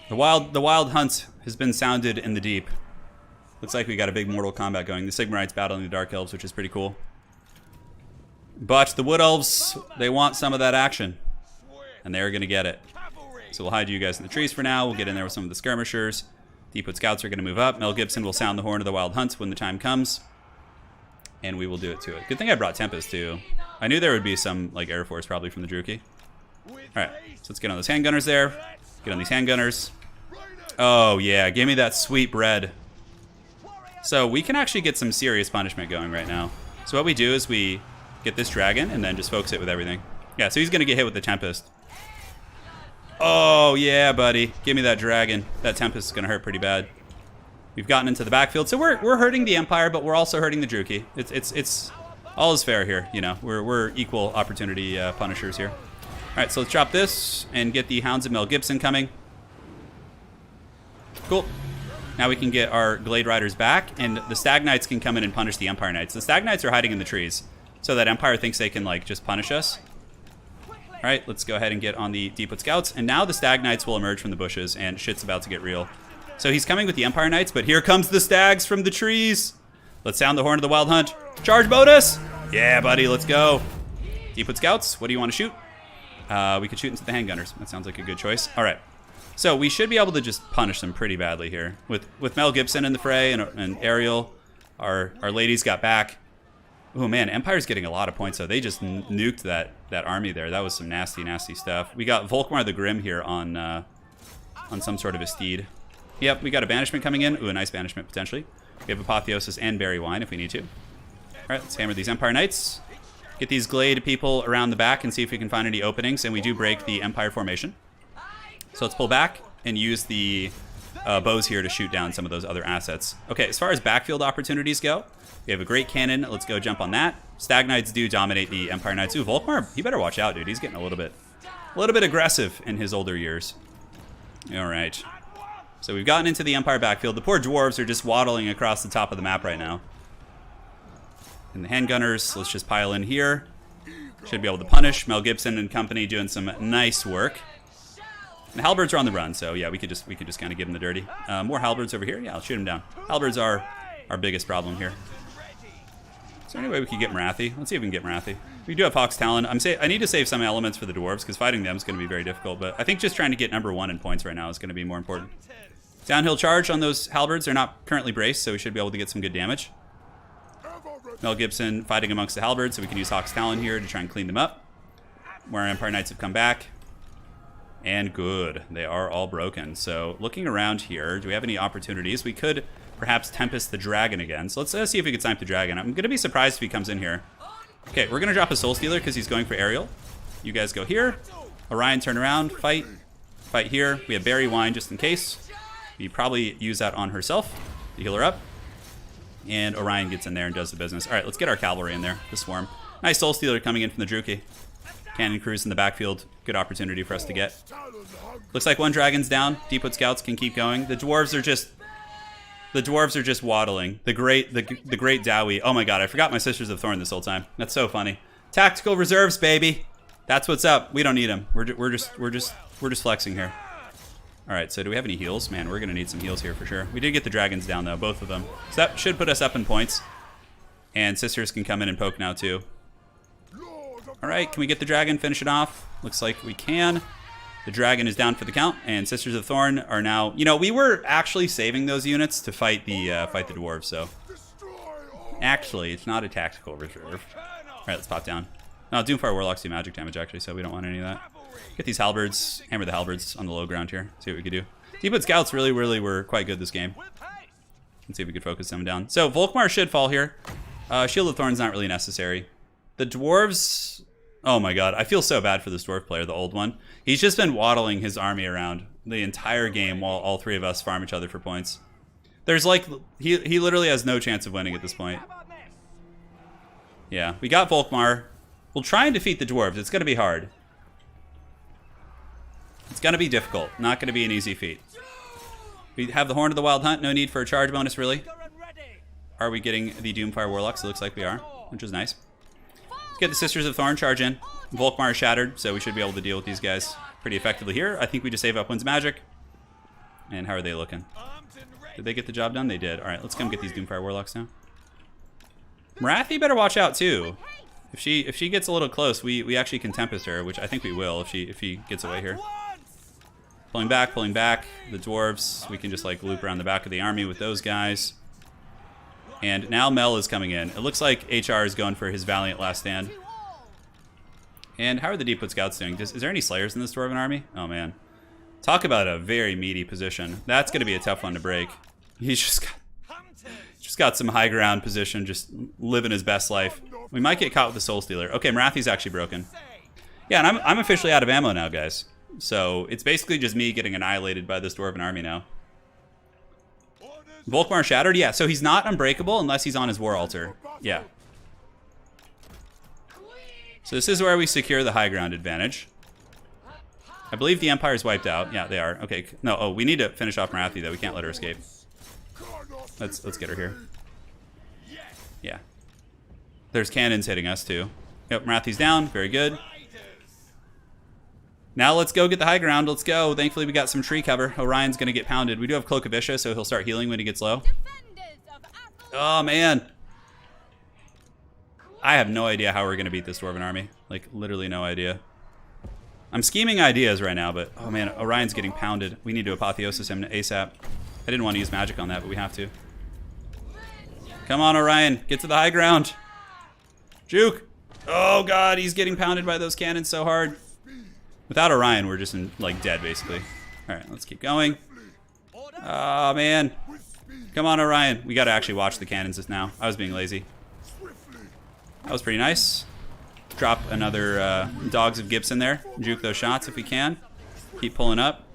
The wild hunt has been sounded in the deep. Looks like we got a big Mortal Kombat going. The Sigmarites battling the Dark Elves, which is pretty cool. But the Wood Elves, they want some of that action. And they're going to get it. So we'll hide you guys in the trees for now. We'll get in there with some of the skirmishers. Deepwood Scouts are going to move up. Mel Gibson will sound the horn of the Wild Hunt when the time comes. And we will do it to it. Good thing I brought Tempest, too. I knew there would be some like Air Force probably from the Druki. Alright, so let's get on those handgunners there. Get on these handgunners. Oh, yeah. Give me that sweet bread. So we can actually get some serious punishment going right now. So what we do is we get this dragon and then just focus it with everything. Yeah, so he's going to get hit with the Tempest. Oh, yeah, buddy. Give me that dragon. That Tempest is going to hurt pretty bad. We've gotten into the backfield. So we're hurting the Empire, but we're also hurting the Druki. It's all is fair here, you know. We're equal opportunity punishers here. All right, so let's drop this and get the Hounds of Mel Gibson coming. Cool. Now we can get our Glade Riders back, and the Stag Knights can come in and punish the Empire Knights. The Stag Knights are hiding in the trees, so that Empire thinks they can, like, just punish us. All right, let's go ahead and get on the Deepwood Scouts, and now the Stag Knights will emerge from the bushes, and shit's about to get real. So he's coming with the Empire Knights, but here comes the Stags from the trees. Let's sound the horn of the Wild Hunt. Charge Modus! Yeah, buddy, let's go. Deepwood Scouts, what do you want to shoot? We could shoot into the handgunners. That sounds like a good choice. All right. So we should be able to just punish them pretty badly here. With Mel Gibson in the fray and Ariel, our ladies got back. Oh man, Empire's getting a lot of points though. They just nuked that army there. That was some nasty, nasty stuff. We got Volkmar the Grim here on some sort of a steed. Yep, we got a banishment coming in. Ooh, a nice banishment potentially. We have Apotheosis and Berry Wine if we need to. All right, let's hammer these Empire Knights. Get these Glade people around the back and see if we can find any openings, and we do break the Empire formation. So let's pull back and use the bows here to shoot down some of those other assets. Okay, as far as backfield opportunities go, we have a great cannon. Let's go jump on that. Stag Knights do dominate the Empire Knights. Ooh, Volkmar, you better watch out, dude. He's getting a little bit aggressive in his older years. All right. So we've gotten into the Empire backfield. The poor dwarves are just waddling across the top of the map right now. And the handgunners, let's just pile in here. Should be able to punish. Mel Gibson and company doing some nice work. And the halberds are on the run, so yeah, we could just kind of give them the dirty. More halberds over here. Yeah, I'll shoot them down. Halberds are our biggest problem here. Is there any way we could get Marathi? Let's see if we can get Marathi. We do have Hawk's Talon. I need to save some elements for the dwarves because fighting them is going to be very difficult. But I think just trying to get number 1 in points right now is going to be more important. Downhill charge on those halberds. They're not currently braced, so we should be able to get some good damage. Mel Gibson fighting amongst the halberds, so we can use Hawk's Talon here to try and clean them up. More Empire Knights have come back. And good. They are all broken. So looking around here, do we have any opportunities? We could perhaps Tempest the Dragon again. So let's see if we can snipe the Dragon. I'm going to be surprised if he comes in here. Okay, we're going to drop a Soul Stealer because he's going for aerial. You guys go here. Orion, turn around. Fight. Fight here. We have Berry Wine just in case. We probably use that on herself to heal her up. And Orion gets in there and does the business. All right, let's get our cavalry in there. The Swarm. Nice Soul Stealer coming in from the Druki. Cannon crews in the backfield. Good opportunity for us to get. Looks like one dragon's down. Deepwood Scouts can keep going. The dwarves are just waddling. The great Dowie. Oh my god, I forgot my Sisters of Thorn this whole time. That's so funny. Tactical reserves, baby. That's what's up. We don't need them. We're just flexing here. All right, so do we have any heals? Man, we're gonna need some heals here for sure. We did get the dragons down though, both of them. So that should put us up in points. And Sisters can come in and poke now too. All right, can we get the dragon, finish it off? Looks like we can. The dragon is down for the count, and Sisters of Thorn are now... You know, we were actually saving those units to fight the dwarves, so... Actually, it's not a tactical reserve. All right, let's pop down. No, Doomfire Warlocks do magic damage, actually, so we don't want any of that. Get these halberds, hammer the halberds on the low ground here, see what we can do. Deepwood Scouts really were quite good this game. Let's see if we could focus them down. So, Volkmar should fall here. Shield of Thorn's not really necessary. The dwarves... Oh my god, I feel so bad for this dwarf player, the old one. He's just been waddling his army around the entire game while all three of us farm each other for points. There's like, he literally has no chance of winning at this point. Yeah, we got Volkmar. We'll try and defeat the dwarves. It's going to be hard. It's going to be difficult. Not going to be an easy feat. We have the Horn of the Wild Hunt. No need for a charge bonus, really. Are we getting the Doomfire Warlocks? It looks like we are, which is nice. Get the Sisters of Thorn charge in. Volkmar is shattered, so we should be able to deal with these guys pretty effectively here. I think we just save up one's magic. And how are they looking? Did they get the job done? They did. All right, let's come get these Doomfire Warlocks now. Marathi better watch out too. If she gets a little close, we actually can Tempest her, which I think we will if she gets away here. Pulling back. The dwarves, we can just like loop around the back of the army with those guys. And now Mel is coming in. It looks like HR is going for his valiant last stand. And how are the Deepwood Scouts doing? Is there any Slayers in this Dwarven army? Oh man. Talk about a very meaty position. That's going to be a tough one to break. He's just got some high ground position, just living his best life. We might get caught with the Soul Stealer. Okay, Marathi's actually broken. Yeah, and I'm officially out of ammo now, guys. So it's basically just me getting annihilated by this Dwarven army now. Volkmar shattered? Yeah, so he's not unbreakable unless he's on his war altar. Yeah. So this is where we secure the high ground advantage. I believe the Empire's wiped out. Yeah, they are. Okay, no, oh, we need to finish off Marathi, though. We can't let her escape. Let's get her here. Yeah. There's cannons hitting us, too. Yep, Marathi's down. Very good. Now let's go get the high ground. Let's go. Thankfully, we got some tree cover. Orion's going to get pounded. We do have Cloak of Isha, so he'll start healing when he gets low. Oh, man. I have no idea how we're going to beat this Dwarven army. Like, literally no idea. I'm scheming ideas right now, but... Oh, man. Orion's getting pounded. We need to Apotheosis him ASAP. I didn't want to use magic on that, but we have to. Come on, Orion. Get to the high ground. Juke. Oh, God. He's getting pounded by those cannons so hard. Without Orion, we're just like dead, basically. All right, let's keep going. Oh, man. Come on, Orion. We gotta actually watch the cannons just now. I was being lazy. That was pretty nice. Drop another Dogs of Gibson there. Juke those shots if we can. Keep pulling up.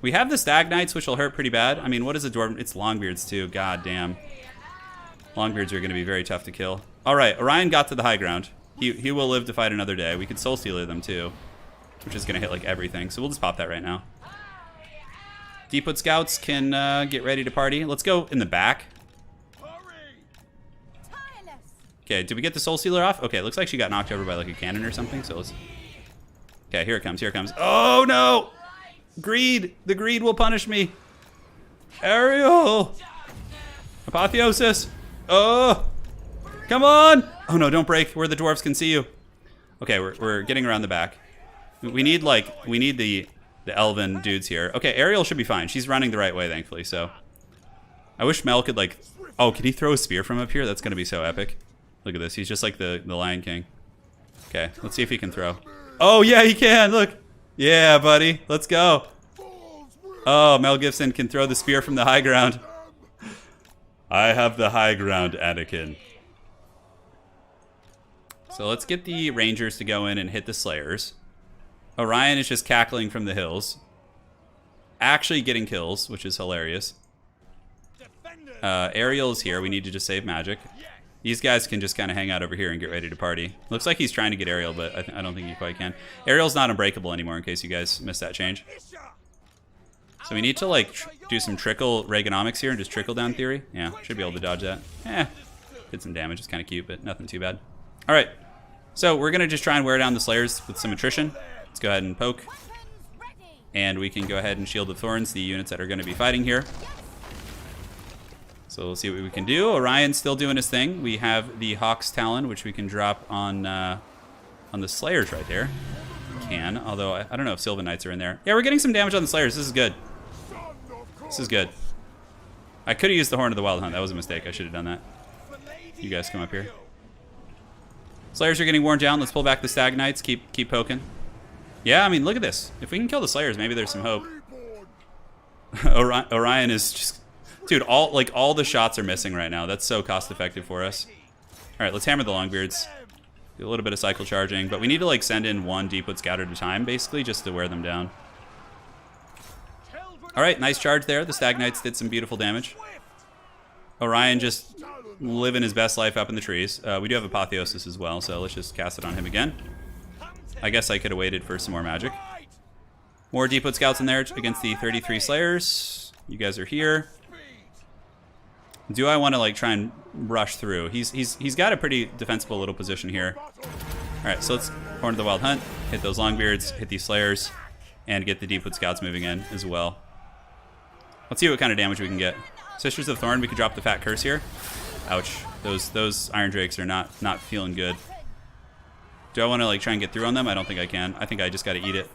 We have the Stag Knights, which will hurt pretty bad. I mean, what is a dwarf? It's Longbeards too. God damn. Longbeards are going to be very tough to kill. All right, Orion got to the high ground. He will live to fight another day. We could Soul Stealer them too, which is going to hit like everything. So we'll just pop that right now. Deepwood Scouts can get ready to party. Let's go in the back. Okay, did we get the Soul Stealer off? Okay, looks like she got knocked over by like a cannon or something. So let's... Okay, here it comes, here it comes. Oh no! Greed! The greed will punish me. Ariel! Apotheosis! Oh! Come on! Oh no, don't break where the dwarves can see you. Okay, we're getting around the back. We need the elven dudes here. Okay, Ariel should be fine. She's running the right way, thankfully, so. I wish Mel could like... Oh, can he throw a spear from up here? That's gonna be so epic. Look at this. He's just like the Lion King. Okay, let's see if he can throw. Oh, yeah, he can. Look. Yeah, buddy. Let's go. Oh, Mel Gibson can throw the spear from the high ground. I have the high ground, Anakin. So let's get the Rangers to go in and hit the Slayers. Orion is just cackling from the hills. Actually getting kills, which is hilarious. Ariel is here. We need to just save magic. These guys can just kind of hang out over here and get ready to party. Looks like he's trying to get Ariel, but I don't think he quite can. Ariel's not unbreakable anymore, in case you guys missed that change. So we need to, like, do some trickle Reaganomics here and just trickle down theory. Yeah, should be able to dodge that. Did some damage. It's kind of cute, but nothing too bad. All right, so we're going to just try and wear down the Slayers with some attrition. Let's go ahead and poke. And we can go ahead and Shield of Thorns the units that are going to be fighting here. So we'll see what we can do. Orion's still doing his thing. We have the Hawk's Talon, which we can drop on the Slayers right there. We can, although I don't know if Sylvan Knights are in there. Yeah, we're getting some damage on the Slayers. This is good. This is good. I could have used the Horn of the Wild Hunt. That was a mistake. I should have done that. You guys come up here. Slayers are getting worn down. Let's pull back the Stag Knights. Keep poking. Yeah, I mean, look at this. If we can kill the Slayers, maybe there's some hope. Orion is just... Dude, all the shots are missing right now. That's so cost effective for us. All right, let's hammer the Longbeards. Do a little bit of cycle charging, but we need to like send in one Deepwood Scout at a time, basically, just to wear them down. All right, nice charge there. The Stag Knights did some beautiful damage. Orion just living his best life up in the trees. We do have Apotheosis as well, so let's just cast it on him again. I guess I could have waited for some more magic. More Deepwood Scouts in there against the 33 Slayers. You guys are here. Do I want to like try and rush through? He's got a pretty defensible little position here. All right, so let's Horn of the Wild Hunt, hit those Longbeards, hit these Slayers, and get the Deepwood Scouts moving in as well. Let's see what kind of damage we can get. Sisters of Thorn, we could drop the Fat Curse here. Ouch, those Iron Drakes are not feeling good. Do I want to like try and get through on them? I don't think I can. I think I just got to eat it.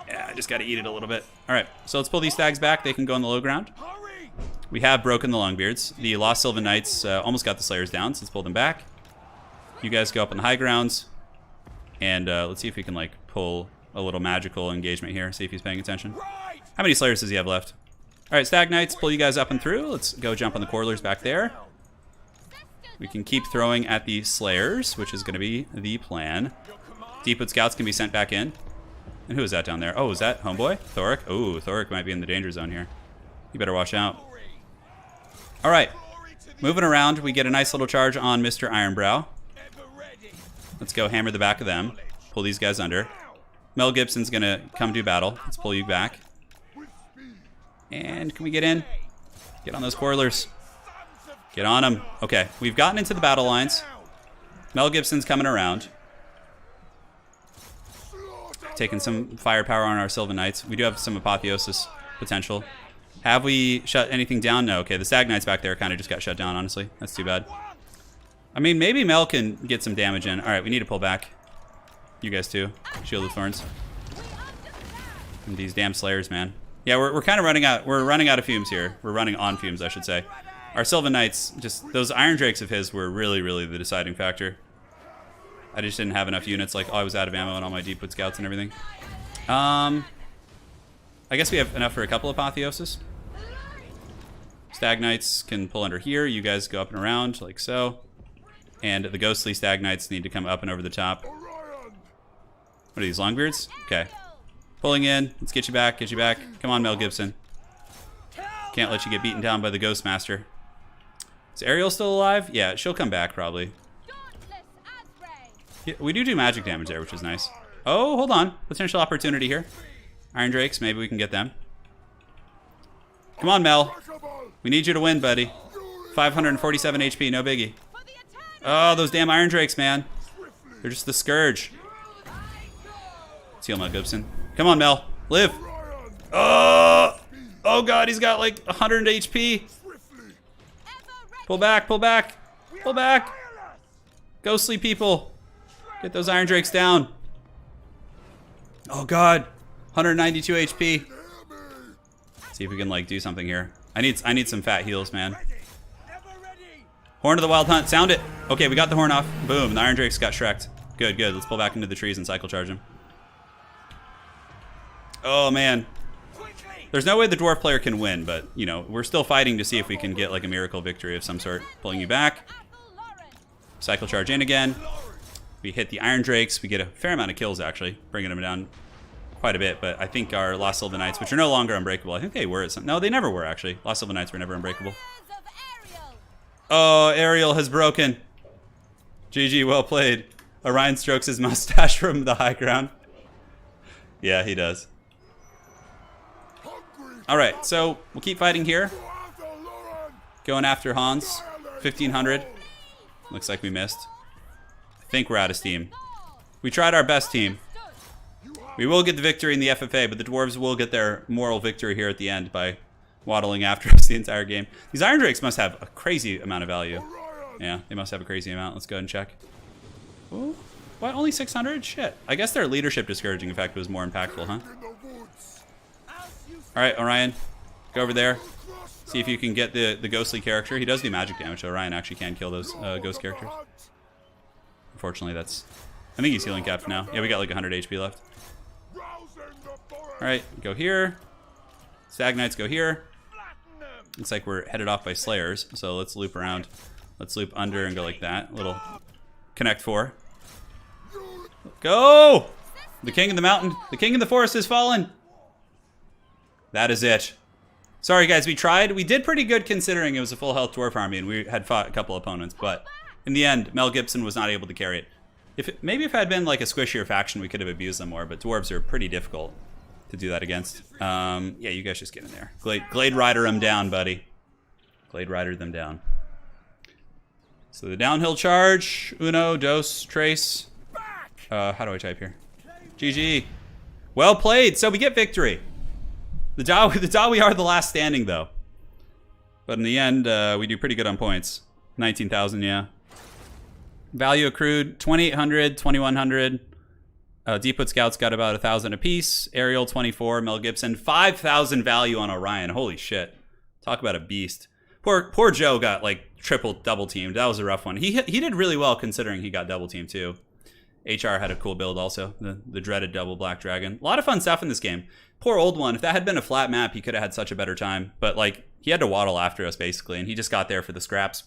Yeah, I just got to eat it a little bit. All right, so let's pull these Stags back. They can go on the low ground. We have broken the Longbeards. The Lost Sylvan Knights almost got the Slayers down, so let's pull them back. You guys go up on the high grounds. And let's see if we can like pull a little magical engagement here. See if he's paying attention. How many Slayers does he have left? All right, Stag Knights, pull you guys up and through. Let's go jump on the Quarrelers back there. We can keep throwing at the Slayers, which is going to be the plan. Deepwood Scouts can be sent back in. And who is that down there? Oh, is that Homeboy? Thoric? Oh, Thoric might be in the danger zone here. You better watch out. All right, moving around, we get a nice little charge on Mr. Ironbrow. Let's go hammer the back of them. Pull these guys under. Mel Gibson's going to come do battle. Let's pull you back. And can we get in? Get on those Quarrelers. Get on them. Okay, we've gotten into the battle lines. Mel Gibson's coming around. Taking some firepower on our Sylvan Knights. We do have some Apotheosis potential. Have we shut anything down? No. Okay, the Stag Knights back there kind of just got shut down, honestly. That's too bad. I mean, maybe Mel can get some damage in. All right, we need to pull back. You guys too. Shield of Thorns. And these damn Slayers, man. Yeah, we're kind of running out. We're running out of fumes here. We're running on fumes, I should say. Our Sylvan Knights, just those Iron Drakes of his were really, really the deciding factor. I just didn't have enough units. Like, oh, I was out of ammo on all my Deepwood Scouts and everything. I I guess we have enough for a couple Apotheoses. Stag Knights can pull under here. You guys go up and around, like so. And the ghostly Stag Knights need to come up and over the top. What are these, Longbeards? Okay. Pulling in. Let's get you back, get you back. Come on, Mel Gibson. Can't let you get beaten down by the Ghost Master. Is Ariel still alive? Yeah, she'll come back, probably. Yeah, we do magic damage there, which is nice. Oh, hold on. Potential opportunity here. Iron Drakes, maybe we can get them. Come on, Mel. We need you to win, buddy. 547 HP, no biggie. Oh, those damn Iron Drakes, man. They're just the scourge. Let's heal Mel Gibson. Come on, Mel. Live. Oh! Oh, God, he's got like 100 HP. Pull back, pull back. Pull back. Ghostly people. Get those Iron Drakes down. Oh, God. 192 HP. See if we can, like, do something here. I need some fat heals, man. Horn of the Wild Hunt. Sound it. Okay, we got the horn off. Boom. The Iron Drakes got shreked. Good, good. Let's pull back into the trees and cycle charge him. Oh, man. There's no way the dwarf player can win, but, you know, we're still fighting to see if we can get, like, a miracle victory of some sort. Pulling you back. Cycle charge in again. We hit the Iron Drakes. We get a fair amount of kills, actually. Bringing them down quite a bit, but I think our Lost Sylvan Knights, which are no longer unbreakable, I think they were at some... No, they never were, actually. Lost Sylvan Knights were never unbreakable. Oh, Ariel has broken. GG, well played. Orion strokes his mustache from the high ground. Yeah, he does. Alright, so we'll keep fighting here. Going after Hans. 1500. Looks like we missed. I think we're out of steam. We tried our best, team. We will get the victory in the FFA, but the dwarves will get their moral victory here at the end by waddling after us the entire game. These Iron Drakes must have a crazy amount of value. Yeah, they must have a crazy amount. Let's go ahead and check. Ooh, what? Only 600? Shit. I guess their leadership discouraging effect was more impactful, huh? Alright, Orion. Go over there. See if you can get the ghostly character. He does do magic damage, so Orion actually can kill those ghost characters. Unfortunately, that's... I think he's healing capped now. Yeah, we got like 100 HP left. Alright, go here. Stag Knights go here. Looks like we're headed off by Slayers, so let's loop around. Let's loop under and go like that. Little connect 4. Go! The king of the mountain, the king of the forest has fallen. That is it. Sorry guys, we tried. We did pretty good considering it was a full health dwarf army and we had fought a couple opponents, but in the end, Mel Gibson was not able to carry it. Maybe if it had been like a squishier faction, we could have abused them more, but dwarves are pretty difficult to do that against. Yeah, you guys just get in there. Glade Rider them down, buddy. Glade Rider them down. So the downhill charge. Uno, dos, trace. How do I type here? GG. Well played. So we get victory. The Daw we are the last standing, though. But in the end, we do pretty good on points. 19,000, yeah. Value accrued, 2,800, 2,100. Deepwood Scouts got about 1,000 apiece. Ariel, 24. Mel Gibson, 5,000 value on Orion. Holy shit. Talk about a beast. Poor Joe got, like, double teamed. That was a rough one. He did really well considering he got double teamed, too. HR had a cool build also. The dreaded double Black Dragon. A lot of fun stuff in this game. Poor old one. If that had been a flat map, he could have had such a better time. But, like, he had to waddle after us, basically, and he just got there for the scraps.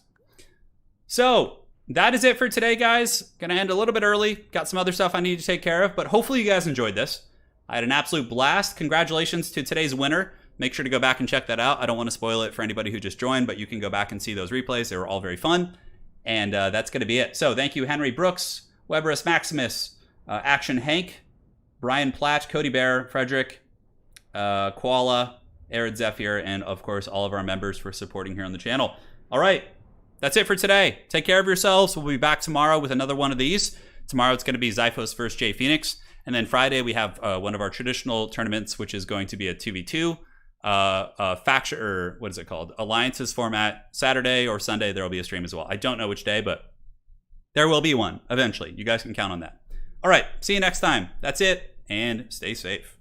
So, that is it for today, guys. Gonna end a little bit early. Got some other stuff I need to take care of, but hopefully you guys enjoyed this. I had an absolute blast. Congratulations to today's winner. Make sure to go back and check that out. I don't want to spoil it for anybody who just joined, but you can go back and see those replays. They were all very fun. And that's going to be it. So thank you, Henry Brooks, Weberus Maximus, Action Hank, Brian Platt, Cody Bear, Frederick, Koala, Arid Zephyr, and of course all of our members for supporting here on the channel. All right, that's it for today. Take care of yourselves. We'll be back tomorrow with another one of these. Tomorrow it's going to be Zyphos versus Jay Phoenix. And then Friday we have one of our traditional tournaments, which is going to be a 2v2. Faction, or what is it called? Alliances format. Saturday or Sunday there will be a stream as well. I don't know which day, but there will be one eventually. You guys can count on that. All right, see you next time. That's it, and stay safe.